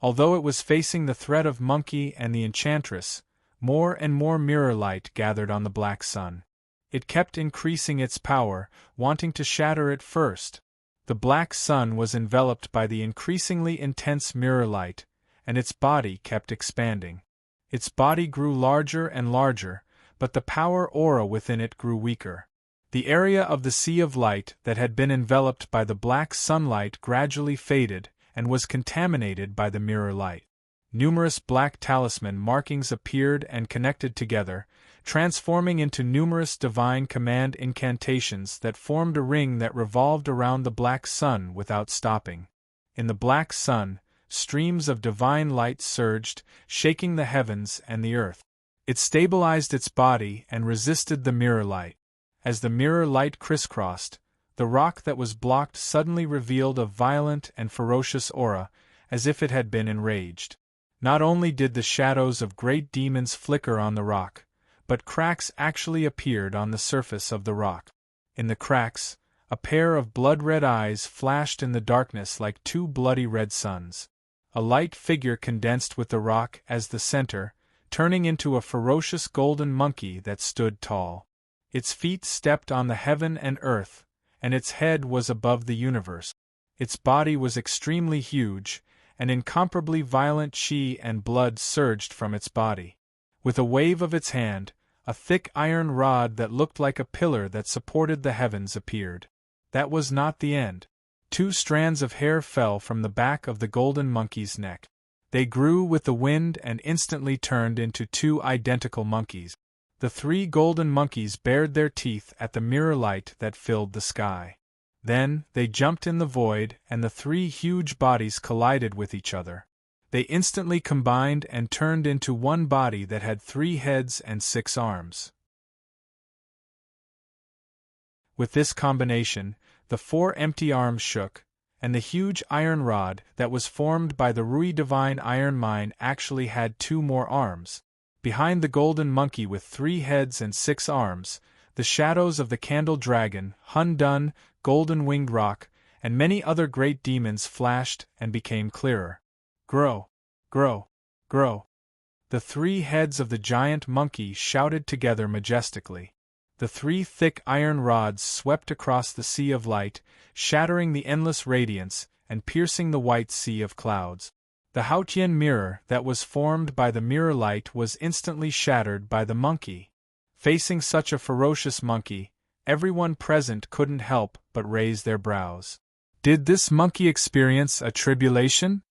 Although it was facing the threat of Monkey and the Enchantress, more and more mirror light gathered on the black sun. It kept increasing its power, wanting to shatter it first. The black sun was enveloped by the increasingly intense mirror light, and its body kept expanding. Its body grew larger and larger, but the power aura within it grew weaker. The area of the sea of light that had been enveloped by the black sunlight gradually faded and was contaminated by the mirror light. Numerous black talisman markings appeared and connected together, transforming into numerous divine command incantations that formed a ring that revolved around the black sun without stopping. In the black sun, streams of divine light surged, shaking the heavens and the earth. It stabilized its body and resisted the mirror light. As the mirror light crisscrossed, the rock that was blocked suddenly revealed a violent and ferocious aura, as if it had been enraged. Not only did the shadows of great demons flicker on the rock, but cracks actually appeared on the surface of the rock. In the cracks, a pair of blood-red eyes flashed in the darkness like two bloody red suns. A light figure condensed with the rock as the center, turning into a ferocious golden monkey that stood tall. Its feet stepped on the heaven and earth, and its head was above the universe. Its body was extremely huge, and incomparably violent chi and blood surged from its body. With a wave of its hand, a thick iron rod that looked like a pillar that supported the heavens appeared. That was not the end. 2 strands of hair fell from the back of the golden monkey's neck. They grew with the wind and instantly turned into 2 identical monkeys. The 3 golden monkeys bared their teeth at the mirror light that filled the sky. Then, they jumped in the void and the 3 huge bodies collided with each other. They instantly combined and turned into one body that had 3 heads and 6 arms. With this combination, the 4 empty arms shook, and the huge iron rod that was formed by the Rui divine iron mine actually had 2 more arms. Behind the golden monkey with 3 heads and 6 arms, the shadows of the candle dragon, Hun-Dun, golden winged rock, and many other great demons flashed and became clearer. Grow! Grow! Grow! The 3 heads of the giant monkey shouted together majestically. The 3 thick iron rods swept across the sea of light, shattering the endless radiance and piercing the white sea of clouds. The Haotian mirror that was formed by the mirror light was instantly shattered by the monkey. Facing such a ferocious monkey, everyone present couldn't help but raise their brows. Did this monkey experience a tribulation?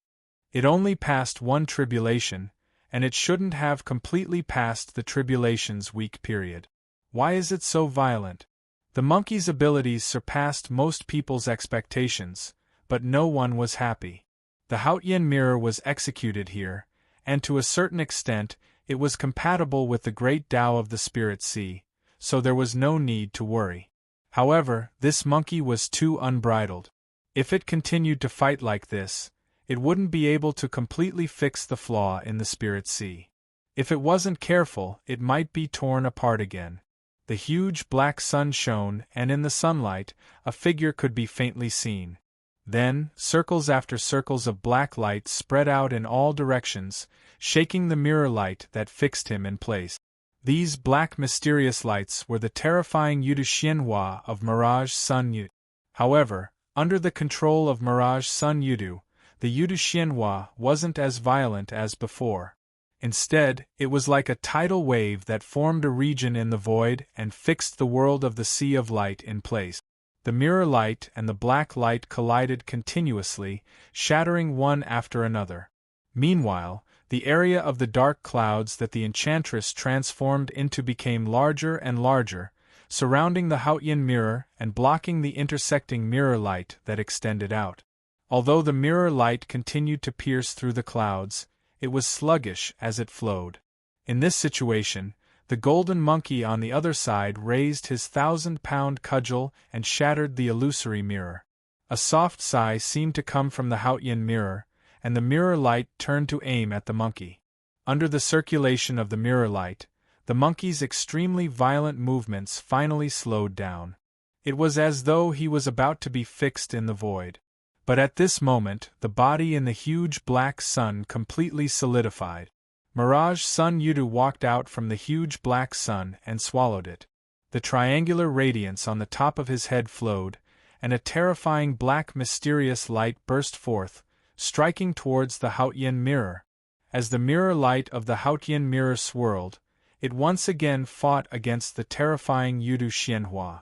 It only passed one tribulation, and it shouldn't have completely passed the tribulation's weak period. Why is it so violent? The monkey's abilities surpassed most people's expectations, but no one was happy. The Haotian mirror was executed here, and to a certain extent, it was compatible with the great Tao of the Spirit Sea, so there was no need to worry. However, this monkey was too unbridled. If it continued to fight like this, it wouldn't be able to completely fix the flaw in the Spirit Sea. If it wasn't careful, it might be torn apart again. The huge black sun shone, and in the sunlight, a figure could be faintly seen. Then, circles after circles of black light spread out in all directions, shaking the mirror light that fixed him in place. These black mysterious lights were the terrifying Yudu Xianhua of Mirage Sun Yudu. However, under the control of Mirage Sun Yudu, the Yudu Xianhua wasn't as violent as before. Instead, it was like a tidal wave that formed a region in the void and fixed the world of the Sea of Light in place. The mirror light and the black light collided continuously, shattering one after another. Meanwhile, the area of the dark clouds that the enchantress transformed into became larger and larger, surrounding the Haotian mirror and blocking the intersecting mirror light that extended out. Although the mirror light continued to pierce through the clouds, it was sluggish as it flowed. In this situation, the golden monkey on the other side raised his 1,000-pound cudgel and shattered the illusory mirror. A soft sigh seemed to come from the Haotian mirror, and the mirror light turned to aim at the monkey. Under the circulation of the mirror light, the monkey's extremely violent movements finally slowed down. It was as though he was about to be fixed in the void. But at this moment, the body in the huge black sun completely solidified. Mirage Sun Yudu walked out from the huge black sun and swallowed it. The triangular radiance on the top of his head flowed, and a terrifying black mysterious light burst forth, striking towards the Haotian mirror. As the mirror light of the Haotian mirror swirled, it once again fought against the terrifying Yudu Xianhua.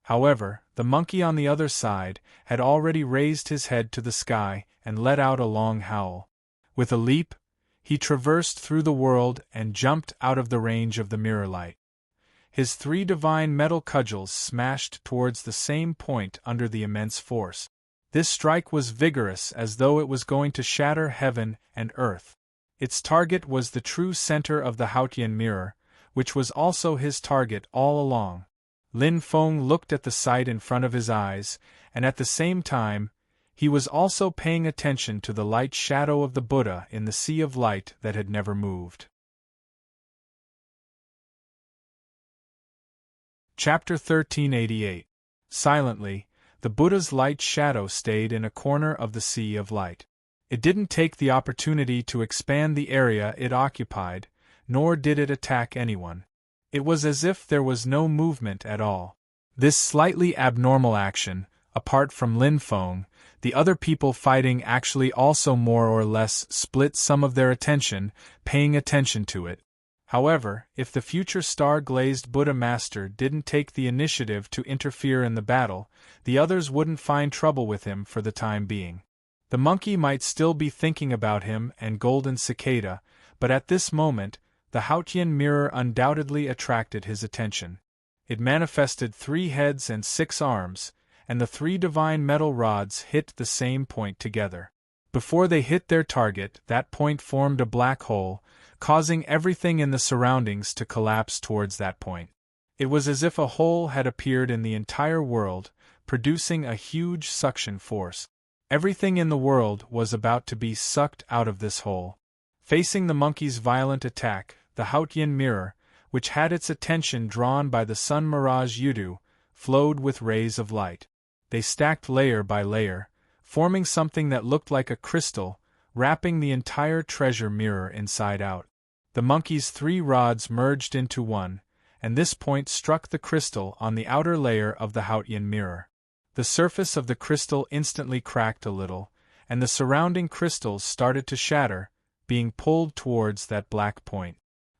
However, the monkey on the other side had already raised his head to the sky and let out a long howl. With a leap, he traversed through the world and jumped out of the range of the mirror light. His 3 divine metal cudgels smashed towards the same point under the immense force. This strike was vigorous, as though it was going to shatter heaven and earth. Its target was the true center of the Haotian mirror, which was also his target all along. Lin Feng looked at the sight in front of his eyes, and at the same time, he was also paying attention to the light shadow of the Buddha in the sea of light that had never moved. Chapter 1388. Silently, the Buddha's light shadow stayed in a corner of the sea of light. It didn't take the opportunity to expand the area it occupied, nor did it attack anyone. It was as if there was no movement at all. This slightly abnormal action, apart from Lin Feng, the other people fighting actually also more or less split some of their attention, paying attention to it. However, if the future star-glazed Buddha Master didn't take the initiative to interfere in the battle, the others wouldn't find trouble with him for the time being. The monkey might still be thinking about him and Golden Cicada, but at this moment, the Haotian mirror undoubtedly attracted his attention. It manifested 3 heads and 6 arms, and the 3 divine metal rods hit the same point together. Before they hit their target, that point formed a black hole, causing everything in the surroundings to collapse towards that point. It was as if a hole had appeared in the entire world, producing a huge suction force. Everything in the world was about to be sucked out of this hole. Facing the monkey's violent attack, the Haotian mirror, which had its attention drawn by the sun mirage Yudu, flowed with rays of light. They stacked layer by layer, forming something that looked like a crystal, wrapping the entire treasure mirror inside out. The monkey's 3 rods merged into one, and this point struck the crystal on the outer layer of the Haotian mirror. The surface of the crystal instantly cracked a little, and the surrounding crystals started to shatter, being pulled towards that black point.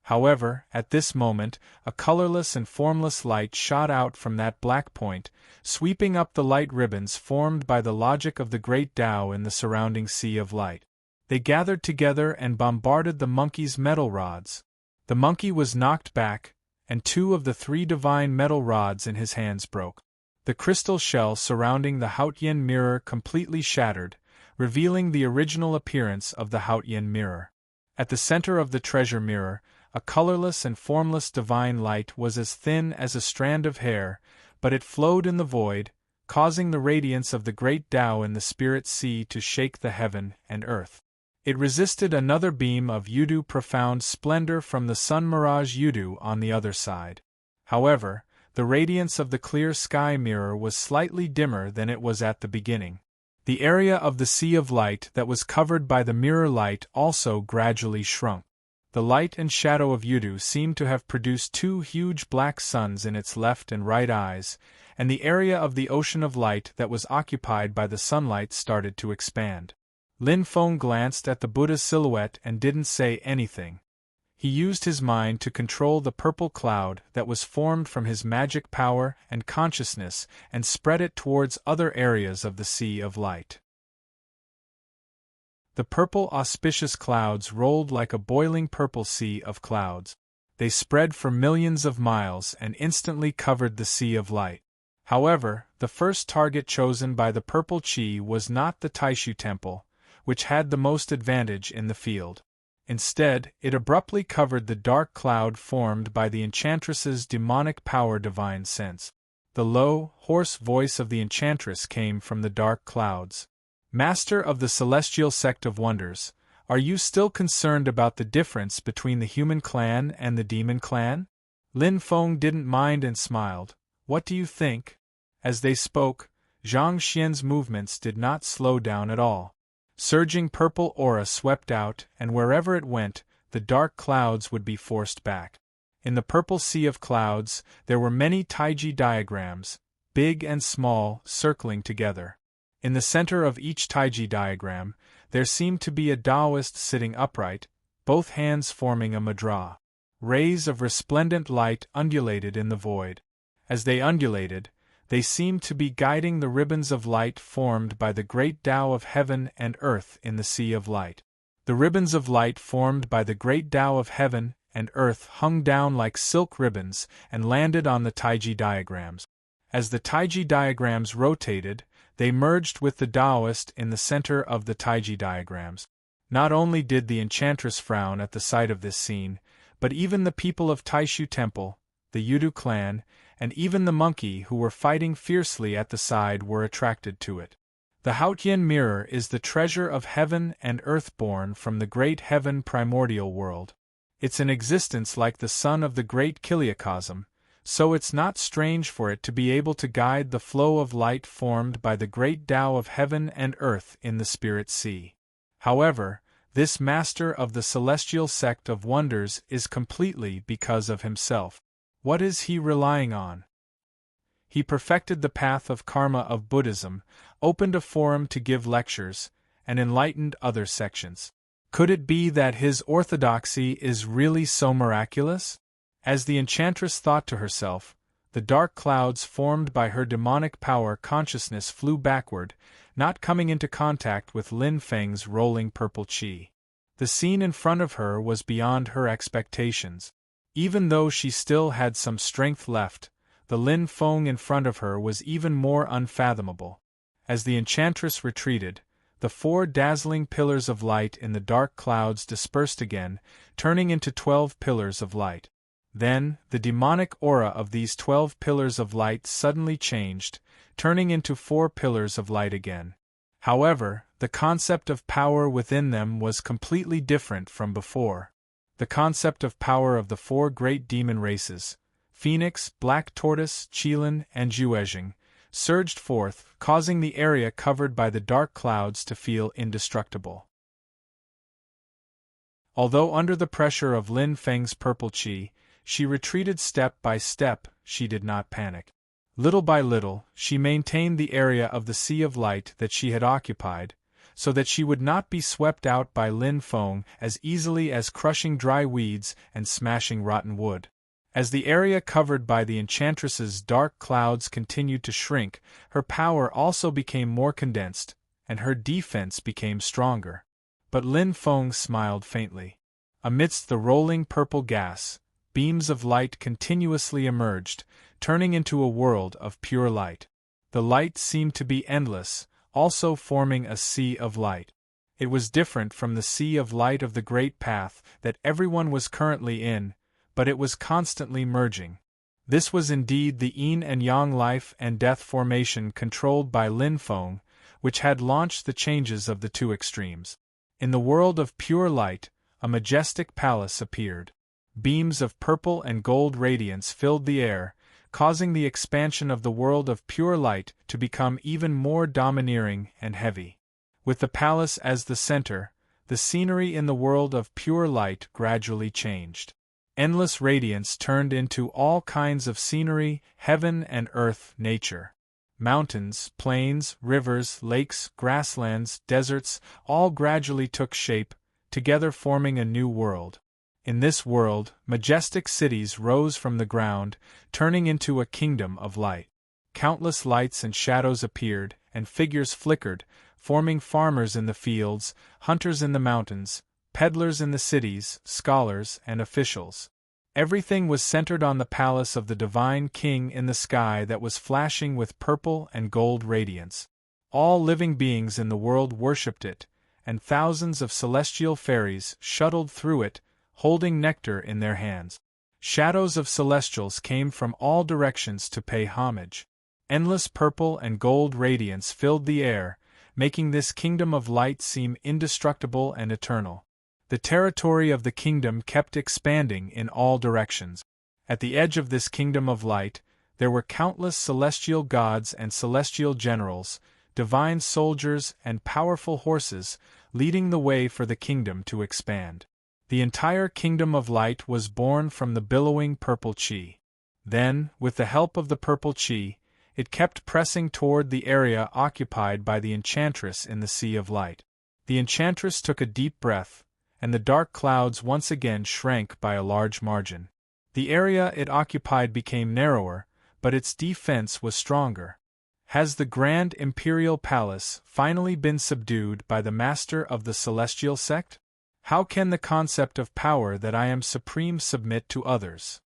However, at this moment, a colorless and formless light shot out from that black point, sweeping up the light ribbons formed by the logic of the great Tao in the surrounding sea of light. They gathered together and bombarded the monkey's metal rods. The monkey was knocked back, and 2 of the 3 divine metal rods in his hands broke. The crystal shell surrounding the Haotian mirror completely shattered, revealing the original appearance of the Haotian mirror. At the center of the treasure mirror, a colorless and formless divine light was as thin as a strand of hair, but it flowed in the void, causing the radiance of the great Tao in the spirit sea to shake the heaven and earth. It resisted another beam of Yudu profound splendor from the sun mirage Yudu on the other side. However, the radiance of the clear sky mirror was slightly dimmer than it was at the beginning. The area of the sea of light that was covered by the mirror light also gradually shrunk. The light and shadow of Yudu seemed to have produced 2 huge black suns in its left and right eyes, and the area of the ocean of light that was occupied by the sunlight started to expand. Lin Feng glanced at the Buddha's silhouette and didn't say anything. He used his mind to control the purple cloud that was formed from his magic power and consciousness and spread it towards other areas of the sea of light. The purple auspicious clouds rolled like a boiling purple sea of clouds. They spread for millions of miles and instantly covered the sea of light. However, the first target chosen by the purple chi was not the Taishu temple, which had the most advantage in the field. Instead, it abruptly covered the dark cloud formed by the enchantress's demonic power divine sense. The low, hoarse voice of the enchantress came from the dark clouds. Master of the celestial sect of wonders, Are you still concerned about the difference between the human clan and the demon clan? Lin Feng didn't mind and smiled. What do you think? As they spoke, Zhang Xian's movements did not slow down at all. Surging purple aura swept out, and wherever it went, the dark clouds would be forced back. In the purple sea of clouds, there were many taiji diagrams, big and small, circling together. In the center of each taiji diagram, there seemed to be a Taoist sitting upright, both hands forming a mudra. Rays of resplendent light undulated in the void. As they undulated, they seemed to be guiding the ribbons of light formed by the great Tao of heaven and earth in the sea of light. The ribbons of light formed by the great Tao of heaven and earth hung down like silk ribbons and landed on the taiji diagrams. As the taiji diagrams rotated, they merged with the Taoist in the center of the taiji diagrams. Not only did the enchantress frown at the sight of this scene, but even the people of Taishu Temple, the Yudu clan, and even the monkey who were fighting fiercely at the side were attracted to it. The Haotian mirror is the treasure of heaven and earth born from the great heaven primordial world. It's an existence like the sun of the great Kiliacosm, so it's not strange for it to be able to guide the flow of light formed by the great Tao of heaven and earth in the spirit sea. However, this master of the celestial sect of wonders is completely because of himself. What is he relying on? He perfected the path of karma of Buddhism, opened a forum to give lectures, and enlightened other sections. Could it be that his orthodoxy is really so miraculous? As the enchantress thought to herself, the dark clouds formed by her demonic power consciousness flew backward, not coming into contact with Lin Feng's rolling purple qi. The scene in front of her was beyond her expectations. Even though she still had some strength left, the Lin Feng in front of her was even more unfathomable. As the enchantress retreated, the 4 dazzling pillars of light in the dark clouds dispersed again, turning into 12 pillars of light. Then, the demonic aura of these 12 pillars of light suddenly changed, turning into 4 pillars of light again. However, the concept of power within them was completely different from before. The concept of power of the 4 great demon races, Phoenix, Black Tortoise, Qilin, and Juezheng, surged forth, causing the area covered by the dark clouds to feel indestructible. Although under the pressure of Lin Feng's purple qi, she retreated step by step, she did not panic. Little by little, she maintained the area of the sea of light that she had occupied, so that she would not be swept out by Lin Feng as easily as crushing dry weeds and smashing rotten wood. As the area covered by the enchantress's dark clouds continued to shrink, her power also became more condensed, and her defense became stronger. But Lin Feng smiled faintly. Amidst the rolling purple gas, beams of light continuously emerged, turning into a world of pure light. The light seemed to be endless, also forming a sea of light. It was different from the sea of light of the great path that everyone was currently in, but it was constantly merging. This was indeed the yin and yang life and death formation controlled by Lin Feng, which had launched the changes of the 2 extremes. In the world of pure light, a majestic palace appeared. Beams of purple and gold radiance filled the air, causing the expansion of the world of pure light to become even more domineering and heavy. With the palace as the center, the scenery in the world of pure light gradually changed. Endless radiance turned into all kinds of scenery, heaven and earth, nature. Mountains, plains, rivers, lakes, grasslands, deserts, all gradually took shape, together forming a new world. In this world, majestic cities rose from the ground, turning into a kingdom of light. Countless lights and shadows appeared, and figures flickered, forming farmers in the fields, hunters in the mountains, peddlers in the cities, scholars, and officials. Everything was centered on the palace of the divine king in the sky that was flashing with purple and gold radiance. All living beings in the world worshipped it, and thousands of celestial fairies shuttled through it, holding nectar in their hands. Shadows of celestials came from all directions to pay homage. Endless purple and gold radiance filled the air, making this kingdom of light seem indestructible and eternal. The territory of the kingdom kept expanding in all directions. At the edge of this kingdom of light, there were countless celestial gods and celestial generals, divine soldiers and powerful horses, leading the way for the kingdom to expand. The entire kingdom of light was born from the billowing purple chi. Then, with the help of the purple chi, it kept pressing toward the area occupied by the enchantress in the sea of light. The enchantress took a deep breath, and the dark clouds once again shrank by a large margin. The area it occupied became narrower, but its defense was stronger. Has the grand imperial palace finally been subdued by the master of the celestial sect? How can the concept of power that I am supreme submit to others?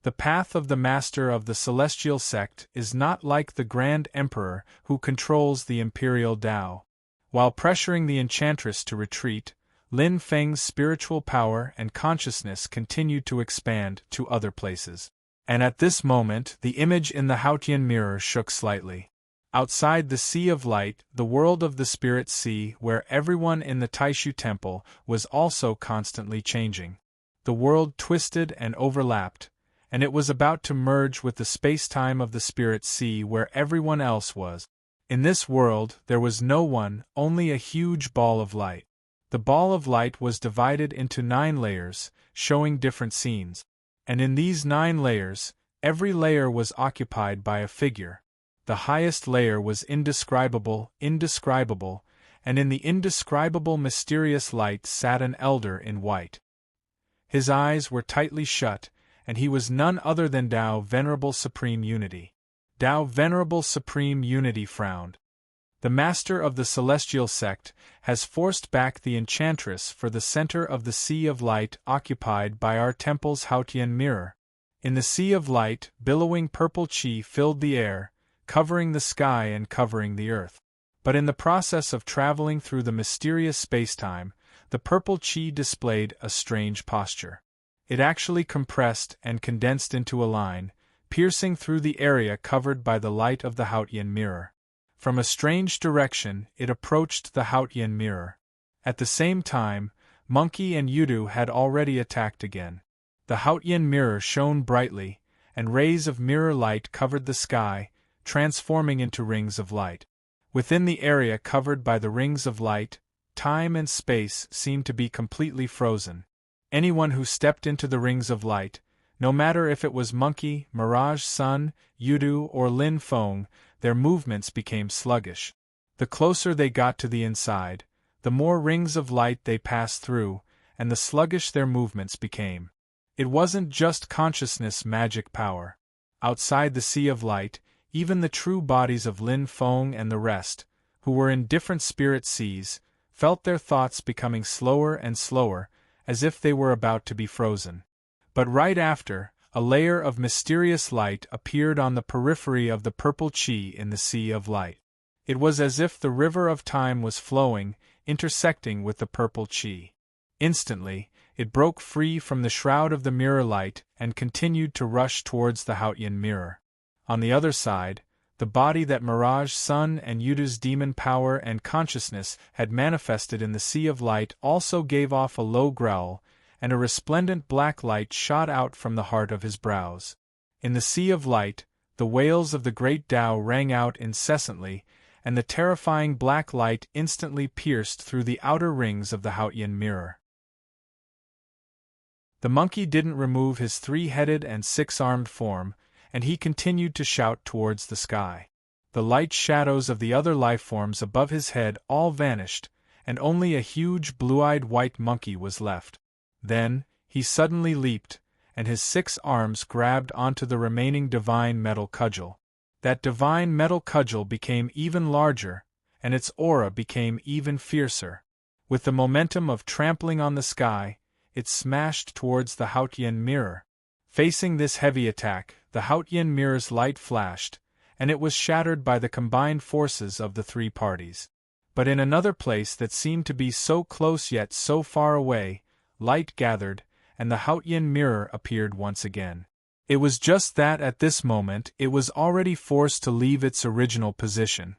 The path of the master of the celestial sect is not like the grand emperor who controls the imperial Tao. While pressuring the enchantress to retreat, Lin Feng's spiritual power and consciousness continued to expand to other places. And at this moment the image in the Haotian mirror shook slightly. Outside the Sea of Light, the world of the Spirit Sea where everyone in the Taishu Temple was also constantly changing. The world twisted and overlapped, and it was about to merge with the space-time of the Spirit Sea where everyone else was. In this world there was no one, only a huge ball of light. The ball of light was divided into 9 layers, showing different scenes. And in these 9 layers, every layer was occupied by a figure. The highest layer was indescribable, and in the indescribable mysterious light sat an elder in white. His eyes were tightly shut, and he was none other than Tao Venerable Supreme Unity. Tao Venerable Supreme Unity frowned. The master of the celestial sect has forced back the enchantress for the center of the Sea of Light occupied by our temple's Haotian mirror. In the Sea of Light, billowing purple chi filled the air, covering the sky and covering the earth. But in the process of traveling through the mysterious spacetime, the purple chi displayed a strange posture. It actually compressed and condensed into a line, piercing through the area covered by the light of the Haotian mirror. From a strange direction it approached the Haotian mirror. At the same time, Monkey and Yudu had already attacked again. The Haotian mirror shone brightly, and rays of mirror light covered the sky, transforming into rings of light. Within the area covered by the rings of light, time and space seemed to be completely frozen. Anyone who stepped into the rings of light, no matter if it was Monkey, Mirage Sun, Yudu, or Lin Feng, their movements became sluggish. The closer they got to the inside, the more rings of light they passed through, and the sluggish their movements became. It wasn't just consciousness magic power. Outside the Sea of Light, even the true bodies of Lin Feng and the rest, who were in different spirit seas, felt their thoughts becoming slower and slower, as if they were about to be frozen. But right after, a layer of mysterious light appeared on the periphery of the purple chi in the Sea of Light. It was as if the river of time was flowing, intersecting with the purple chi. Instantly, it broke free from the shroud of the mirror light and continued to rush towards the Haotian mirror. On the other side, the body that Mirage Sun and Yudu's demon power and consciousness had manifested in the Sea of Light also gave off a low growl, and a resplendent black light shot out from the heart of his brows. In the Sea of Light, the wails of the great Tao rang out incessantly, and the terrifying black light instantly pierced through the outer rings of the Haotian mirror. The monkey didn't remove his 3-headed and 6-armed form, and he continued to shout towards the sky. The light shadows of the other lifeforms above his head all vanished, and only a huge blue-eyed white monkey was left. Then, he suddenly leaped, and his 6 arms grabbed onto the remaining divine metal cudgel. That divine metal cudgel became even larger, and its aura became even fiercer. With the momentum of trampling on the sky, it smashed towards the Haotian mirror. Facing this heavy attack, the Haotian mirror's light flashed, and it was shattered by the combined forces of the 3 parties. But in another place that seemed to be so close yet so far away, light gathered, and the Haotian mirror appeared once again. It was just that at this moment it was already forced to leave its original position,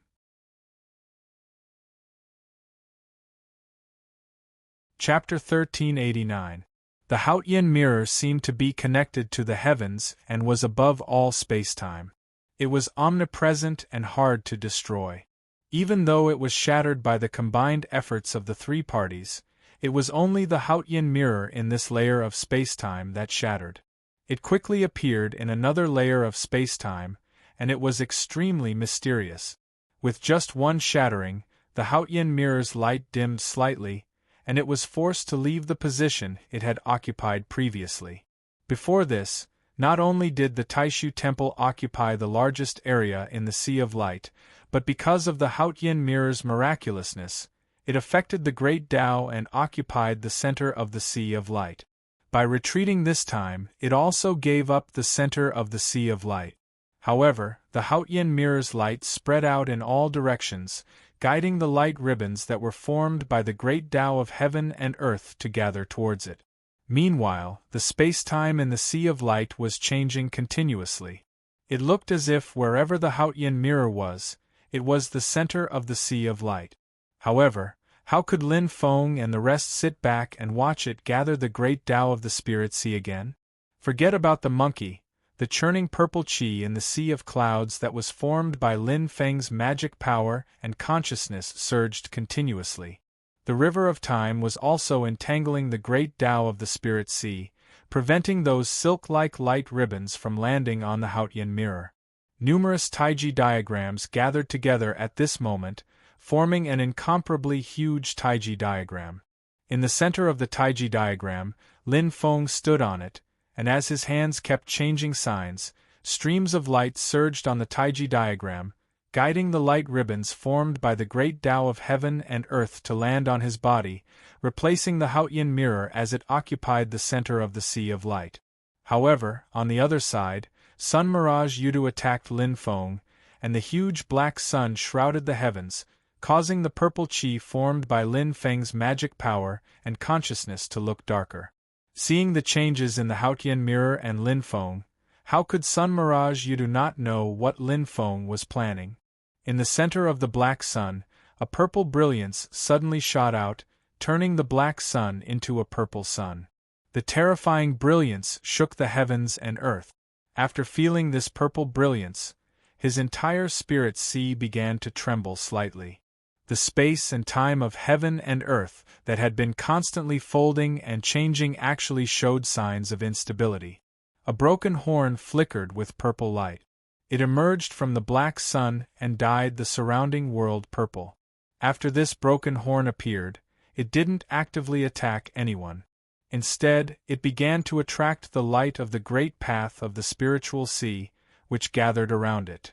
Chapter 1389. The Hautian mirror seemed to be connected to the heavens and was above all spacetime. It was omnipresent and hard to destroy. Even though it was shattered by the combined efforts of the three parties, it was only the Hautian mirror in this layer of spacetime that shattered. It quickly appeared in another layer of spacetime, and it was extremely mysterious. With just one shattering, the Hautian mirror's light dimmed slightly, and it was forced to leave the position it had occupied previously. Before this, not only did the Taishu Temple occupy the largest area in the Sea of Light, but because of the Hautian mirror's miraculousness, it affected the Great Tao and occupied the center of the Sea of Light. By retreating this time, it also gave up the center of the Sea of Light. However, the Hautian mirror's light spread out in all directions, guiding the light ribbons that were formed by the Great Tao of heaven and earth to gather towards it. Meanwhile, the space-time in the Sea of Light was changing continuously. It looked as if wherever the Hautian mirror was, it was the center of the Sea of Light. However, how could Lin Feng and the rest sit back and watch it gather the Great Tao of the Spirit Sea again? Forget about the monkey. The churning purple chi in the sea of clouds that was formed by Lin Feng's magic power and consciousness surged continuously. The river of time was also entangling the Great Tao of the Spirit Sea, preventing those silk-like light ribbons from landing on the Hautian mirror. Numerous Taiji diagrams gathered together at this moment, forming an incomparably huge Taiji diagram. In the center of the Taiji diagram, Lin Feng stood on it, and as his hands kept changing signs, streams of light surged on the Taiji diagram, guiding the light ribbons formed by the Great Tao of heaven and earth to land on his body, replacing the Hautian mirror as it occupied the center of the Sea of Light. However, on the other side, Sun Mirage Yudu attacked Lin Feng, and the huge black sun shrouded the heavens, causing the purple chi formed by Lin Feng's magic power and consciousness to look darker. Seeing the changes in the Hautian mirror and Lin Feng, how could Sun Mirage Yudu not know what Lin Feng was planning? In the center of the black sun, a purple brilliance suddenly shot out, turning the black sun into a purple sun. The terrifying brilliance shook the heavens and earth. After feeling this purple brilliance, his entire spirit sea began to tremble slightly. The space and time of heaven and earth that had been constantly folding and changing actually showed signs of instability. A broken horn flickered with purple light. It emerged from the black sun and dyed the surrounding world purple. After this broken horn appeared, it didn't actively attack anyone. Instead, it began to attract the light of the great path of the spiritual sea, which gathered around it.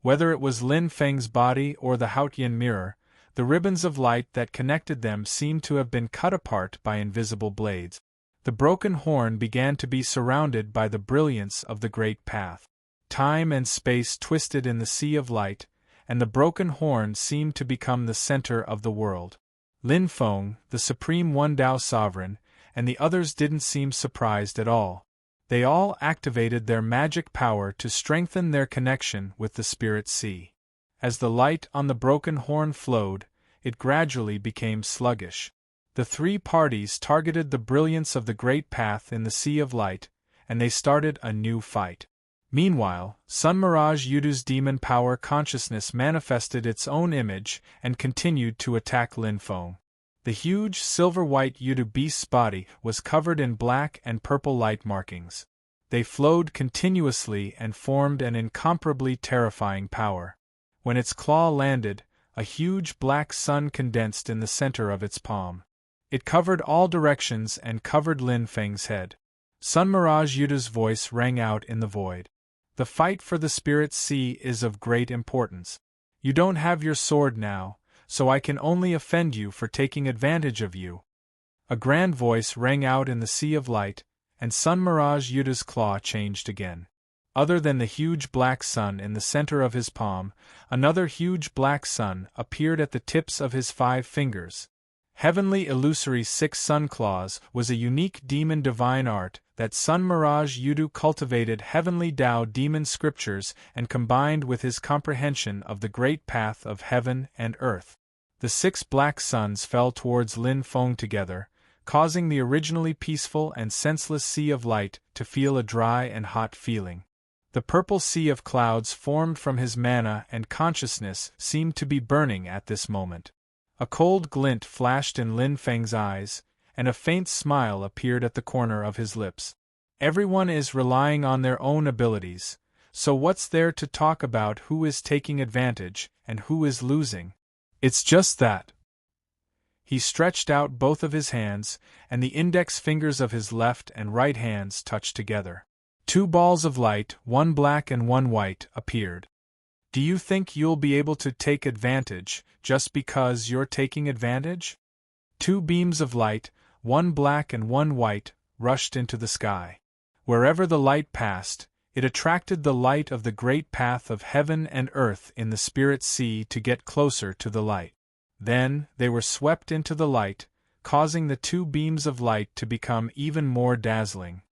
Whether it was Lin Feng's body or the Hautian mirror, the ribbons of light that connected them seemed to have been cut apart by invisible blades. The broken horn began to be surrounded by the brilliance of the great path. Time and space twisted in the Sea of Light, and the broken horn seemed to become the center of the world. Lin Feng, the Supreme One Tao Sovereign, and the others didn't seem surprised at all. They all activated their magic power to strengthen their connection with the Spirit Sea. As the light on the broken horn flowed, it gradually became sluggish. The three parties targeted the brilliance of the great path in the Sea of Light, and they started a new fight. Meanwhile, Sun Mirage Yudu's demon power consciousness manifested its own image and continued to attack Lin Feng. The huge silver-white Yudu beast's body was covered in black and purple light markings. They flowed continuously and formed an incomparably terrifying power. When its claw landed, a huge black sun condensed in the center of its palm. It covered all directions and covered Lin Feng's head. Sun Mirage Yudu's voice rang out in the void. The fight for the Spirit Sea is of great importance. You don't have your sword now, so I can only offend you for taking advantage of you. A grand voice rang out in the Sea of Light, and Sun Mirage Yudu's claw changed again. Other than the huge black sun in the center of his palm, another huge black sun appeared at the tips of his 5 fingers. Heavenly Illusory 6 Sun Claws was a unique demon divine art that Sun Mirage Yudu cultivated Heavenly Tao demon scriptures and combined with his comprehension of the great path of heaven and earth. The 6 black suns fell towards Lin Feng together, causing the originally peaceful and senseless sea of light to feel a dry and hot feeling. The purple sea of clouds formed from his mana and consciousness seemed to be burning at this moment. A cold glint flashed in Lin Feng's eyes, and a faint smile appeared at the corner of his lips. Everyone is relying on their own abilities, so what's there to talk about who is taking advantage and who is losing? It's just that. He stretched out both of his hands, and the index fingers of his left and right hands touched together. 2 balls of light, one black and one white, appeared. Do you think you'll be able to take advantage just because you're taking advantage? 2 beams of light, one black and one white, rushed into the sky. Wherever the light passed, it attracted the light of the great path of heaven and earth in the spirit sea to get closer to the light. Then, they were swept into the light, causing the 2 beams of light to become even more dazzling.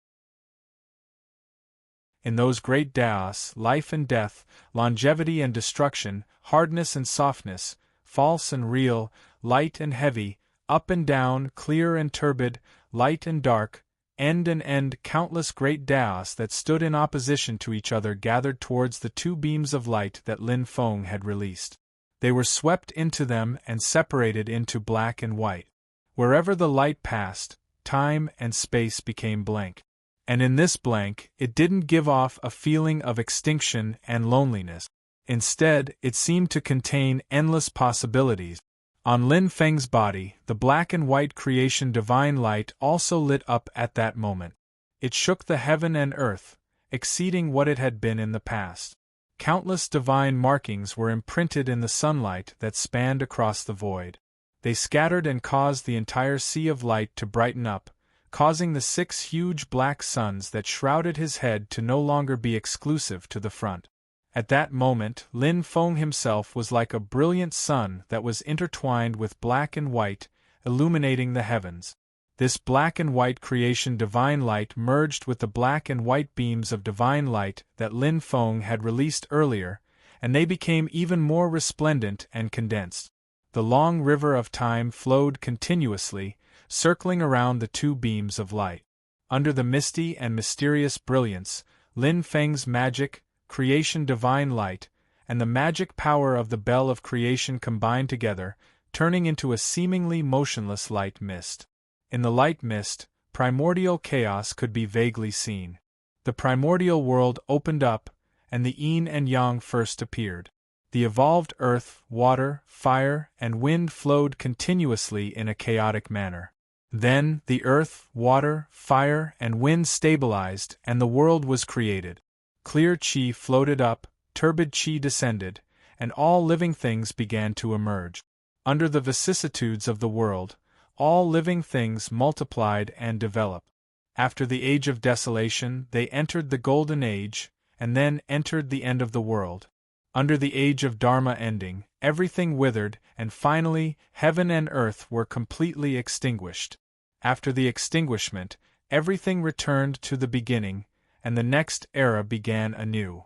In those great daos, life and death, longevity and destruction, hardness and softness, false and real, light and heavy, up and down, clear and turbid, light and dark, end and end, countless great daos that stood in opposition to each other gathered towards the 2 beams of light that Lin Feng had released. They were swept into them and separated into black and white. Wherever the light passed, time and space became blank. And in this blank, it didn't give off a feeling of extinction and loneliness. Instead, it seemed to contain endless possibilities. On Lin Feng's body, the black and white creation divine light also lit up at that moment. It shook the heaven and earth, exceeding what it had been in the past. Countless divine markings were imprinted in the sunlight that spanned across the void. They scattered and caused the entire sea of light to brighten up, causing the 6 huge black suns that shrouded his head to no longer be exclusive to the front. At that moment, Lin Feng himself was like a brilliant sun that was intertwined with black and white, illuminating the heavens. This black and white creation divine light merged with the black and white beams of divine light that Lin Feng had released earlier, and they became even more resplendent and condensed. The long river of time flowed continuously, circling around the 2 beams of light. Under the misty and mysterious brilliance, Lin Feng's magic, creation divine light, and the magic power of the bell of creation combined together, turning into a seemingly motionless light mist. In the light mist, primordial chaos could be vaguely seen. The primordial world opened up, and the yin and yang first appeared. The evolved earth, water, fire, and wind flowed continuously in a chaotic manner. Then, the earth, water, fire, and wind stabilized, and the world was created. Clear chi floated up, turbid chi descended, and all living things began to emerge. Under the vicissitudes of the world, all living things multiplied and developed. After the age of desolation, they entered the golden age, and then entered the end of the world. Under the age of Dharma ending, everything withered, and finally, heaven and earth were completely extinguished. After the extinguishment, everything returned to the beginning, and the next era began anew.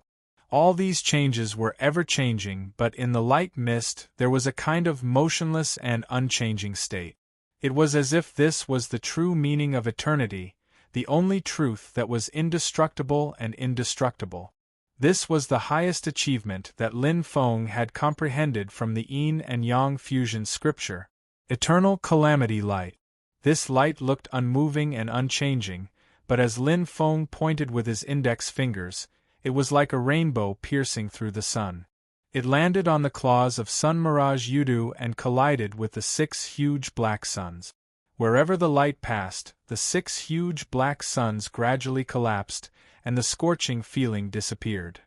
All these changes were ever-changing, but in the light mist there was a kind of motionless and unchanging state. It was as if this was the true meaning of eternity, the only truth that was indestructible and indestructible. This was the highest achievement that Lin Feng had comprehended from the yin and yang fusion scripture. Eternal calamity light. This light looked unmoving and unchanging, but as Lin Feng pointed with his index fingers, it was like a rainbow piercing through the sun. It landed on the claws of Sun Mirage Yudu and collided with the 6 huge black suns. Wherever the light passed, the 6 huge black suns gradually collapsed, and the scorching feeling disappeared.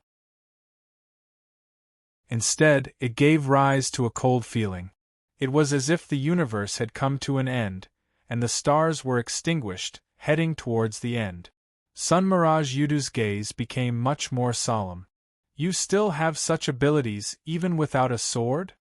Instead, it gave rise to a cold feeling. It was as if the universe had come to an end, and the stars were extinguished, heading towards the end. Sun Mirage Yudu's gaze became much more solemn. You still have such abilities even without a sword?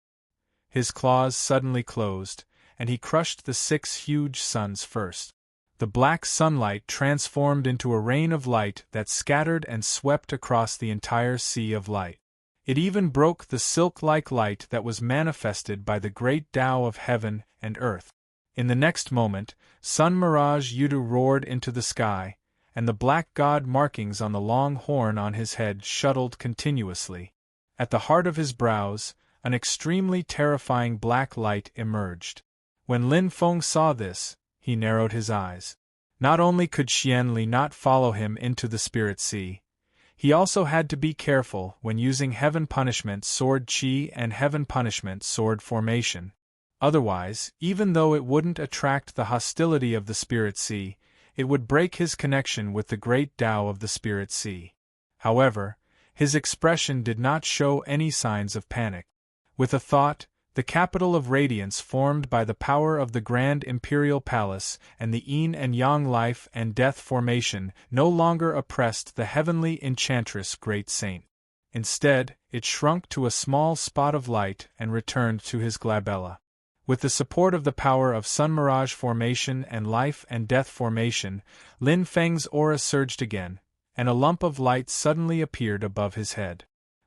His claws suddenly closed, and he crushed the 6 huge suns first. The black sunlight transformed into a rain of light that scattered and swept across the entire sea of light. It even broke the silk-like light that was manifested by the great Tao of heaven and earth. In the next moment, Sun Mirage Yudu roared into the sky, and the black god markings on the long horn on his head shuttled continuously. At the heart of his brows, an extremely terrifying black light emerged. When Lin Feng saw this, he narrowed his eyes. Not only could Xian Li not follow him into the spirit sea, he also had to be careful when using Heaven Punishment Sword Qi and Heaven Punishment Sword Formation. Otherwise, even though it wouldn't attract the hostility of the spirit sea, it would break his connection with the great Tao of the spirit sea. However, his expression did not show any signs of panic. With a thought, the capital of radiance formed by the power of the Grand Imperial Palace and the Yin and Yang life and death formation no longer oppressed the heavenly enchantress Great Saint. Instead, it shrunk to a small spot of light and returned to his glabella. With the support of the power of Sun Mirage Formation and Life and Death Formation, Lin Feng's aura surged again, and a lump of light suddenly appeared above his head.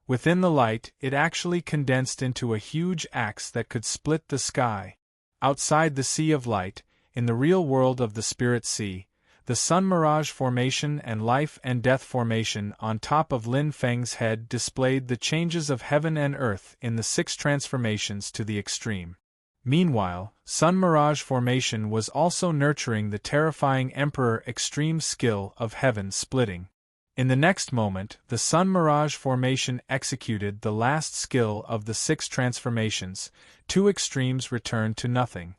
Within the light, it actually condensed into a huge axe that could split the sky. Outside the Sea of Light, in the real world of the Spirit Sea, the Sun Mirage Formation and Life and Death Formation on top of Lin Feng's head displayed the changes of heaven and earth in the 6 transformations to the extreme. Meanwhile, Sun Mirage Formation was also nurturing the terrifying Emperor extreme skill of heaven splitting. In the next moment, the Sun Mirage Formation executed the last skill of the 6 transformations. 2 extremes returned to nothing.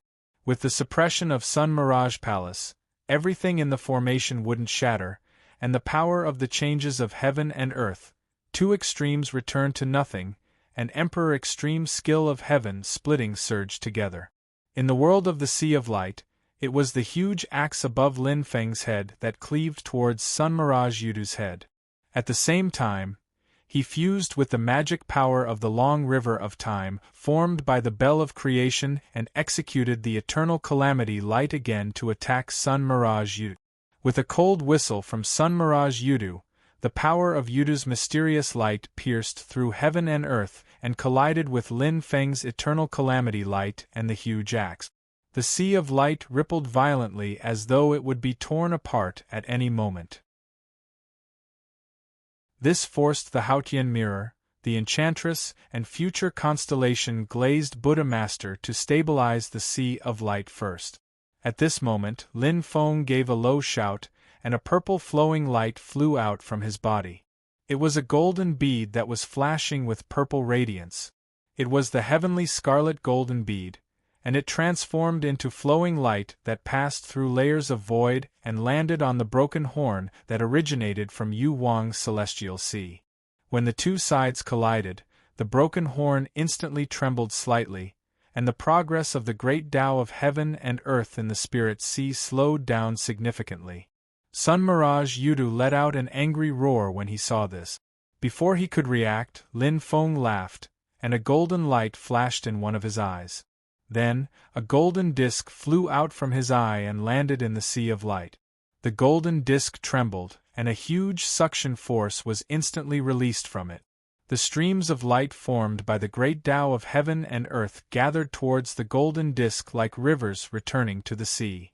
With the suppression of Sun Mirage Palace, everything in the formation wouldn't shatter, and the power of the changes of heaven and earth, 2 extremes returned to nothing, and Emperor extreme skill of heaven splitting surged together. In the world of the Sea of Light, it was the huge axe above Lin Feng's head that cleaved towards Sun Mirage Yudu's head. At the same time, he fused with the magic power of the long river of time formed by the Bell of Creation and executed the eternal calamity light again to attack Sun Mirage Yudu. With a cold whistle from Sun Mirage Yudu, the power of Yudu's mysterious light pierced through heaven and earth and collided with Lin Feng's eternal calamity light and the huge axe. The Sea of Light rippled violently as though it would be torn apart at any moment. This forced the Haotian Mirror, the Enchantress, and future constellation Glazed Buddha Master to stabilize the Sea of Light first. At this moment, Lin Feng gave a low shout, and a purple flowing light flew out from his body. It was a golden bead that was flashing with purple radiance. It was the heavenly scarlet golden bead, and it transformed into flowing light that passed through layers of void and landed on the broken horn that originated from Yu Wang's celestial sea. When the 2 sides collided, the broken horn instantly trembled slightly, and the progress of the great Tao of heaven and earth in the spirit sea slowed down significantly. Sun Mirage Yudu let out an angry roar when he saw this. Before he could react, Lin Feng laughed, and a golden light flashed in one of his eyes. Then, a golden disk flew out from his eye and landed in the Sea of Light. The golden disk trembled, and a huge suction force was instantly released from it. The streams of light formed by the great Tao of heaven and earth gathered towards the golden disk like rivers returning to the sea.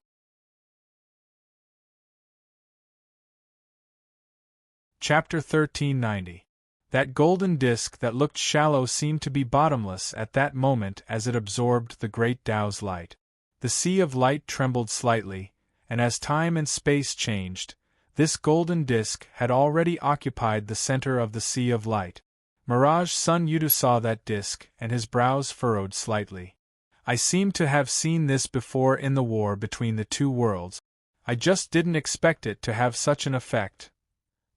Chapter 1390. That golden disk that looked shallow seemed to be bottomless at that moment as it absorbed the great Tao's light. The Sea of Light trembled slightly, and as time and space changed, this golden disk had already occupied the center of the Sea of Light. Mirage Sun Yudu saw that disk, and his brows furrowed slightly. I seem to have seen this before in the war between the 2 worlds. I just didn't expect it to have such an effect.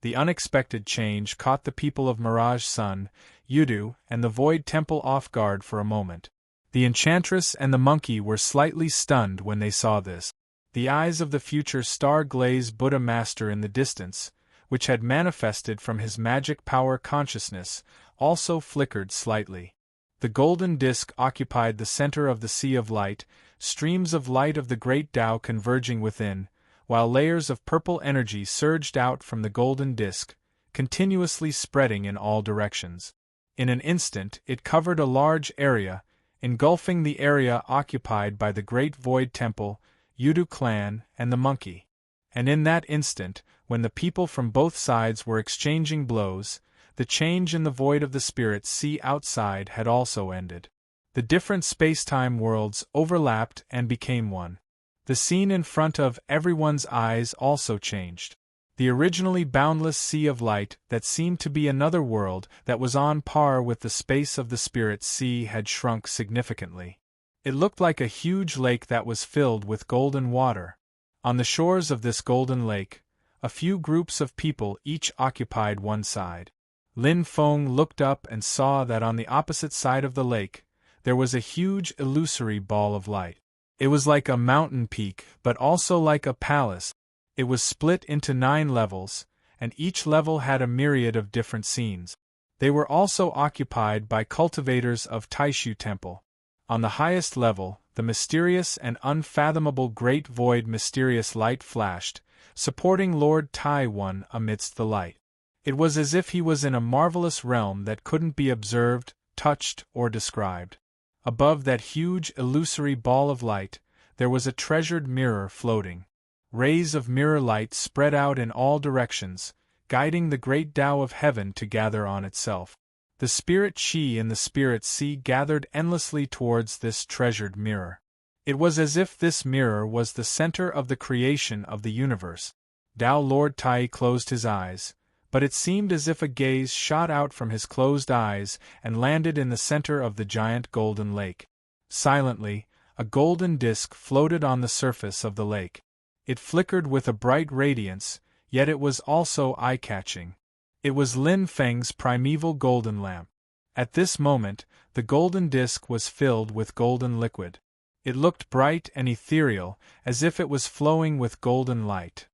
The unexpected change caught the people of Mirage Sun, Yudu, and the Void Temple off guard for a moment. The Enchantress and the monkey were slightly stunned when they saw this. The eyes of the future star-glazed Buddha Master in the distance, which had manifested from his magic power consciousness, also flickered slightly. The golden disk occupied the center of the Sea of Light, streams of light of the great Tao converging within, while layers of purple energy surged out from the golden disk, continuously spreading in all directions. In an instant it covered a large area, engulfing the area occupied by the Great Void Temple, Yudu clan, and the monkey. And in that instant, when the people from both sides were exchanging blows, the change in the void of the spirit sea outside had also ended. The different space-time worlds overlapped and became one. The scene in front of everyone's eyes also changed. The originally boundless sea of light that seemed to be another world that was on par with the space of the spirit sea had shrunk significantly. It looked like a huge lake that was filled with golden water. On the shores of this golden lake, a few groups of people each occupied one side. Lin Feng looked up and saw that on the opposite side of the lake, there was a huge illusory ball of light. It was like a mountain peak, but also like a palace. It was split into 9 levels, and each level had a myriad of different scenes. They were also occupied by cultivators of Taishu Temple. On the highest level, the mysterious and unfathomable Great Void mysterious light flashed, supporting Lord Tai One amidst the light. It was as if he was in a marvelous realm that couldn't be observed, touched, or described. Above that huge illusory ball of light, there was a treasured mirror floating. Rays of mirror light spread out in all directions, guiding the great Tao of heaven to gather on itself. The spirit Qi in the spirit sea gathered endlessly towards this treasured mirror. It was as if this mirror was the center of the creation of the universe. Tao Lord Tai closed his eyes, but it seemed as if a gaze shot out from his closed eyes and landed in the center of the giant golden lake. Silently, a golden disk floated on the surface of the lake. It flickered with a bright radiance, yet it was also eye-catching. It was Lin Feng's primeval golden lamp. At this moment, the golden disk was filled with golden liquid. It looked bright and ethereal, as if it was flowing with golden light.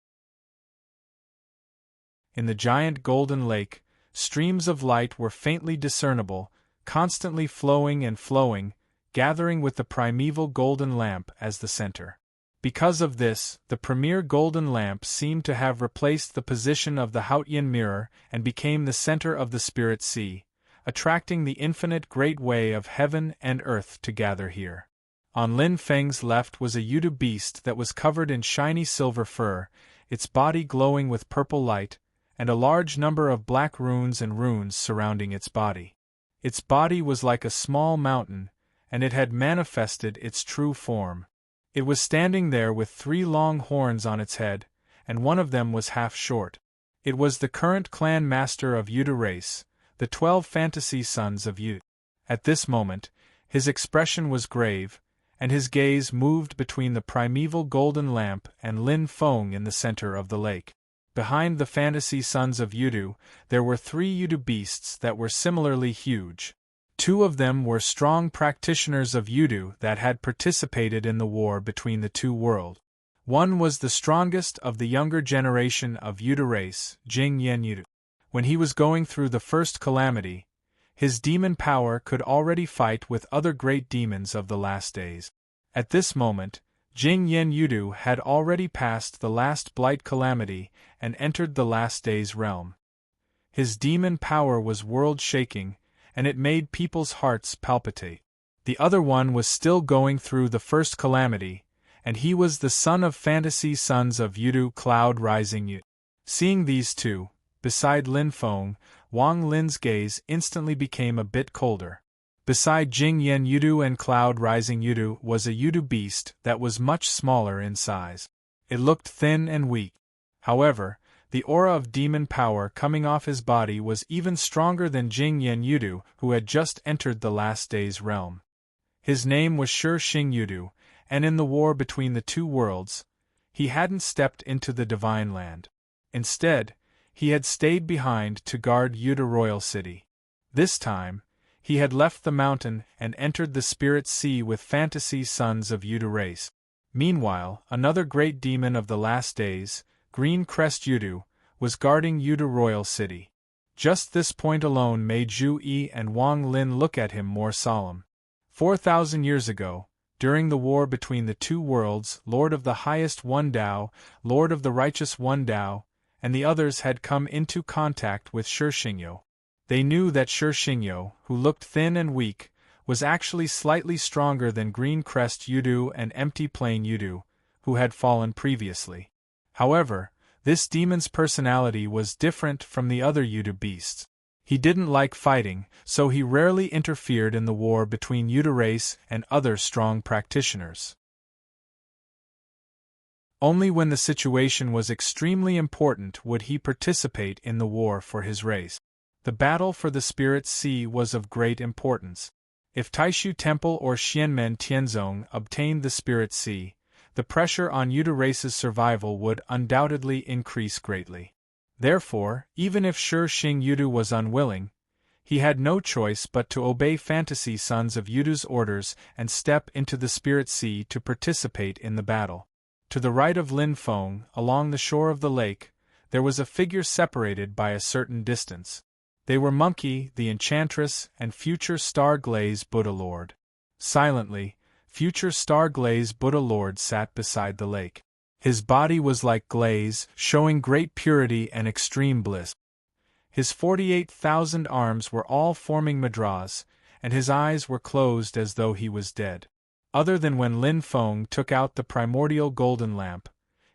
In the giant golden lake, streams of light were faintly discernible, constantly flowing and flowing, gathering with the primeval golden lamp as the center. Because of this, the premier golden lamp seemed to have replaced the position of the Haotian mirror and became the center of the spirit sea, attracting the infinite great way of heaven and earth to gather here. On Lin Feng's left was a Yudu beast that was covered in shiny silver fur, its body glowing with purple light, and a large number of black runes and runes surrounding its body. Its body was like a small mountain, and it had manifested its true form. It was standing there with 3 long horns on its head, and one of them was half short. It was the current clan master of Yudu race, the 12 fantasy sons of Yudu. At this moment, his expression was grave, and his gaze moved between the primeval golden lamp and Lin Feng in the center of the lake. Behind the fantasy sons of Yudu, there were 3 Yudu beasts that were similarly huge. 2 of them were strong practitioners of Yudu that had participated in the war between the 2 worlds. One was the strongest of the younger generation of Yudu race, Jing Yen Yudu. When he was going through the first calamity, his demon power could already fight with other great demons of the last days. At this moment, Jing Yen Yudu had already passed the last blight calamity and entered the last days realm. His demon power was world-shaking, and it made people's hearts palpitate. The other one was still going through the first calamity, and he was the son of fantasy sons of Yudu Cloud Rising Yudu. Seeing these 2, beside Lin Feng, Wang Lin's gaze instantly became a bit colder. Beside Jing Yen Yudu and Cloud Rising Yudu was a Yudu beast that was much smaller in size. It looked thin and weak. However, the aura of demon power coming off his body was even stronger than Jing Yen Yudu, who had just entered the last days realm. His name was Shi Xing Yudu, and in the war between the 2 worlds, he hadn't stepped into the divine land. Instead, he had stayed behind to guard Yudu Royal City. This time, he had left the mountain and entered the spirit sea with fantasy sons of Yudu race. Meanwhile, another great demon of the last days, Green Crest Yudu, was guarding Yudu Royal City. Just this point alone made Zhu Yi and Wang Lin look at him more solemn. 4,000 years ago, during the war between the 2 worlds, Lord of the Highest One Tao, Lord of the Righteous One Tao, and the others had come into contact with Shi Xingyu. They knew that Shi Xingyo, who looked thin and weak, was actually slightly stronger than Green Crest Yudu and Empty Plain Yudu, who had fallen previously. However, this demon's personality was different from the other Yudu beasts. He didn't like fighting, so he rarely interfered in the war between Yudu race and other strong practitioners. Only when the situation was extremely important would he participate in the war for his race. The battle for the Spirit Sea was of great importance. If Taishu Temple or Xianmen Tianzong obtained the Spirit Sea, the pressure on Yudu race's survival would undoubtedly increase greatly. Therefore, even if Shi Xing Yudu was unwilling, he had no choice but to obey Fantasy Sons of Yudu's orders and step into the Spirit Sea to participate in the battle. To the right of Lin Feng, along the shore of the lake, there was a figure separated by a certain distance. They were Monkey, the Enchantress, and future Star-Glaze Buddha Lord. Silently, future Star-Glaze Buddha Lord sat beside the lake. His body was like glaze, showing great purity and extreme bliss. His 48,000 arms were all forming mudras, and his eyes were closed as though he was dead. Other than when Lin Feng took out the primordial golden lamp,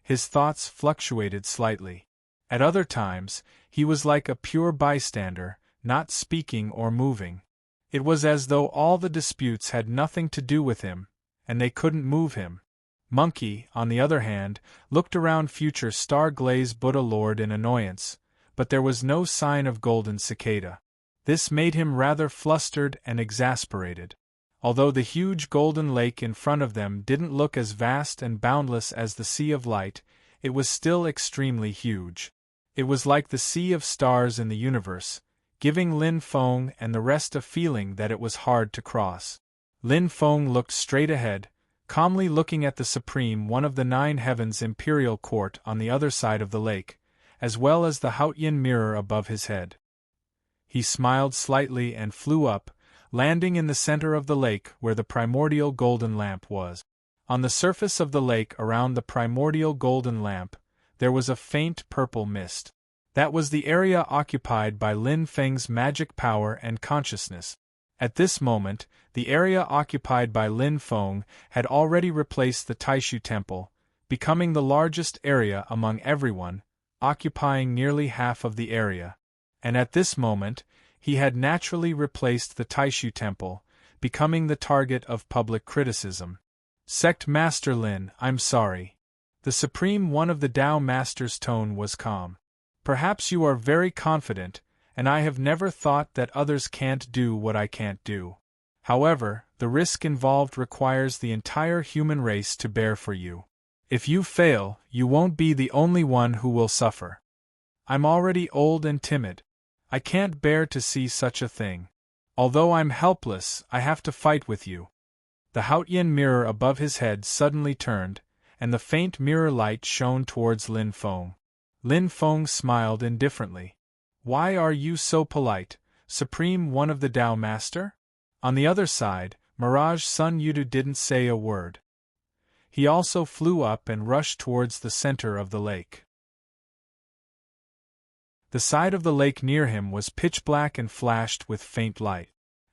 his thoughts fluctuated slightly. At other times, he was like a pure bystander, not speaking or moving. It was as though all the disputes had nothing to do with him, and they couldn't move him. Monkey, on the other hand, looked around future Star-Glaze Buddha Lord in annoyance, but there was no sign of Golden Cicada. This made him rather flustered and exasperated. Although the huge golden lake in front of them didn't look as vast and boundless as the Sea of Light, it was still extremely huge. It was like the sea of stars in the universe, giving Lin Feng and the rest a feeling that it was hard to cross. Lin Feng looked straight ahead, calmly looking at the Supreme One of the Nine Heavens Imperial Court on the other side of the lake, as well as the Haotian mirror above his head. He smiled slightly and flew up, landing in the center of the lake where the primordial golden lamp was. On the surface of the lake around the primordial golden lamp, there was a faint purple mist. That was the area occupied by Lin Feng's magic power and consciousness. At this moment, the area occupied by Lin Feng had already replaced the Taishu Temple, becoming the largest area among everyone, occupying nearly half of the area. And at this moment, he had naturally replaced the Taishu Temple, becoming the target of public criticism. Sect Master Lin, I'm sorry. The Supreme One of the Tao Master's tone was calm. Perhaps you are very confident, and I have never thought that others can't do what I can't do. However, the risk involved requires the entire human race to bear for you. If you fail, you won't be the only one who will suffer. I'm already old and timid. I can't bear to see such a thing. Although I'm helpless, I have to fight with you. The Haotian mirror above his head suddenly turned, and the faint mirror light shone towards Lin Feng. Lin Feng smiled indifferently. Why are you so polite, Supreme One of the Tao Master? On the other side, Mirage Sun Yudu didn't say a word. He also flew up and rushed towards the center of the lake. The side of the lake near him was pitch black and flashed with faint light.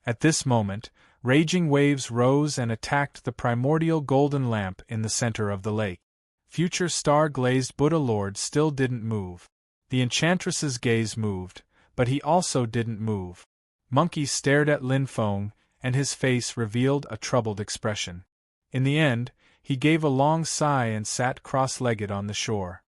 At this moment, raging waves rose and attacked the primordial golden lamp in the center of the lake. Future Star-Glazed Buddha Lord still didn't move. The Enchantress's gaze moved, but he also didn't move. Monkey stared at Lin Feng, and his face revealed a troubled expression. In the end, he gave a long sigh and sat cross-legged on the shore.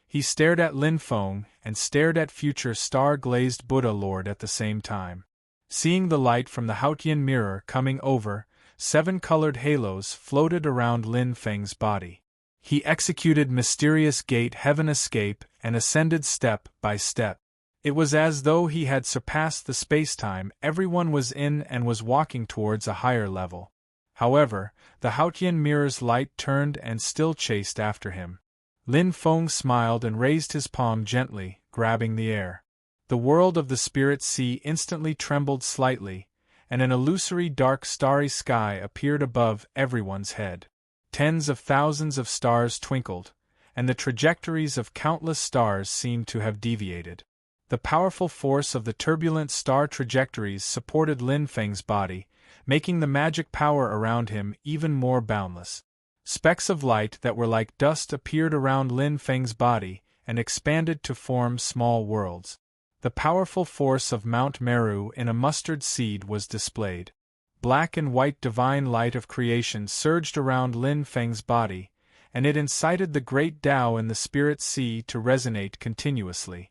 He stared at Lin Feng and stared at future Star-Glazed Buddha Lord at the same time. Seeing the light from the Haotian mirror coming over, 7 colored halos floated around Lin Feng's body. He executed mysterious gate heaven escape and ascended step by step. It was as though he had surpassed the spacetime everyone was in and was walking towards a higher level. However, the Haotian mirror's light turned and still chased after him. Lin Feng smiled and raised his palm gently, grabbing the air. The world of the Spirit Sea instantly trembled slightly, and an illusory dark starry sky appeared above everyone's head. Tens of thousands of stars twinkled, and the trajectories of countless stars seemed to have deviated. The powerful force of the turbulent star trajectories supported Lin Feng's body, making the magic power around him even more boundless. Specks of light that were like dust appeared around Lin Feng's body and expanded to form small worlds. The powerful force of Mount Meru in a mustard seed was displayed. Black and white divine light of creation surged around Lin Feng's body, and it incited the great Tao in the spirit sea to resonate continuously.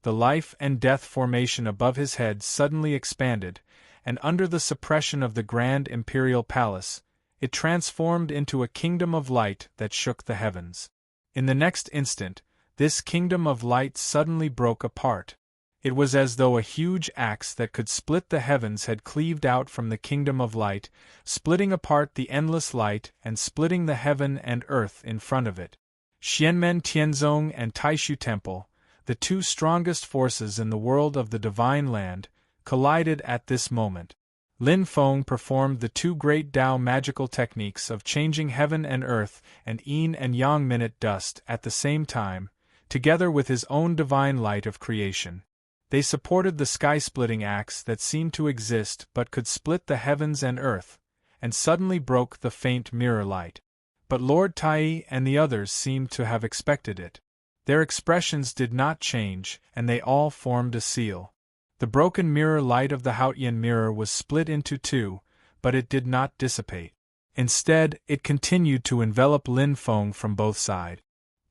The life and death formation above his head suddenly expanded, and under the suppression of the grand imperial palace, it transformed into a kingdom of light that shook the heavens. In the next instant, this kingdom of light suddenly broke apart. It was as though a huge axe that could split the heavens had cleaved out from the kingdom of light, splitting apart the endless light and splitting the heaven and earth in front of it. Xianmen Tianzong and Taishu Temple, the two strongest forces in the world of the Divine Land, collided at this moment. Lin Feng performed the two great Tao magical techniques of changing heaven and earth and yin and yang minute dust at the same time, together with his own divine light of creation. They supported the sky-splitting axe that seemed to exist but could split the heavens and earth, and suddenly broke the faint mirror light. But Lord Tai and the others seemed to have expected it. Their expressions did not change, and they all formed a seal. The broken mirror light of the Haotian mirror was split into two, but it did not dissipate. Instead, it continued to envelop Lin Feng from both sides.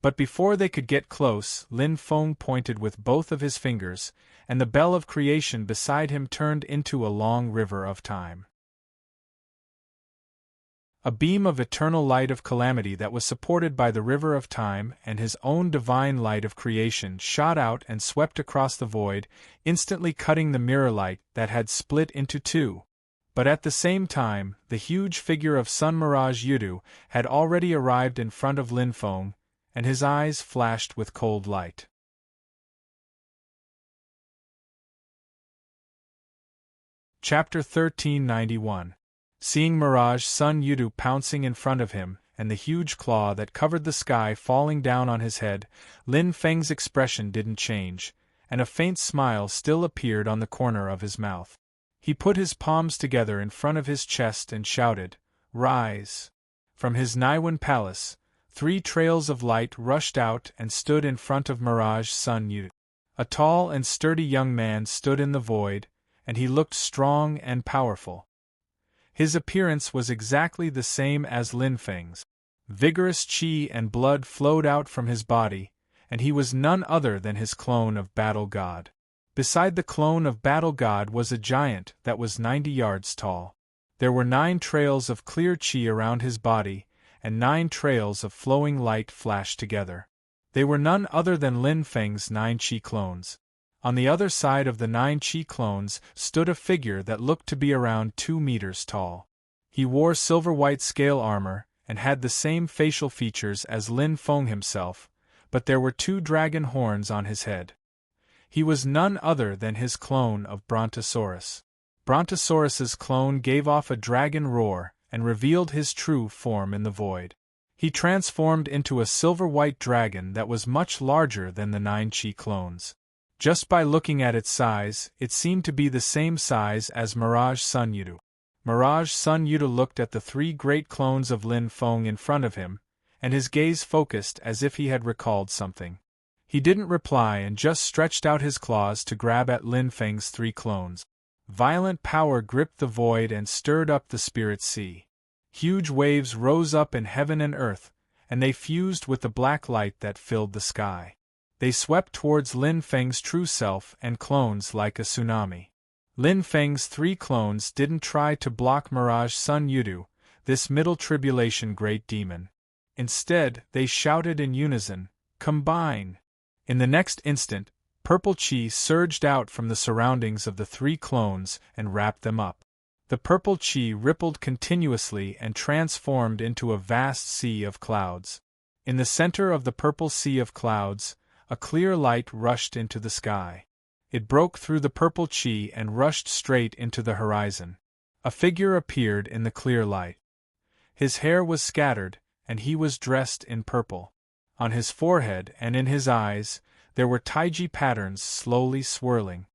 But before they could get close, Lin Feng pointed with both of his fingers, and the bell of creation beside him turned into a long river of time. A beam of eternal light of calamity that was supported by the river of time and his own divine light of creation shot out and swept across the void, instantly cutting the mirror light that had split into two. But at the same time, the huge figure of Sun Mirage Yudu had already arrived in front of Lin Feng, and his eyes flashed with cold light. Chapter 1391. Seeing Mirage Sun Yudu pouncing in front of him, and the huge claw that covered the sky falling down on his head, Lin Feng's expression didn't change, and a faint smile still appeared on the corner of his mouth. He put his palms together in front of his chest and shouted, "Rise!" From his Naiwan palace, 3 trails of light rushed out and stood in front of Mirage Sun Yudu. A tall and sturdy young man stood in the void, and he looked strong and powerful. His appearance was exactly the same as Lin Feng's. Vigorous qi and blood flowed out from his body, and he was none other than his clone of Battle God. Beside the clone of Battle God was a giant that was 90 yards tall. There were 9 trails of clear qi around his body, and 9 trails of flowing light flashed together. They were none other than Lin Feng's 9 qi clones. On the other side of the 9 qi clones stood a figure that looked to be around 2 meters tall. He wore silver-white scale armor and had the same facial features as Lin Feng himself, but there were 2 dragon horns on his head. He was none other than his clone of Brontosaurus. Brontosaurus's clone gave off a dragon roar and revealed his true form in the void. He transformed into a silver-white dragon that was much larger than the 9 qi clones. Just by looking at its size, it seemed to be the same size as Mirage Sun Yudu. Mirage Sun Yudu looked at the 3 great clones of Lin Feng in front of him, and his gaze focused as if he had recalled something. He didn't reply and just stretched out his claws to grab at Lin Feng's 3 clones. Violent power gripped the void and stirred up the spirit sea. Huge waves rose up in heaven and earth, and they fused with the black light that filled the sky. They swept towards Lin Feng's true self and clones like a tsunami. Lin Feng's 3 clones didn't try to block Mirage Sun Yudu, this middle tribulation great demon. Instead, they shouted in unison, "Combine!" In the next instant, purple qi surged out from the surroundings of the 3 clones and wrapped them up. The purple qi rippled continuously and transformed into a vast sea of clouds. In the center of the purple sea of clouds, a clear light rushed into the sky. It broke through the purple qi and rushed straight into the horizon. A figure appeared in the clear light. His hair was scattered, and he was dressed in purple. On his forehead and in his eyes, there were taiji patterns slowly swirling.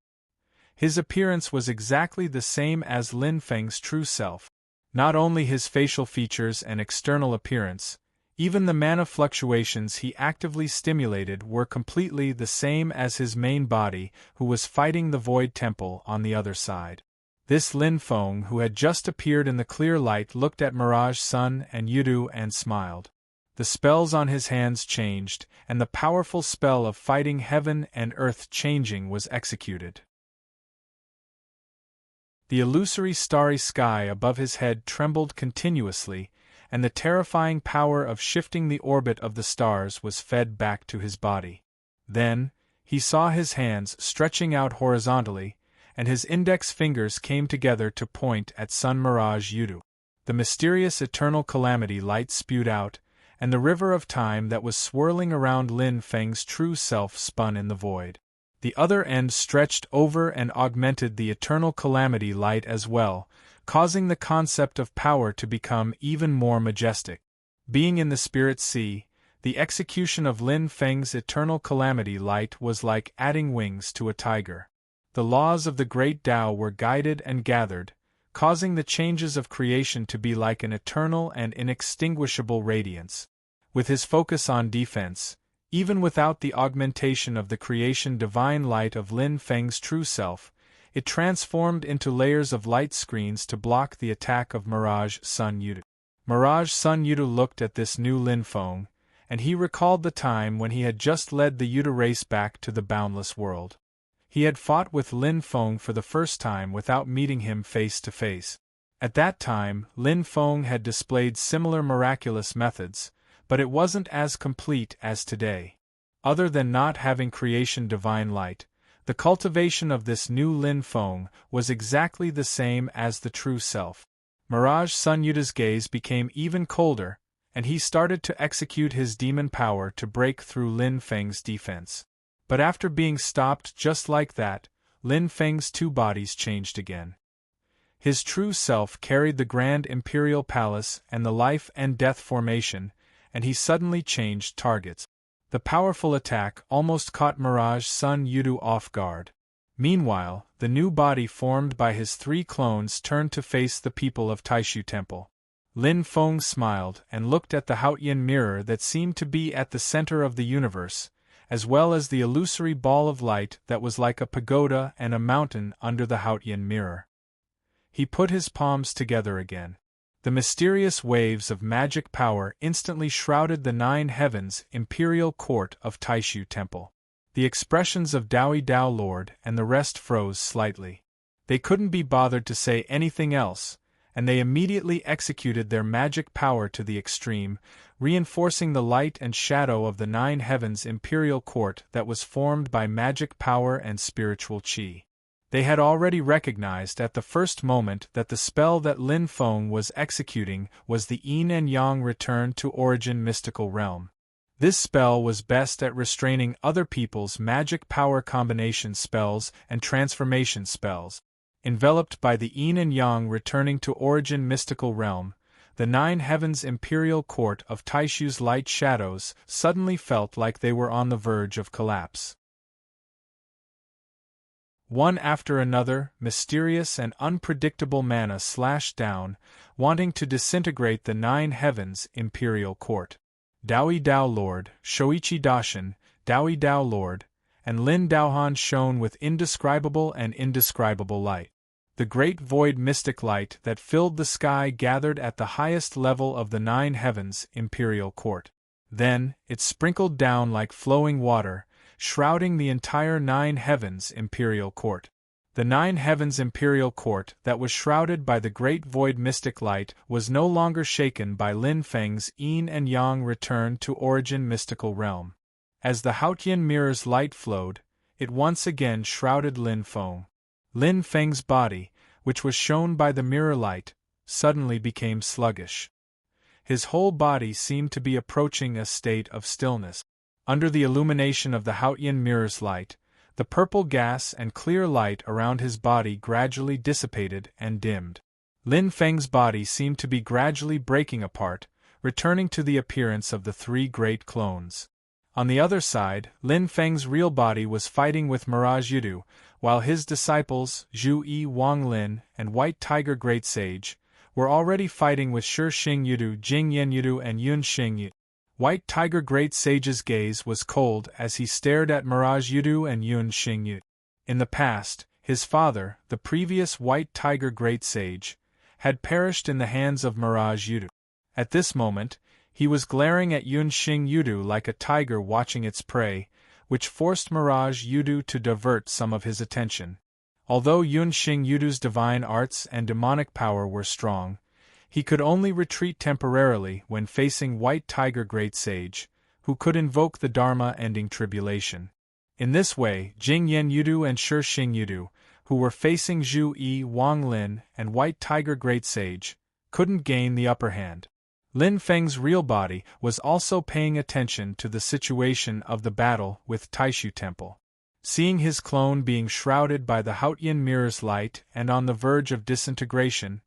His appearance was exactly the same as Lin Feng's true self. Not only his facial features and external appearance, even the mana fluctuations he actively stimulated were completely the same as his main body, who was fighting the Void Temple on the other side. This Lin Feng, who had just appeared in the clear light, looked at Mirage Sun and Yudu and smiled. The spells on his hands changed, and the powerful spell of fighting heaven and earth changing was executed. The illusory starry sky above his head trembled continuously, and the terrifying power of shifting the orbit of the stars was fed back to his body. Then, he saw his hands stretching out horizontally, and his index fingers came together to point at Sun Mirage Yudu. The mysterious eternal calamity light spewed out, and the river of time that was swirling around Lin Feng's true self spun in the void. The other end stretched over and augmented the eternal calamity light as well, causing the concept of power to become even more majestic. Being in the spirit sea, the execution of Lin Feng's eternal calamity light was like adding wings to a tiger. The laws of the great Tao were guided and gathered, causing the changes of creation to be like an eternal and inextinguishable radiance. With his focus on defense, even without the augmentation of the creation divine light of Lin Feng's true self, it transformed into layers of light screens to block the attack of Mirage Sun Yudu. Mirage Sun Yudu looked at this new Lin Feng, and he recalled the time when he had just led the Yudu race back to the boundless world. He had fought with Lin Feng for the first time without meeting him face to face. At that time, Lin Feng had displayed similar miraculous methods, but it wasn't as complete as today. Other than not having creation divine light, the cultivation of this new Lin Feng was exactly the same as the true self. Mirage Sun Yuda's gaze became even colder, and he started to execute his demon power to break through Lin Feng's defense. But after being stopped just like that, Lin Feng's two bodies changed again. His true self carried the Grand Imperial Palace and the Life and Death formation, and he suddenly changed targets. The powerful attack almost caught Mirage Sun Yudu off guard. Meanwhile, the new body formed by his three clones turned to face the people of Taishu Temple. Lin Feng smiled and looked at the Haotian mirror that seemed to be at the center of the universe, as well as the illusory ball of light that was like a pagoda and a mountain under the Haotian mirror. He put his palms together again. The mysterious waves of magic power instantly shrouded the nine heavens imperial court of Taishu Temple. The expressions of Dowie Dao Lord and the rest froze slightly. They couldn't be bothered to say anything else, and they immediately executed their magic power to the extreme, reinforcing the light and shadow of the nine heavens imperial court that was formed by magic power and spiritual qi. They had already recognized at the first moment that the spell that Lin Feng was executing was the Yin and Yang return to origin mystical realm. This spell was best at restraining other people's magic power combination spells and transformation spells. Enveloped by the Yin and Yang returning to origin mystical realm, the nine heavens imperial court of Taishu's light shadows suddenly felt like they were on the verge of collapse. One after another, mysterious and unpredictable mana slashed down, wanting to disintegrate the nine heavens imperial court. Dowie Dao Lord, Shoichi Dashin, Dowie Dao Lord, and Lin Daohan shone with indescribable and indescribable light. The great void mystic light that filled the sky gathered at the highest level of the nine heavens imperial court. Then, it sprinkled down like flowing water, shrouding the entire nine heavens imperial court. The nine heavens imperial court that was shrouded by the great void mystic light was no longer shaken by Lin Feng's Yin and Yang return to origin mystical realm. As the Haotian mirror's light flowed, it once again shrouded Lin Feng. Lin Feng's body, which was shown by the mirror light, suddenly became sluggish. His whole body seemed to be approaching a state of stillness. Under the illumination of the Haotian mirror's light, the purple gas and clear light around his body gradually dissipated and dimmed. Lin Feng's body seemed to be gradually breaking apart, returning to the appearance of the three great clones. On the other side, Lin Feng's real body was fighting with Mirage Yudu, while his disciples, Zhu Yi Wang Lin and White Tiger Great Sage, were already fighting with Shi Xing Yudu, Jing Yen Yudu and Yun Xing Yudu. White Tiger Great Sage's gaze was cold as he stared at Mirage Yudu and Yun Xing Yudu. In the past, his father, the previous White Tiger Great Sage, had perished in the hands of Mirage Yudu. At this moment, he was glaring at Yun Xing Yudu like a tiger watching its prey, which forced Mirage Yudu to divert some of his attention. Although Yun Xing Yudu's divine arts and demonic power were strong, he could only retreat temporarily when facing White Tiger Great Sage, who could invoke the Dharma-ending tribulation. In this way, Jing Yen Yudu and Shi Xing Yudu, who were facing Zhu Yi Wang Lin and White Tiger Great Sage, couldn't gain the upper hand. Lin Feng's real body was also paying attention to the situation of the battle with Taishu Temple. Seeing his clone being shrouded by the Haotian mirror's light and on the verge of disintegration,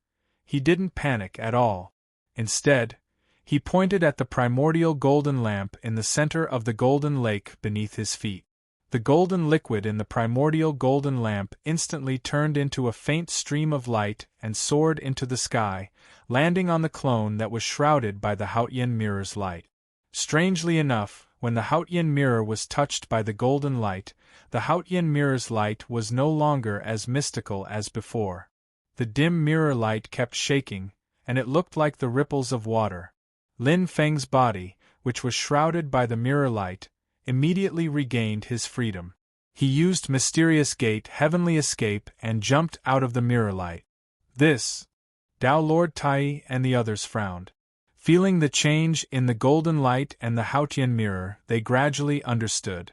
he didn't panic at all. Instead, he pointed at the primordial golden lamp in the center of the golden lake beneath his feet. The golden liquid in the primordial golden lamp instantly turned into a faint stream of light and soared into the sky, landing on the clone that was shrouded by the Haotian mirror's light. Strangely enough, when the Haotian mirror was touched by the golden light, the Haotian mirror's light was no longer as mystical as before. The dim mirror light kept shaking, and it looked like the ripples of water. Lin Feng's body, which was shrouded by the mirror light, immediately regained his freedom. He used Mysterious Gate Heavenly Escape and jumped out of the mirror light. This, Dao Lord Tai and the others frowned. Feeling the change in the golden light and the Haotian mirror, they gradually understood.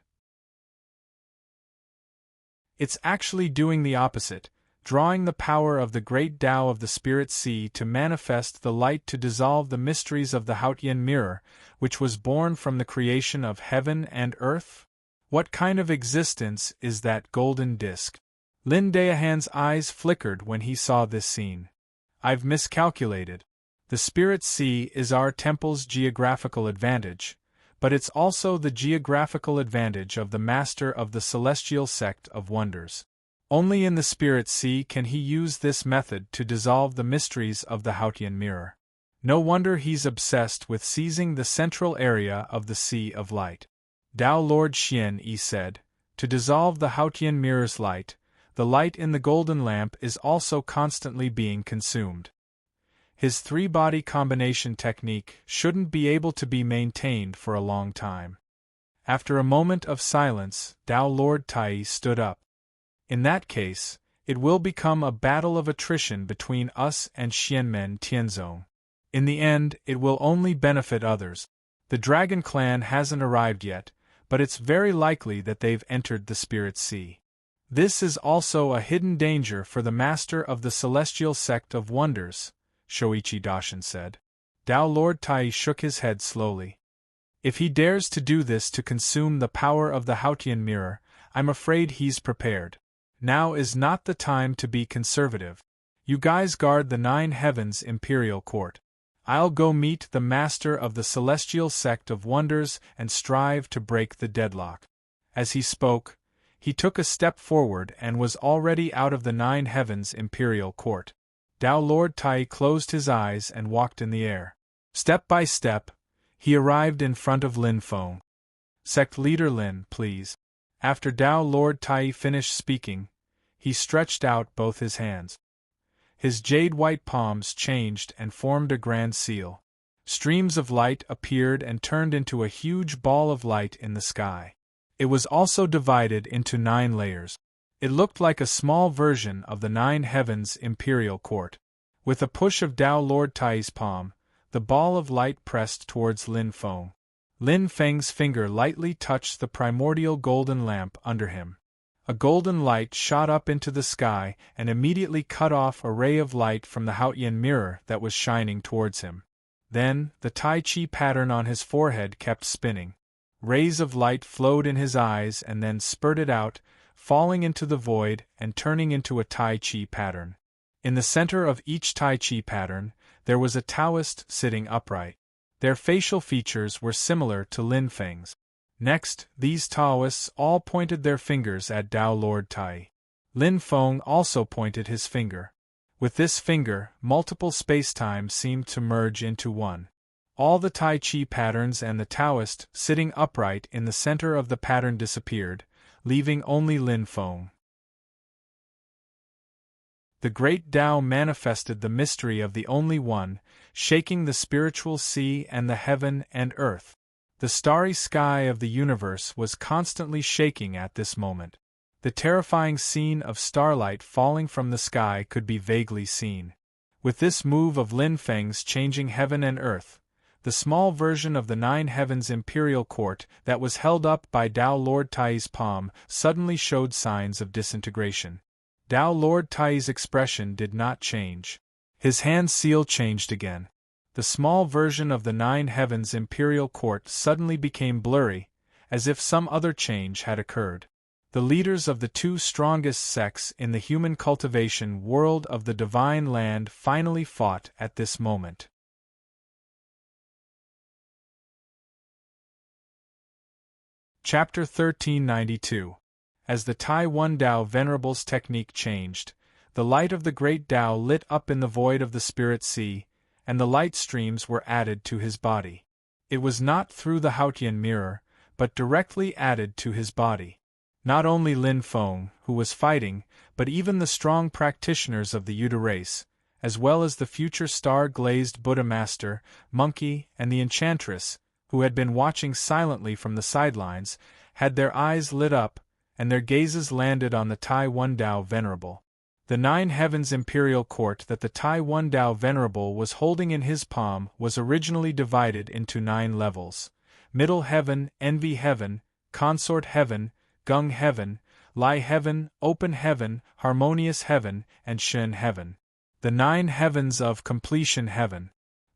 It's actually doing the opposite, drawing the power of the great Tao of the Spirit Sea to manifest the light to dissolve the mysteries of the Haotian mirror, which was born from the creation of heaven and earth? What kind of existence is that golden disk? Lin Daohan's eyes flickered when he saw this scene. I've miscalculated. The Spirit Sea is our temple's geographical advantage, but it's also the geographical advantage of the master of the celestial sect of wonders. Only in the Spirit Sea can he use this method to dissolve the mysteries of the Haotian mirror. No wonder he's obsessed with seizing the central area of the Sea of Light. Dao Lord Xian Yi said, to dissolve the Haotian mirror's light, the light in the golden lamp is also constantly being consumed. His three-body combination technique shouldn't be able to be maintained for a long time. After a moment of silence, Dao Lord Tai stood up. In that case, it will become a battle of attrition between us and Xianmen Tianzong. In the end, it will only benefit others. The Dragon Clan hasn't arrived yet, but it's very likely that they've entered the Spirit Sea. This is also a hidden danger for the master of the celestial sect of wonders, Shoichi Dashin said. Dao Lord Tai shook his head slowly. If he dares to do this to consume the power of the Haotian mirror, I'm afraid he's prepared. Now is not the time to be conservative. You guys guard the Nine Heavens Imperial Court. I'll go meet the master of the celestial sect of wonders and strive to break the deadlock. As he spoke, he took a step forward and was already out of the Nine Heavens Imperial Court. Dao Lord Tai closed his eyes and walked in the air. Step by step, he arrived in front of Lin Feng. Sect Leader Lin, please. After Dao Lord Tai finished speaking, he stretched out both his hands. His jade-white palms changed and formed a grand seal. Streams of light appeared and turned into a huge ball of light in the sky. It was also divided into 9 layers. It looked like a small version of the Nine Heavens Imperial Court. With a push of Dao Lord Tai's palm, the ball of light pressed towards Lin Feng. Lin Feng's finger lightly touched the primordial golden lamp under him. A golden light shot up into the sky and immediately cut off a ray of light from the Haotian mirror that was shining towards him. Then, the Tai Chi pattern on his forehead kept spinning. Rays of light flowed in his eyes and then spurted out, falling into the void and turning into a Tai Chi pattern. In the center of each Tai Chi pattern, there was a Taoist sitting upright. Their facial features were similar to Lin Feng's. Next, these Taoists all pointed their fingers at Tao Lord Tai. Lin Feng also pointed his finger. With this finger, multiple spacetime seemed to merge into one. All the Tai Chi patterns and the Taoist sitting upright in the center of the pattern disappeared, leaving only Lin Feng. The great Tao manifested the mystery of the Only One, shaking the spiritual sea and the heaven and earth. The starry sky of the universe was constantly shaking at this moment. The terrifying scene of starlight falling from the sky could be vaguely seen. With this move of Lin Feng's changing heaven and earth, the small version of the Nine Heavens Imperial Court that was held up by Tao Lord Tai's palm suddenly showed signs of disintegration. Tao Lord Tai's expression did not change. His hand seal changed again. The small version of the Nine Heavens Imperial Court suddenly became blurry, as if some other change had occurred. The leaders of the two strongest sects in the human cultivation world of the Divine Land finally fought at this moment. Chapter 1392. As the Tai One Tao Venerable's technique changed, the light of the great Tao lit up in the void of the spirit sea, and the light streams were added to his body. It was not through the Haotian mirror, but directly added to his body. Not only Lin Feng, who was fighting, but even the strong practitioners of the Yuta race, as well as the future star-glazed Buddha Master, Monkey, and the Enchantress, who had been watching silently from the sidelines, had their eyes lit up, and their gazes landed on the Tai One Tao Venerable. The Nine Heavens Imperial Court that the Tai One Tao Venerable was holding in his palm was originally divided into 9 levels: Middle Heaven, Envy Heaven, Consort Heaven, Gung Heaven, Lai Heaven, Open Heaven, Harmonious Heaven, and Shen Heaven. The 9 heavens of Completion Heaven.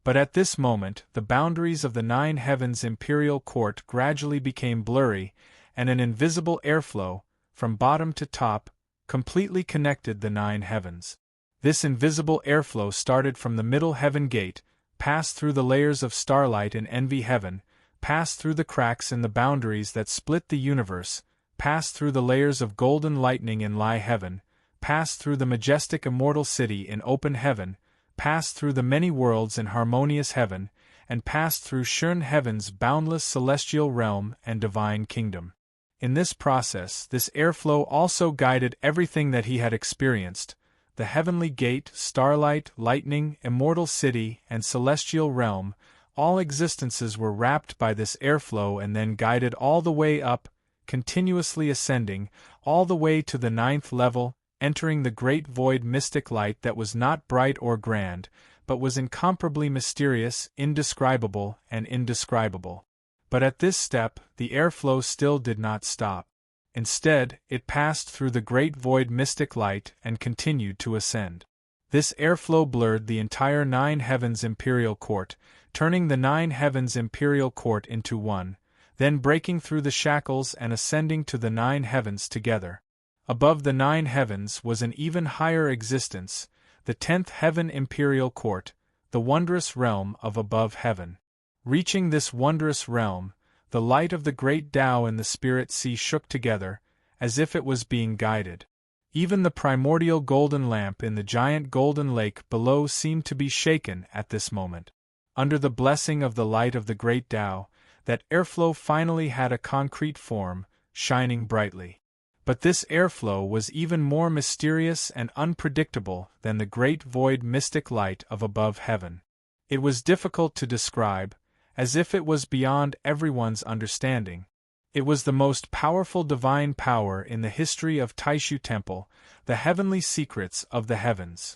But at this moment, the boundaries of the Nine Heavens Imperial Court gradually became blurry, and an invisible airflow, from bottom to top, completely connected the 9 heavens. This invisible airflow started from the Middle Heaven Gate, passed through the layers of starlight in Envy Heaven, passed through the cracks in the boundaries that split the universe, passed through the layers of golden lightning in Lai Heaven, passed through the majestic immortal city in Open Heaven, passed through the many worlds in Harmonious Heaven, and passed through Shen Heaven's boundless celestial realm and divine kingdom. In this process, this airflow also guided everything that he had experienced: the heavenly gate, starlight, lightning, immortal city, and celestial realm. All existences were wrapped by this airflow and then guided all the way up, continuously ascending, all the way to the 9th level, entering the great void mystic light that was not bright or grand, but was incomparably mysterious, indescribable, and indescribable. But at this step, the airflow still did not stop. Instead, it passed through the great void mystic light and continued to ascend. This airflow blurred the entire 9 Heavens Imperial Court, turning the 9 Heavens Imperial Court into one, then breaking through the shackles and ascending to the 9 heavens together. Above the 9 heavens was an even higher existence, the 10th Heaven Imperial Court, the wondrous realm of above heaven. Reaching this wondrous realm, the light of the great Tao and the spirit sea shook together, as if it was being guided. Even the primordial golden lamp in the giant golden lake below seemed to be shaken at this moment. Under the blessing of the light of the great Tao, that airflow finally had a concrete form, shining brightly. But this airflow was even more mysterious and unpredictable than the great void mystic light of above heaven. It was difficult to describe, as if it was beyond everyone's understanding. It was the most powerful divine power in the history of Taishu Temple, the heavenly secrets of the heavens.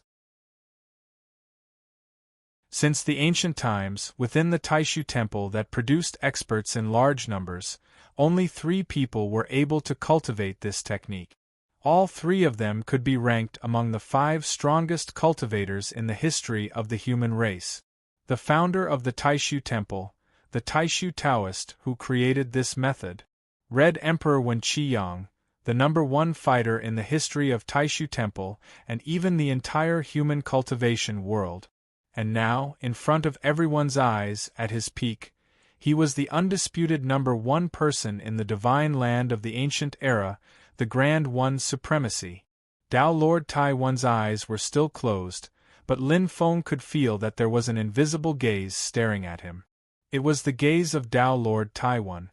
Since the ancient times, within the Taishu Temple that produced experts in large numbers, only 3 people were able to cultivate this technique. All 3 of them could be ranked among the 5 strongest cultivators in the history of the human race. The founder of the Taishu Temple, the Taishu Taoist who created this method, Red Emperor Wen Qiyang, the #1 fighter in the history of Taishu Temple and even the entire human cultivation world. And now, in front of everyone's eyes, at his peak, He was the undisputed #1 person in the divine land of the ancient era, the Grand One's supremacy. Tao Lord Taiwan's eyes were still closed, but Lin Feng could feel that there was an invisible gaze staring at him. It was the gaze of Tao Lord Taiwan.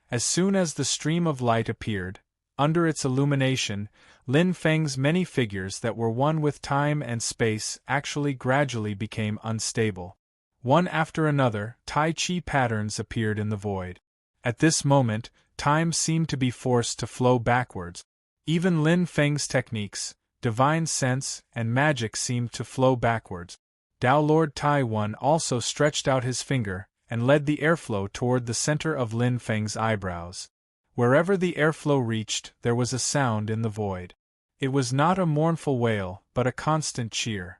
As soon as the stream of light appeared, under its illumination, Lin Feng's many figures that were one with time and space actually gradually became unstable. One after another, Tai Chi patterns appeared in the void. At this moment, time seemed to be forced to flow backwards. Even Lin Feng's techniques, divine sense, and magic seemed to flow backwards. Tao Lord Taiwan also stretched out his finger and led the airflow toward the center of Lin Feng's eyebrows. Wherever the airflow reached, there was a sound in the void. It was not a mournful wail, but a constant cheer.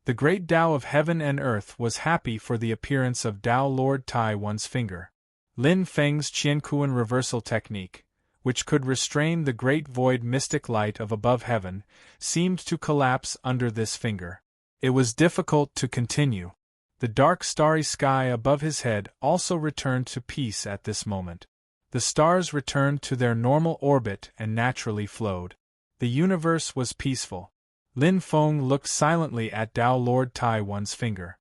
The great Tao of heaven and earth was happy for the appearance of Tao Lord Taiwan's finger. Lin Feng's Qiankuan reversal technique, which could restrain the great void mystic light of above heaven, seemed to collapse under this finger. It was difficult to continue. The dark starry sky above his head also returned to peace at this moment. The stars returned to their normal orbit and naturally flowed. The universe was peaceful. Lin Feng looked silently at Tao Lord Taiwan's finger.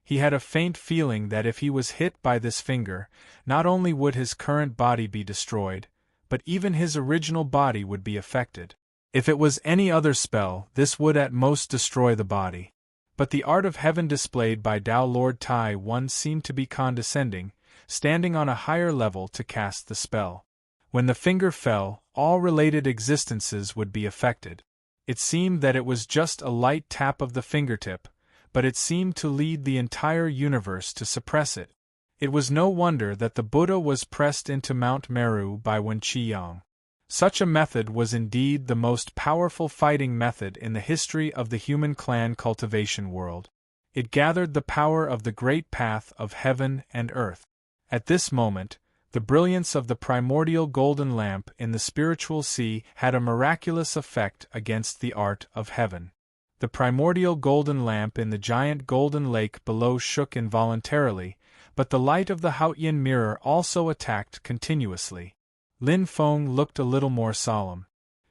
He had a faint feeling that if he was hit by this finger, not only would his current body be destroyed, but even his original body would be affected. If it was any other spell, this would at most destroy the body. But the art of heaven displayed by Tao Lord Taiwan seemed to be condescending, standing on a higher level to cast the spell. When the finger fell, all related existences would be affected. It seemed that it was just a light tap of the fingertip, but it seemed to lead the entire universe to suppress it. It was no wonder that the Buddha was pressed into Mount Meru by Wen Qiyang. Such a method was indeed the most powerful fighting method in the history of the human clan cultivation world. It gathered the power of the great path of heaven and earth. At this moment, the brilliance of the primordial golden lamp in the spiritual sea had a miraculous effect against the art of heaven. The primordial golden lamp in the giant golden lake below shook involuntarily, but the light of the Haotian mirror also attacked continuously. Lin Feng looked a little more solemn.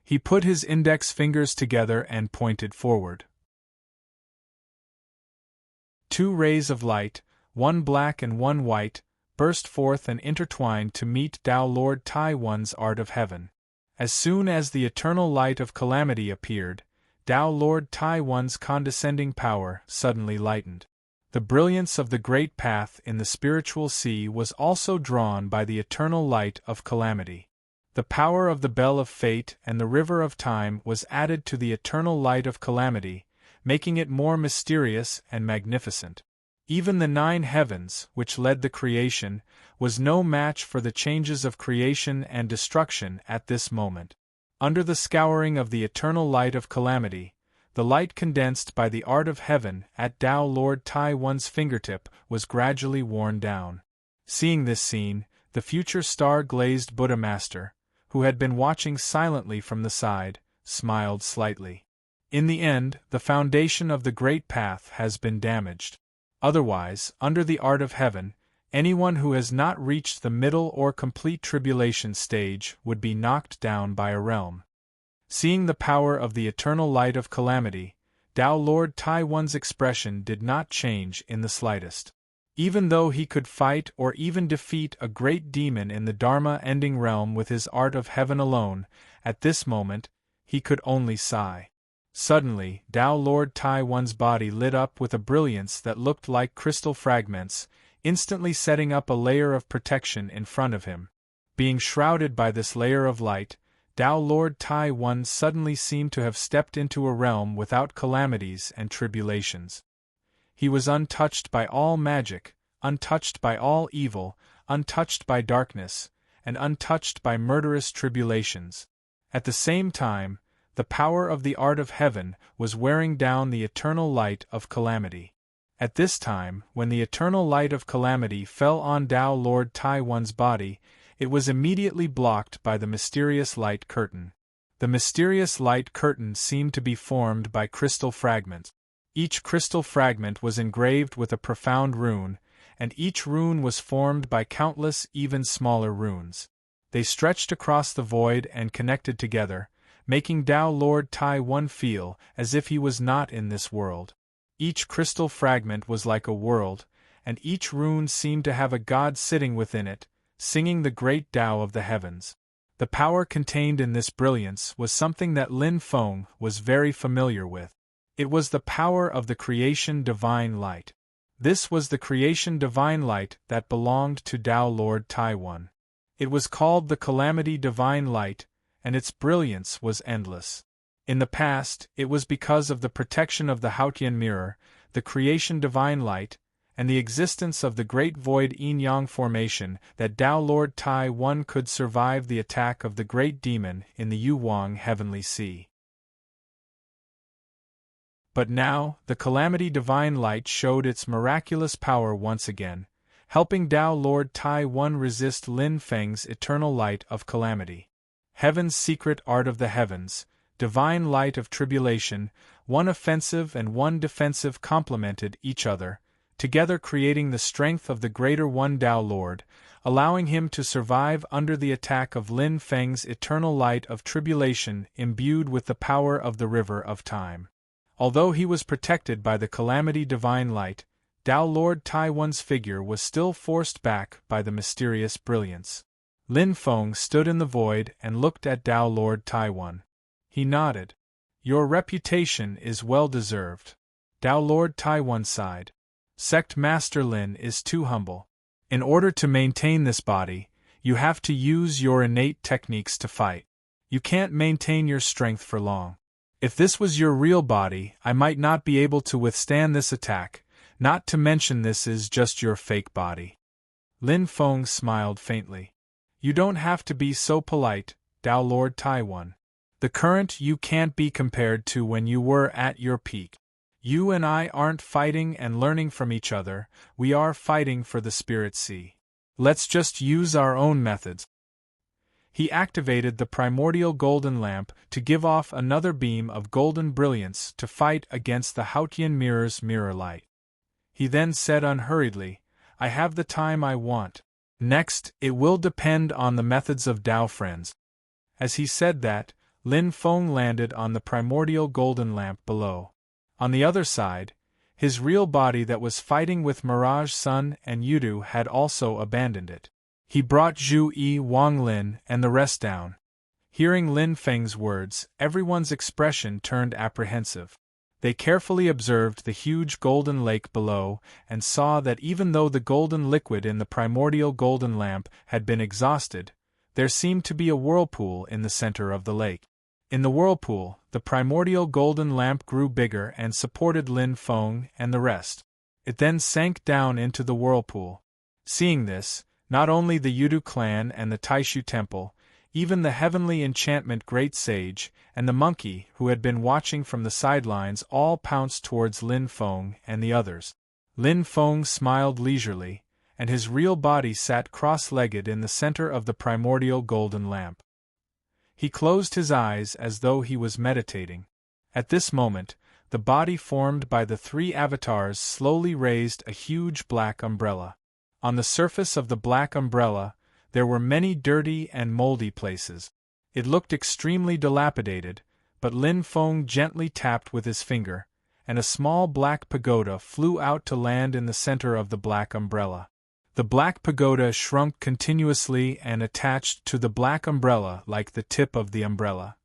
He put his index fingers together and pointed forward. Two rays of light, one black and one white, burst forth and intertwined to meet Tao Lord Taiwan's art of heaven. As soon as the eternal light of calamity appeared, Tao Lord Taiwan's condescending power suddenly lightened. The brilliance of the great path in the spiritual sea was also drawn by the eternal light of calamity. The power of the bell of fate and the river of time was added to the eternal light of calamity, making it more mysterious and magnificent. Even the 9 heavens, which led the creation, was no match for the changes of creation and destruction at this moment. Under the scouring of the eternal light of calamity, the light condensed by the art of heaven at Tao Lord Taiwan's fingertip was gradually worn down. Seeing this scene, the future star-glazed Buddha master, who had been watching silently from the side, smiled slightly. In the end, the foundation of the great path has been damaged. Otherwise, under the art of heaven, anyone who has not reached the middle or complete tribulation stage would be knocked down by a realm. Seeing the power of the eternal light of calamity, Tao Lord Taiwan's expression did not change in the slightest. Even though he could fight or even defeat a great demon in the Dharma-ending realm with his art of heaven alone, at this moment, he could only sigh. Suddenly, Tao Lord Taiwan's body lit up with a brilliance that looked like crystal fragments, instantly setting up a layer of protection in front of him. Being shrouded by this layer of light, Tao Lord Taiwan suddenly seemed to have stepped into a realm without calamities and tribulations. He was untouched by all magic, untouched by all evil, untouched by darkness, and untouched by murderous tribulations. At the same time, the power of the art of heaven was wearing down the eternal light of calamity. At this time, when the eternal light of calamity fell on Tao Lord Taiwan's body, it was immediately blocked by the mysterious light curtain. The mysterious light curtain seemed to be formed by crystal fragments. Each crystal fragment was engraved with a profound rune, and each rune was formed by countless even smaller runes. They stretched across the void and connected together, making Tao Lord Tai One feel as if he was not in this world. Each crystal fragment was like a world, and each rune seemed to have a god sitting within it, singing the great Tao of the heavens. The power contained in this brilliance was something that Lin Feng was very familiar with. It was the power of the creation divine light. This was the creation divine light that belonged to Tao Lord Tai One. It was called the Calamity Divine Light, and its brilliance was endless. In the past, it was because of the protection of the Haotian mirror, the creation divine light, and the existence of the great void yin-yang formation that Tao Lord Tai One could survive the attack of the great demon in the Yuwang heavenly sea. But now, the Calamity Divine Light showed its miraculous power once again, helping Tao Lord Tai One resist Lin Feng's eternal light of calamity. Heaven's secret art of the heavens, divine light of tribulation, one offensive and one defensive complemented each other, together creating the strength of the greater one Tao Lord, allowing him to survive under the attack of Lin Feng's eternal light of tribulation imbued with the power of the river of time. Although he was protected by the Calamity Divine Light, Tao Lord Tai One's figure was still forced back by the mysterious brilliance. Lin Feng stood in the void and looked at Tao Lord Tai One. He nodded. "Your reputation is well deserved." Tao Lord Tai One sighed. "Sect Master Lin is too humble. In order to maintain this body, you have to use your innate techniques to fight. You can't maintain your strength for long. If this was your real body, I might not be able to withstand this attack, not to mention this is just your fake body." Lin Feng smiled faintly. "You don't have to be so polite, Tao Lord Tai One. The current you can't be compared to when you were at your peak. You and I aren't fighting and learning from each other, we are fighting for the Spirit Sea. Let's just use our own methods." He activated the primordial golden lamp to give off another beam of golden brilliance to fight against the Haotian mirror's mirror light. He then said unhurriedly, "I have the time I want. Next, it will depend on the methods of Tao friends." As he said that, Lin Feng landed on the primordial golden lamp below. On the other side, his real body that was fighting with Mirage Sun and Yudu had also abandoned it. He brought Zhu Yi, Wang Lin, and the rest down. Hearing Lin Feng's words, everyone's expression turned apprehensive. They carefully observed the huge golden lake below and saw that even though the golden liquid in the primordial golden lamp had been exhausted, there seemed to be a whirlpool in the center of the lake. In the whirlpool, the primordial golden lamp grew bigger and supported Lin Feng and the rest. It then sank down into the whirlpool. Seeing this, not only the Yudu clan and the Taishu temple, even the heavenly enchantment great sage, and the monkey who had been watching from the sidelines all pounced towards Lin Feng and the others. Lin Feng smiled leisurely, and his real body sat cross-legged in the center of the primordial golden lamp. He closed his eyes as though he was meditating. At this moment, the body formed by the three avatars slowly raised a huge black umbrella. On the surface of the black umbrella, there were many dirty and moldy places. It looked extremely dilapidated, but Lin Feng gently tapped with his finger, and a small black pagoda flew out to land in the center of the black umbrella. The black pagoda shrunk continuously and attached to the black umbrella like the tip of the umbrella.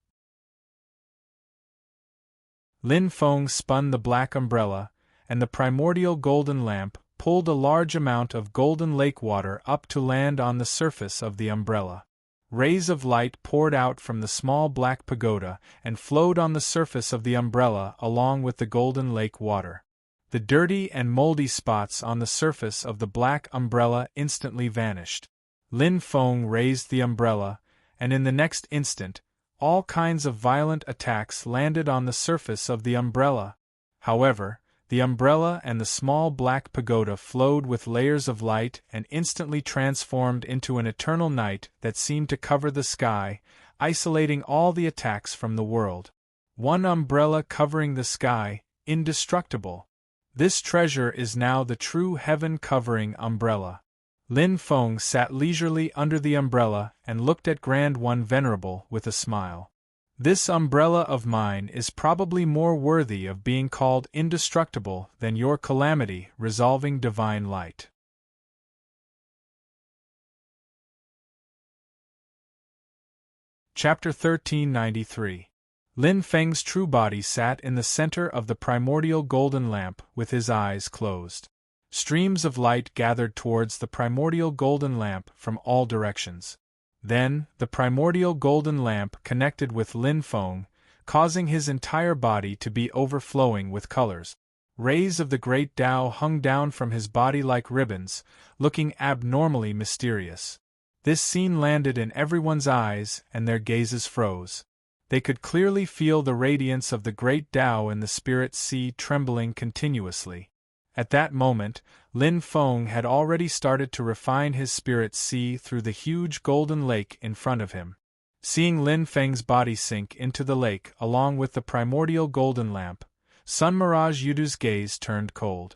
Lin Feng spun the black umbrella, and the primordial golden lamp pulled a large amount of golden lake water up to land on the surface of the umbrella. Rays of light poured out from the small black pagoda and flowed on the surface of the umbrella along with the golden lake water. The dirty and moldy spots on the surface of the black umbrella instantly vanished. Lin Feng raised the umbrella, and in the next instant, all kinds of violent attacks landed on the surface of the umbrella. However, the umbrella and the small black pagoda flowed with layers of light and instantly transformed into an eternal night that seemed to cover the sky, isolating all the attacks from the world. One umbrella covering the sky, indestructible. This treasure is now the true heaven-covering umbrella. Lin Feng sat leisurely under the umbrella and looked at Grand One Venerable with a smile. This umbrella of mine is probably more worthy of being called indestructible than your calamity resolving divine light. Chapter 1393. Lin Feng's true body sat in the center of the primordial golden lamp with his eyes closed. Streams of light gathered towards the primordial golden lamp from all directions. Then, the primordial golden lamp connected with Lin Feng, causing his entire body to be overflowing with colors. Rays of the great Tao hung down from his body like ribbons, looking abnormally mysterious. This scene landed in everyone's eyes, and their gazes froze. They could clearly feel the radiance of the great Tao in the spirit sea trembling continuously. At that moment, Lin Feng had already started to refine his spirit sea through the huge golden lake in front of him. Seeing Lin Feng's body sink into the lake along with the primordial golden lamp, Sun Mirage Yudu's gaze turned cold.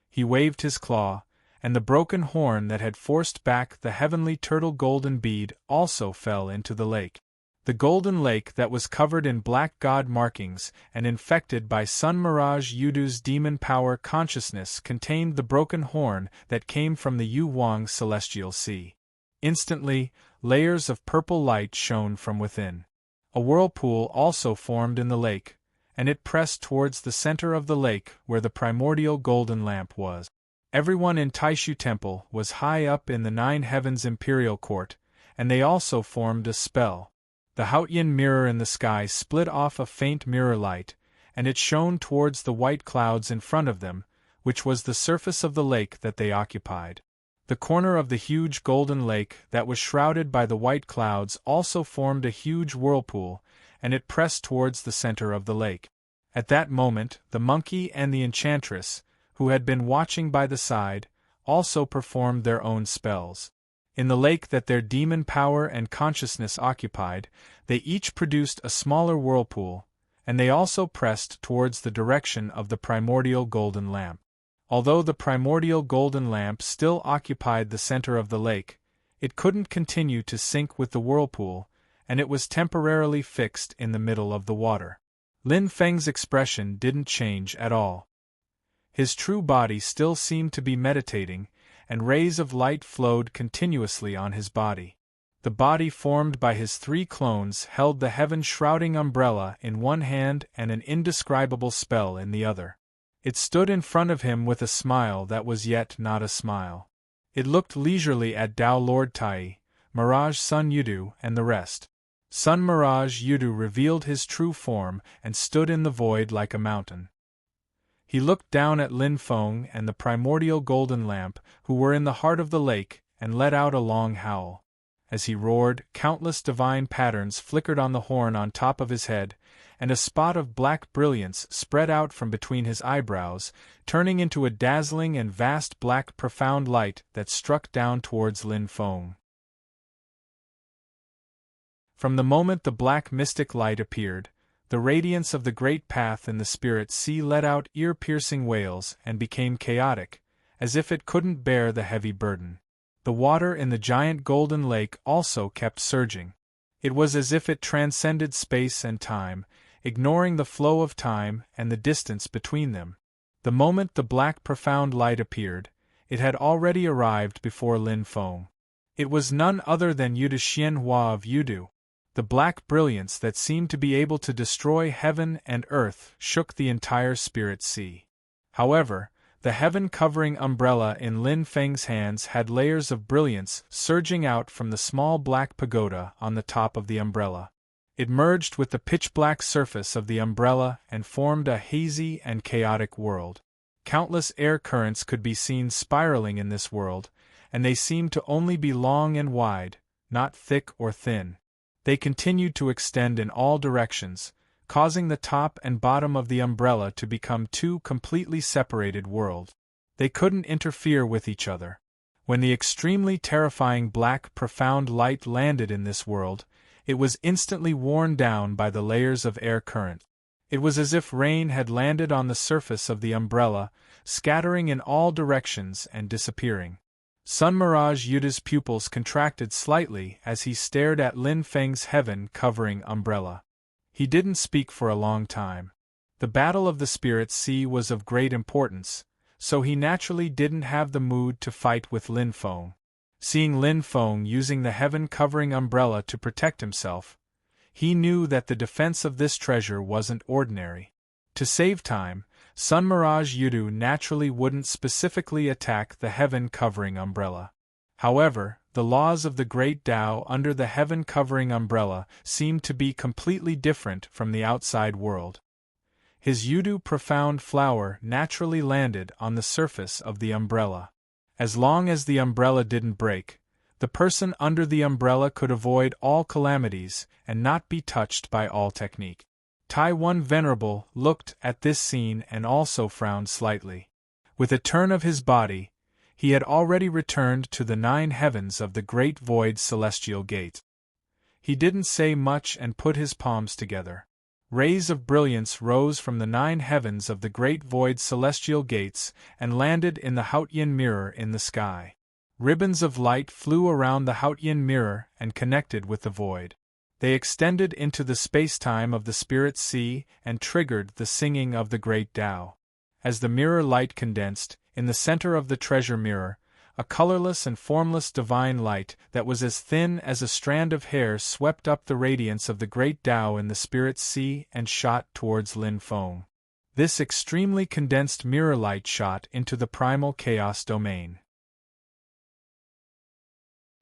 He waved his claw, and the broken horn that had forced back the heavenly turtle golden bead also fell into the lake. The golden lake that was covered in black god markings and infected by Sun Mirage Yudu's demon power consciousness contained the broken horn that came from the Yu Wang celestial sea. Instantly, layers of purple light shone from within. A whirlpool also formed in the lake, and it pressed towards the center of the lake where the primordial golden lamp was. Everyone in Taishu Temple was high up in the Nine Heavens Imperial Court, and they also formed a spell. The Haotian mirror in the sky split off a faint mirror light, and it shone towards the white clouds in front of them, which was the surface of the lake that they occupied. The corner of the huge golden lake that was shrouded by the white clouds also formed a huge whirlpool, and it pressed towards the center of the lake. At that moment, the monkey and the enchantress, who had been watching by the side, also performed their own spells. In the lake that their demon power and consciousness occupied, they each produced a smaller whirlpool, and they also pressed towards the direction of the primordial golden lamp. Although the primordial golden lamp still occupied the center of the lake, it couldn't continue to sink with the whirlpool, and it was temporarily fixed in the middle of the water. Lin Feng's expression didn't change at all. His true body still seemed to be meditating, and rays of light flowed continuously on his body. The body formed by his three clones held the heaven-shrouding umbrella in one hand and an indescribable spell in the other. It stood in front of him with a smile that was yet not a smile. It looked leisurely at Tao Lord Tai, Mirage Sun Yudu, and the rest. Sun Mirage Yudu revealed his true form and stood in the void like a mountain. He looked down at Lin Feng and the primordial golden lamp, who were in the heart of the lake, and let out a long howl. As he roared, countless divine patterns flickered on the horn on top of his head, and a spot of black brilliance spread out from between his eyebrows, turning into a dazzling and vast black profound light that struck down towards Lin Feng. From the moment the black mystic light appeared, the radiance of the great path in the spirit sea let out ear-piercing wails and became chaotic, as if it couldn't bear the heavy burden. The water in the giant golden lake also kept surging. It was as if it transcended space and time, ignoring the flow of time and the distance between them. The moment the black profound light appeared, it had already arrived before Lin Feng. It was none other than Yudu Xianhua of Yudu. The black brilliance that seemed to be able to destroy heaven and earth shook the entire spirit sea. However, the heaven-covering umbrella in Lin Feng's hands had layers of brilliance surging out from the small black pagoda on the top of the umbrella. It merged with the pitch-black surface of the umbrella and formed a hazy and chaotic world. Countless air currents could be seen spiraling in this world, and they seemed to only be long and wide, not thick or thin. They continued to extend in all directions, causing the top and bottom of the umbrella to become two completely separated worlds. They couldn't interfere with each other. When the extremely terrifying black profound light landed in this world, it was instantly worn down by the layers of air current. It was as if rain had landed on the surface of the umbrella, scattering in all directions and disappearing. Sun Mirage Yuda's pupils contracted slightly as he stared at Lin Feng's heaven-covering umbrella. He didn't speak for a long time. The battle of the Spirit Sea was of great importance, so he naturally didn't have the mood to fight with Lin Feng. Seeing Lin Feng using the heaven-covering umbrella to protect himself, he knew that the defense of this treasure wasn't ordinary. To save time, Sun Mirage Yudu naturally wouldn't specifically attack the heaven-covering umbrella. However, the laws of the Great Tao under the heaven-covering umbrella seemed to be completely different from the outside world. His Yudu profound flower naturally landed on the surface of the umbrella. As long as the umbrella didn't break, the person under the umbrella could avoid all calamities and not be touched by all technique. Taiwan Venerable looked at this scene and also frowned slightly. With a turn of his body, he had already returned to the 9 heavens of the Great Void Celestial Gate. He didn't say much and put his palms together. Rays of brilliance rose from the 9 heavens of the Great Void Celestial Gates and landed in the Haotian mirror in the sky. Ribbons of light flew around the Haotian mirror and connected with the void. They extended into the space-time of the Spirit Sea and triggered the singing of the Great Tao. As the mirror light condensed, in the center of the treasure mirror, a colorless and formless divine light that was as thin as a strand of hair swept up the radiance of the Great Tao in the Spirit Sea and shot towards Lin Feng. This extremely condensed mirror light shot into the primal chaos domain.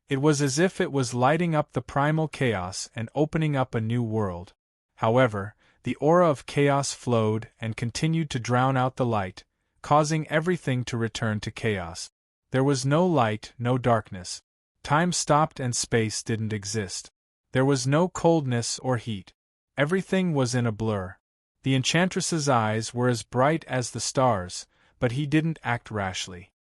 It was as if it was lighting up the primal chaos and opening up a new world. However, the aura of chaos flowed and continued to drown out the light, causing everything to return to chaos. There was no light, no darkness. Time stopped and space didn't exist. There was no coldness or heat. Everything was in a blur. The enchantress's eyes were as bright as the stars, but he didn't act rashly.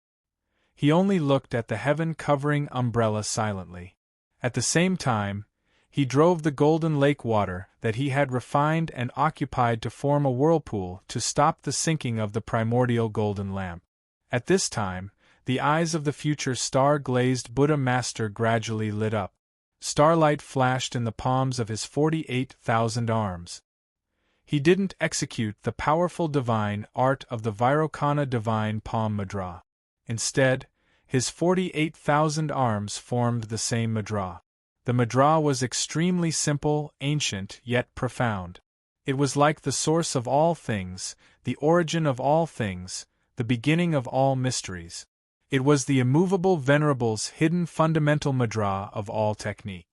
He only looked at the heaven-covering umbrella silently. At the same time, he drove the golden lake water that he had refined and occupied to form a whirlpool to stop the sinking of the primordial golden lamp. At this time, the eyes of the future star-glazed Buddha Master gradually lit up. Starlight flashed in the palms of his 48,000 arms. He didn't execute the powerful divine art of the Vairocana divine palm mudra. Instead, his 48,000 arms formed the same mudra. The mudra was extremely simple, ancient, yet profound. It was like the source of all things, the origin of all things, the beginning of all mysteries. It was the immovable Venerable's hidden fundamental mudra of all technique.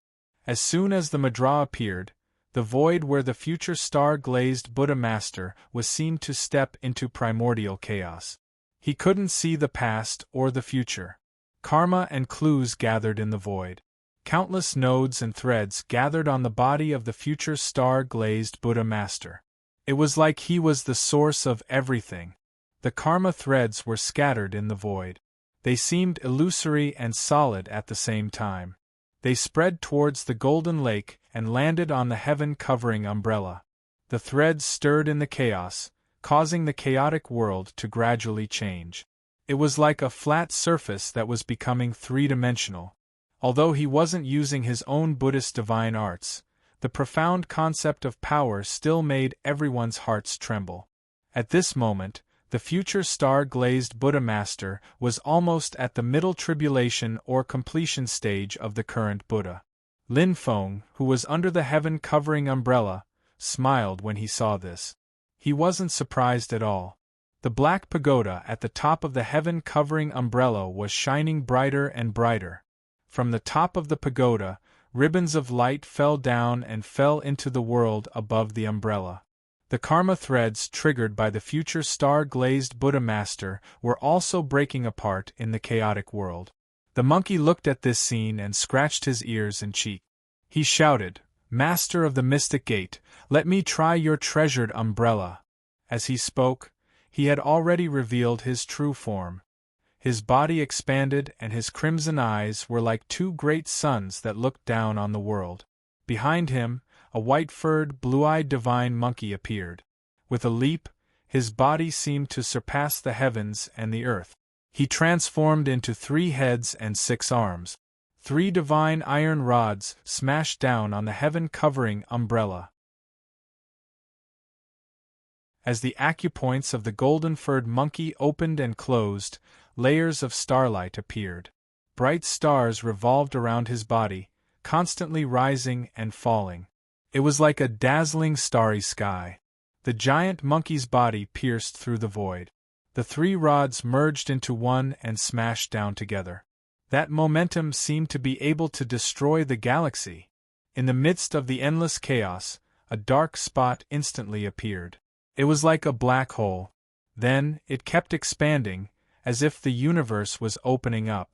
As soon as the mudra appeared, the void where the future star-glazed Buddha Master was seen to step into primordial chaos. He couldn't see the past or the future. Karma and clues gathered in the void. Countless nodes and threads gathered on the body of the future star-glazed Buddha Master. It was like he was the source of everything. The karma threads were scattered in the void. They seemed illusory and solid at the same time. They spread towards the golden lake and landed on the heaven-covering umbrella. The threads stirred in the chaos, causing the chaotic world to gradually change. It was like a flat surface that was becoming three-dimensional. Although he wasn't using his own Buddhist divine arts, the profound concept of power still made everyone's hearts tremble. At this moment, the future star-glazed Buddha Master was almost at the middle tribulation or completion stage of the current Buddha. Lin Feng, who was under the heaven-covering umbrella, smiled when he saw this. He wasn't surprised at all. The black pagoda at the top of the heaven-covering umbrella was shining brighter and brighter. From the top of the pagoda, ribbons of light fell down and fell into the world above the umbrella. The karma threads triggered by the future star-glazed Buddha Master were also breaking apart in the chaotic world. The monkey looked at this scene and scratched his ears and cheek. He shouted, "Master of the Mystic Gate, let me try your treasured umbrella." As he spoke, he had already revealed his true form. His body expanded and his crimson eyes were like 2 great suns that looked down on the world. Behind him, a white-furred, blue-eyed divine monkey appeared. With a leap, his body seemed to surpass the heavens and the earth. He transformed into 3 heads and 6 arms. 3 divine iron rods smashed down on the heaven-covering umbrella. As the acupoints of the golden-furred monkey opened and closed, layers of starlight appeared. Bright stars revolved around his body, constantly rising and falling. It was like a dazzling starry sky. The giant monkey's body pierced through the void. The 3 rods merged into one and smashed down together. That momentum seemed to be able to destroy the galaxy. In the midst of the endless chaos, a dark spot instantly appeared. It was like a black hole. Then, it kept expanding, as if the universe was opening up.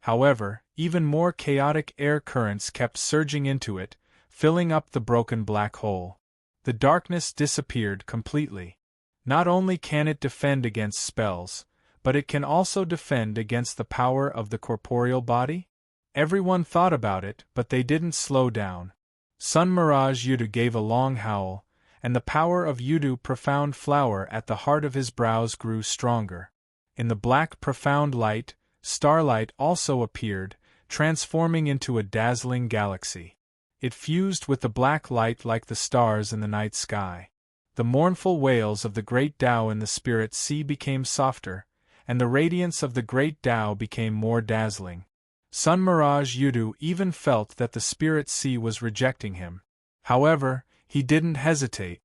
However, even more chaotic air currents kept surging into it, filling up the broken black hole. The darkness disappeared completely. Not only can it defend against spells, but it can also defend against the power of the corporeal body? Everyone thought about it, but they didn't slow down. Sun Mirage Yudu gave a long howl, and the power of Yudu profound flower at the heart of his brows grew stronger. In the black profound light, starlight also appeared, transforming into a dazzling galaxy. It fused with the black light like the stars in the night sky. The mournful wails of the great Tao in the spirit sea became softer, and the radiance of the great Tao became more dazzling. Sun Mirage Yudu even felt that the spirit sea was rejecting him. However, he didn't hesitate.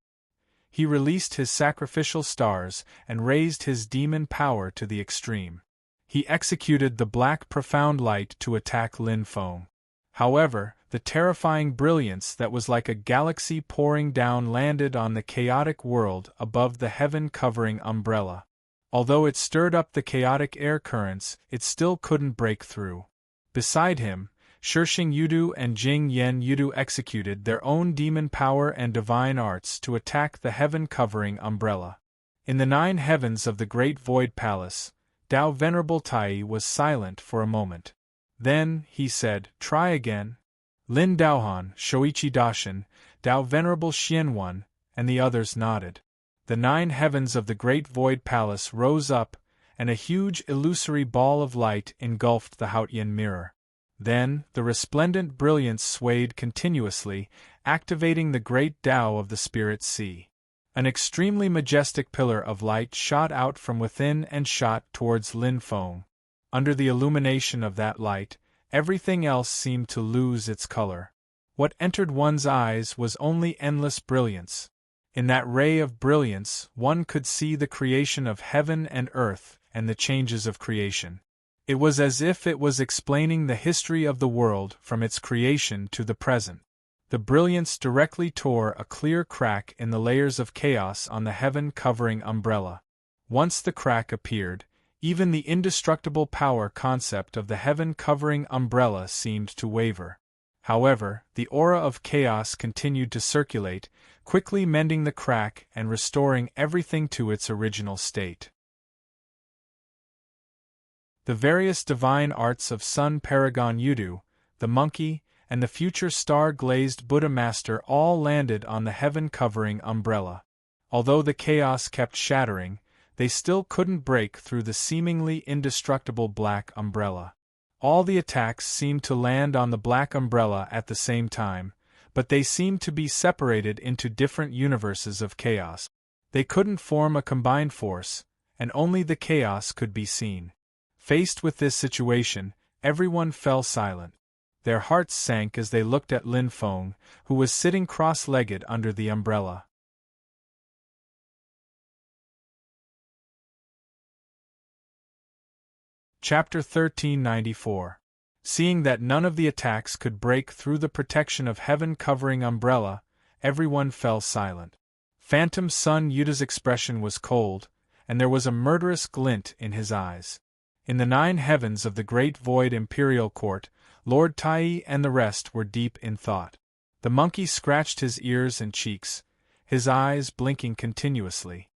He released his sacrificial stars and raised his demon power to the extreme. He executed the black profound light to attack Lin Feng. However, the terrifying brilliance that was like a galaxy pouring down landed on the chaotic world above the heaven-covering umbrella. Although it stirred up the chaotic air currents, it still couldn't break through. Beside him, Shishing Yudu and Jing Yen Yudu executed their own demon power and divine arts to attack the heaven-covering umbrella. In the 9 heavens of the Great Void Palace, Tao Venerable Tai was silent for a moment. Then, he said, "Try again." Lin Daohan, Shoichi Dashin, Tao Venerable Xianwan, and the others nodded. The 9 heavens of the Great Void Palace rose up, and a huge illusory ball of light engulfed the Haotian mirror. Then, the resplendent brilliance swayed continuously, activating the great Tao of the Spirit Sea. An extremely majestic pillar of light shot out from within and shot towards Lin Feng. Under the illumination of that light, everything else seemed to lose its color. What entered one's eyes was only endless brilliance. In that ray of brilliance, one could see the creation of heaven and earth and the changes of creation. It was as if it was explaining the history of the world from its creation to the present. The brilliance directly tore a clear crack in the layers of chaos on the heaven-covering umbrella. Once the crack appeared, even the indestructible power concept of the heaven-covering umbrella seemed to waver. However, the aura of chaos continued to circulate, quickly mending the crack and restoring everything to its original state. The various divine arts of Sun Paragon Yudu, the monkey, and the future star-glazed Buddha Master all landed on the heaven-covering umbrella. Although the chaos kept shattering, they still couldn't break through the seemingly indestructible black umbrella. All the attacks seemed to land on the black umbrella at the same time, but they seemed to be separated into different universes of chaos. They couldn't form a combined force, and only the chaos could be seen. Faced with this situation, everyone fell silent. Their hearts sank as they looked at Lin Feng, who was sitting cross-legged under the umbrella. Chapter 1394. Seeing that none of the attacks could break through the protection of heaven-covering umbrella, everyone fell silent. Phantom Sun Yuda's expression was cold, and there was a murderous glint in his eyes. In the 9 heavens of the Great Void Imperial Court, Lord Tai and the rest were deep in thought. The monkey scratched his ears and cheeks, his eyes blinking continuously.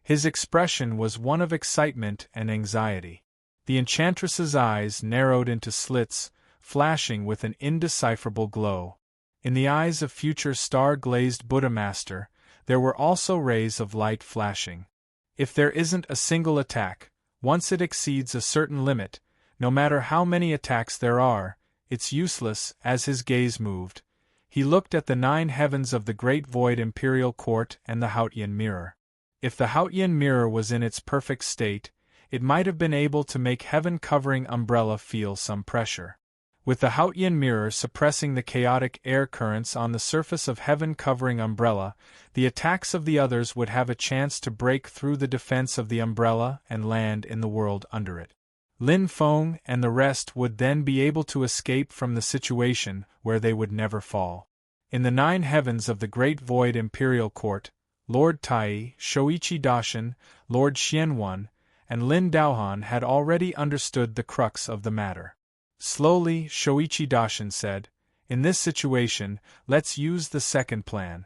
His expression was one of excitement and anxiety. The enchantress's eyes narrowed into slits, flashing with an indecipherable glow. In the eyes of future star-glazed Buddha Master, There were also rays of light flashing. If there isn't a single attack, once it exceeds a certain limit, no matter how many attacks there are, it's useless. As his gaze moved, he looked at the 9 heavens of the Great Void Imperial Court and the Hautian Mirror. If the Hautian Mirror was in its perfect state, it might have been able to make heaven-covering umbrella feel some pressure. With the Hautian Mirror suppressing the chaotic air currents on the surface of heaven-covering umbrella, the attacks of the others would have a chance to break through the defense of the umbrella and land in the world under it. Lin Feng and the rest would then be able to escape from the situation where they would never fall. In the 9 heavens of the Great Void Imperial Court, Lord Tai, Shoichi Dashin, Lord Xianwan, and Lin Daohan had already understood the crux of the matter. Slowly, Shoichi Dashin said, "In this situation, let's use the second plan.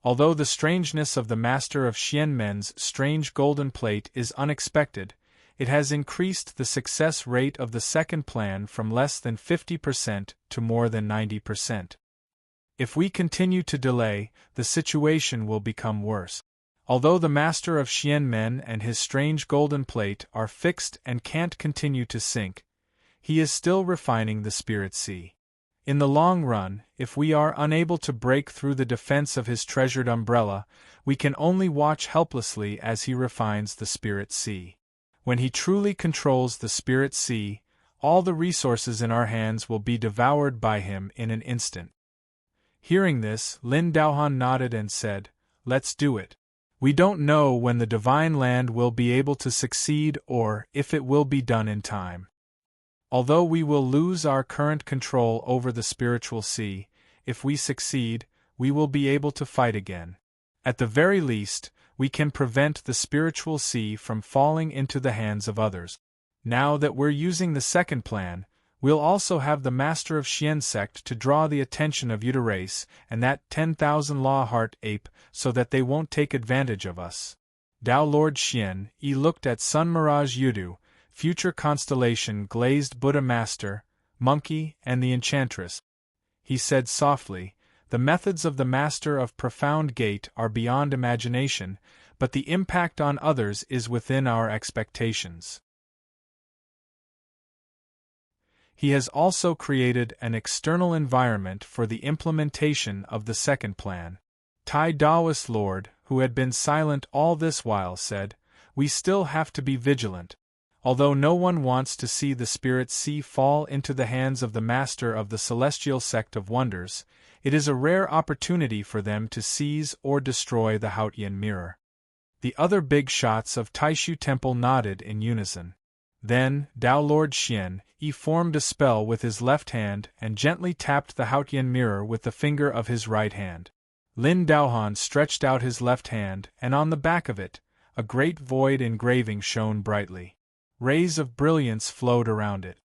Although the strangeness of the master of Xianmen's strange golden plate is unexpected, it has increased the success rate of the second plan from less than 50% to more than 90%. If we continue to delay, the situation will become worse. Although the master of Xianmen and his strange golden plate are fixed and can't continue to sink, he is still refining the Spirit Sea. In the long run, if we are unable to break through the defense of his treasured umbrella, we can only watch helplessly as he refines the Spirit Sea. When he truly controls the Spirit Sea, all the resources in our hands will be devoured by him in an instant." Hearing this, Lin Daohan nodded and said, "Let's do it. We don't know when the Divine Land will be able to succeed or if it will be done in time. Although we will lose our current control over the spiritual sea, if we succeed, we will be able to fight again. At the very least, we can prevent the spiritual sea from falling into the hands of others. Now that we're using the second plan, we'll also have the Master of Xian sect to draw the attention of Uterace and that 10,000 Law Heart Ape so that they won't take advantage of us." Tao Lord Xian looked at Sun Mirage Yudu, Future Constellation Glazed Buddha Master, Monkey, and the Enchantress. He said softly, "The methods of the Master of Profound Gate are beyond imagination, but the impact on others is within our expectations. He has also created an external environment for the implementation of the second plan." Tai Daoist Lord, who had been silent all this while, said, "We still have to be vigilant. Although no one wants to see the Spirit Sea fall into the hands of the Master of the Celestial Sect of Wonders, it is a rare opportunity for them to seize or destroy the Hautian Mirror." The other big shots of Taishu Temple nodded in unison. Then, Tao Lord Xian formed a spell with his left hand and gently tapped the Hautian Mirror with the finger of his right hand. Lin Daohan stretched out his left hand, and on the back of it, a great void engraving shone brightly. Rays of brilliance flowed around it.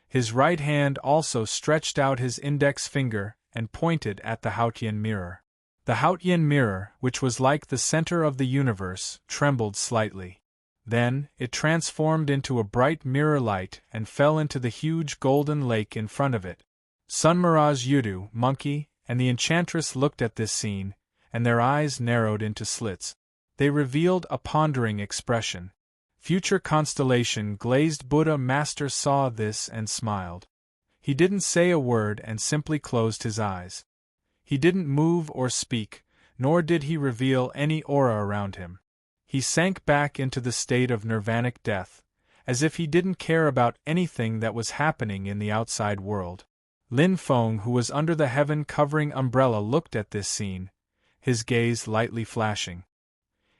His right hand also stretched out his index finger and pointed at the Hautian Mirror. The Hautian Mirror, which was like the center of the universe, trembled slightly. Then, it transformed into a bright mirror light and fell into the huge golden lake in front of it. Sun Mirage Yudu, Monkey, and the Enchantress looked at this scene, and their eyes narrowed into slits. They revealed a pondering expression. Future Constellation Glazed Buddha Master saw this and smiled. He didn't say a word and simply closed his eyes. He didn't move or speak, nor did he reveal any aura around him. He sank back into the state of nirvanic death, as if he didn't care about anything that was happening in the outside world. Lin Feng, who was under the heaven-covering umbrella, looked at this scene, his gaze lightly flashing.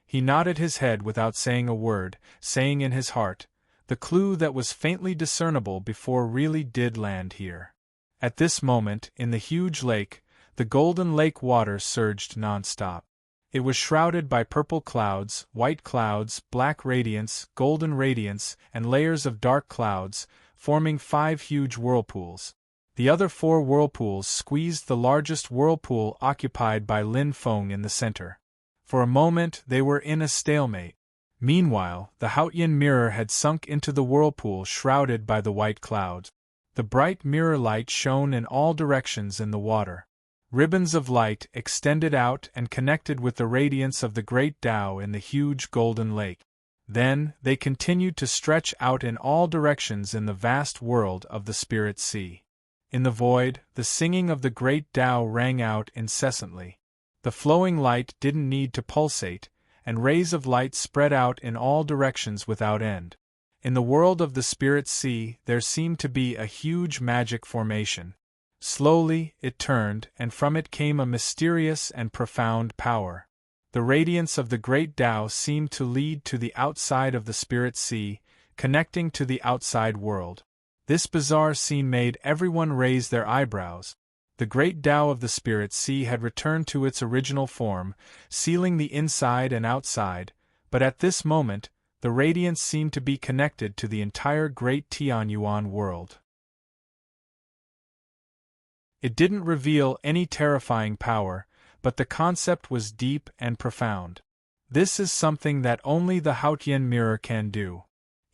He nodded his head without saying a word, saying in his heart, "The clue that was faintly discernible before really did land here." At this moment, in the huge lake, the golden lake water surged non-stop. It was shrouded by purple clouds, white clouds, black radiance, golden radiance, and layers of dark clouds, forming 5 huge whirlpools. The other 4 whirlpools squeezed the largest whirlpool occupied by Lin Feng in the center. For a moment they were in a stalemate. Meanwhile, the Hautian Mirror had sunk into the whirlpool shrouded by the white clouds. The bright mirror light shone in all directions in the water. Ribbons of light extended out and connected with the radiance of the great Tao in the huge golden lake. Then, they continued to stretch out in all directions in the vast world of the Spirit Sea. In the void, the singing of the great Tao rang out incessantly. The flowing light didn't need to pulsate, and rays of light spread out in all directions without end. In the world of the Spirit Sea, there seemed to be a huge magic formation. Slowly, it turned, and from it came a mysterious and profound power. The radiance of the great Tao seemed to lead to the outside of the Spirit Sea, connecting to the outside world. This bizarre scene made everyone raise their eyebrows. The great Tao of the Spirit Sea had returned to its original form, sealing the inside and outside, but at this moment, the radiance seemed to be connected to the entire great Tianyuan world. It didn't reveal any terrifying power, but the concept was deep and profound. This is something that only the Haotian mirror can do.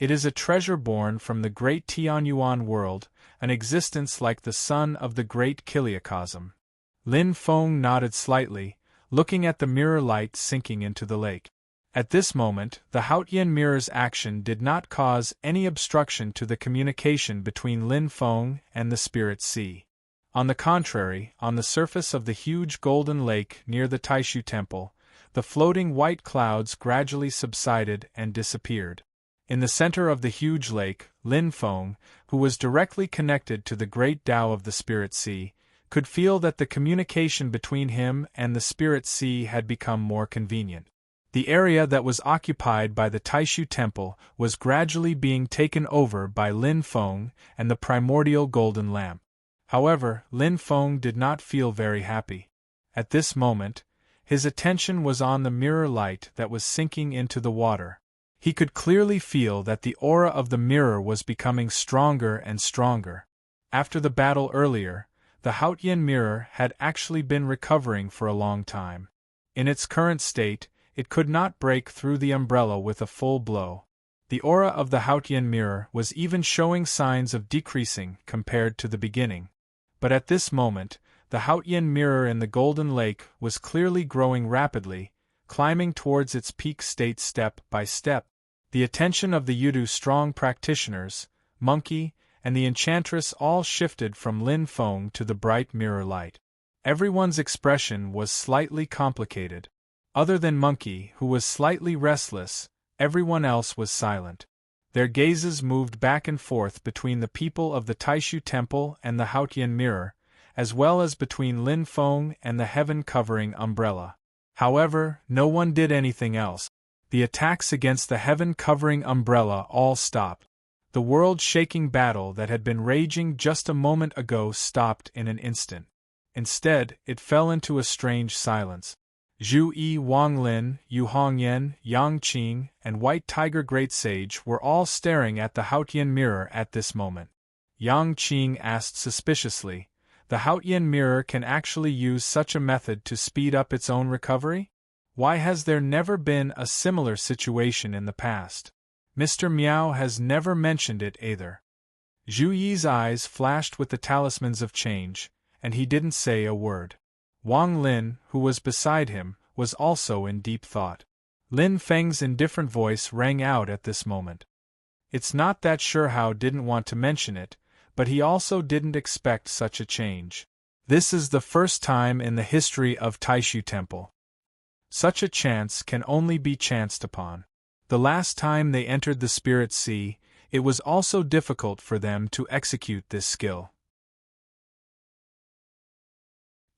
It is a treasure born from the great Tianyuan world, an existence like the sun of the great Kiliacosm. Lin Feng nodded slightly, looking at the mirror light sinking into the lake. At this moment, the Haotian mirror's action did not cause any obstruction to the communication between Lin Feng and the Spirit Sea. On the contrary, on the surface of the huge golden lake near the Taishu temple, the floating white clouds gradually subsided and disappeared. In the center of the huge lake, Lin Feng, who was directly connected to the great Tao of the Spirit Sea, could feel that the communication between him and the Spirit Sea had become more convenient. The area that was occupied by the Taishu temple was gradually being taken over by Lin Feng and the primordial golden lamp. However, Lin Feng did not feel very happy. At this moment, his attention was on the mirror light that was sinking into the water. He could clearly feel that the aura of the mirror was becoming stronger and stronger. After the battle earlier, the Haotian mirror had actually been recovering for a long time. In its current state, it could not break through the umbrella with a full blow. The aura of the Haotian mirror was even showing signs of decreasing compared to the beginning. But at this moment, the Haotian mirror in the Golden Lake was clearly growing rapidly, climbing towards its peak state step by step. The attention of the Yudu strong practitioners, Monkey, and the Enchantress all shifted from Lin Feng to the bright mirror light. Everyone's expression was slightly complicated. Other than Monkey, who was slightly restless, everyone else was silent. Their gazes moved back and forth between the people of the Taishu temple and the Haotian mirror, as well as between Lin Feng and the heaven-covering umbrella. However, no one did anything else. The attacks against the heaven-covering umbrella all stopped. The world-shaking battle that had been raging just a moment ago stopped in an instant. Instead, it fell into a strange silence. Zhu Yi, Wang Lin, Yu Hongyan, Yang Qing, and White Tiger Great Sage were all staring at the Haotian mirror at this moment. Yang Qing asked suspiciously, "The Haotian mirror can actually use such a method to speed up its own recovery? Why has there never been a similar situation in the past? Mr. Miao has never mentioned it either." Zhu Yi's eyes flashed with the talismans of change, and he didn't say a word. Wang Lin, who was beside him, was also in deep thought. Lin Feng's indifferent voice rang out at this moment. It's not that Shihao didn't want to mention it, but he also didn't expect such a change. This is the first time in the history of Taishu Temple. Such a chance can only be chanced upon. The last time they entered the Spirit Sea, it was also difficult for them to execute this skill.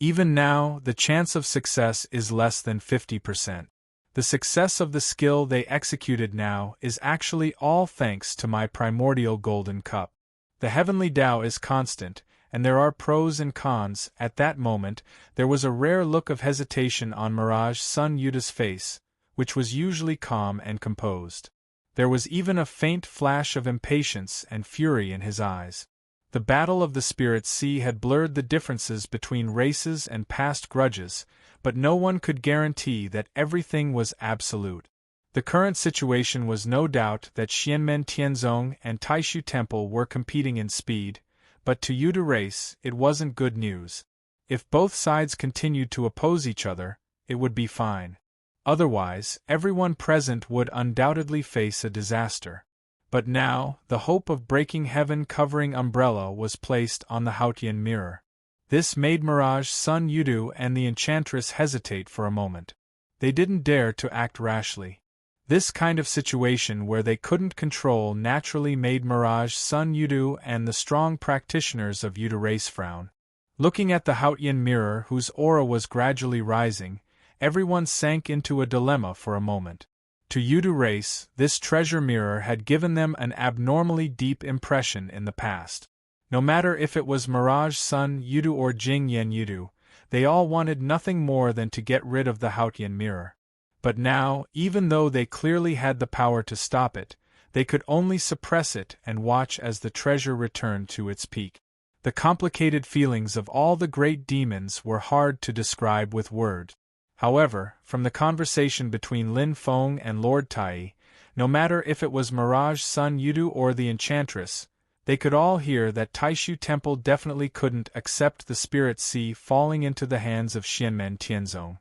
Even now, the chance of success is less than 50%. The success of the skill they executed now is actually all thanks to my primordial golden cup. The heavenly Tao is constant, and there are pros and cons. At that moment, there was a rare look of hesitation on Mirage Sun Yuda's face, which was usually calm and composed. There was even a faint flash of impatience and fury in his eyes. The battle of the Spirit Sea had blurred the differences between races and past grudges, but no one could guarantee that everything was absolute. The current situation was no doubt that Xianmen Tianzong and Taishu Temple were competing in speed, but to Yudu race, it wasn't good news. If both sides continued to oppose each other, it would be fine. Otherwise, everyone present would undoubtedly face a disaster. But now, the hope of breaking heaven-covering umbrella was placed on the Hautian mirror. This made Mirage Sun Yudu and the Enchantress hesitate for a moment. They didn't dare to act rashly. This kind of situation where they couldn't control naturally made Mirage Sun Yudu and the strong practitioners of Yudu race frown. Looking at the Hautian mirror whose aura was gradually rising, everyone sank into a dilemma for a moment. To Yudu race, this treasure mirror had given them an abnormally deep impression in the past. No matter if it was Mirage Sun Yudu or Jing Yen Yudu, they all wanted nothing more than to get rid of the Hautian mirror. But now, even though they clearly had the power to stop it, they could only suppress it and watch as the treasure returned to its peak. The complicated feelings of all the great demons were hard to describe with words. However, from the conversation between Lin Feng and Lord Tai, no matter if it was Mirage Sun Yudu or the Enchantress, they could all hear that Taishu Temple definitely couldn't accept the Spirit Sea falling into the hands of Xianmen Tianzong.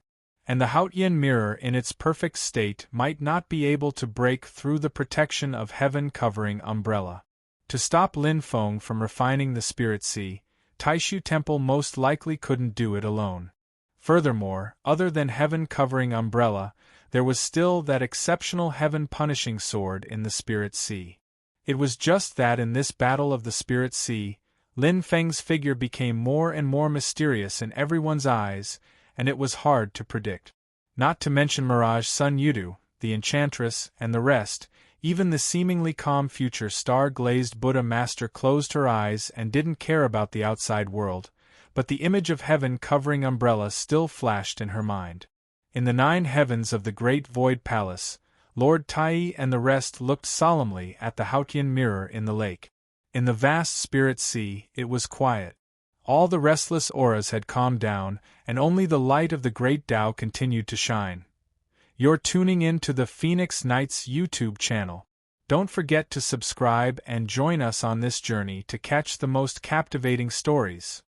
And the Hautian mirror in its perfect state might not be able to break through the protection of heaven-covering umbrella. To stop Lin Feng from refining the Spirit Sea, Taishu Temple most likely couldn't do it alone. Furthermore, other than heaven-covering umbrella, there was still that exceptional heaven-punishing sword in the Spirit Sea. It was just that in this battle of the Spirit Sea, Lin Feng's figure became more and more mysterious in everyone's eyes, and it was hard to predict. Not to mention Mirage Sun Yudu, the Enchantress, and the rest, even the seemingly calm future star-glazed Buddha Master closed her eyes and didn't care about the outside world, but the image of heaven covering umbrella still flashed in her mind. In the 9 heavens of the Great Void Palace, Lord Tai and the rest looked solemnly at the Hautian mirror in the lake. In the vast Spirit Sea, it was quiet. All the restless auras had calmed down, and only the light of the Great Tao continued to shine. You're tuning in to the Phoenix Nights YouTube channel. Don't forget to subscribe and join us on this journey to catch the most captivating stories.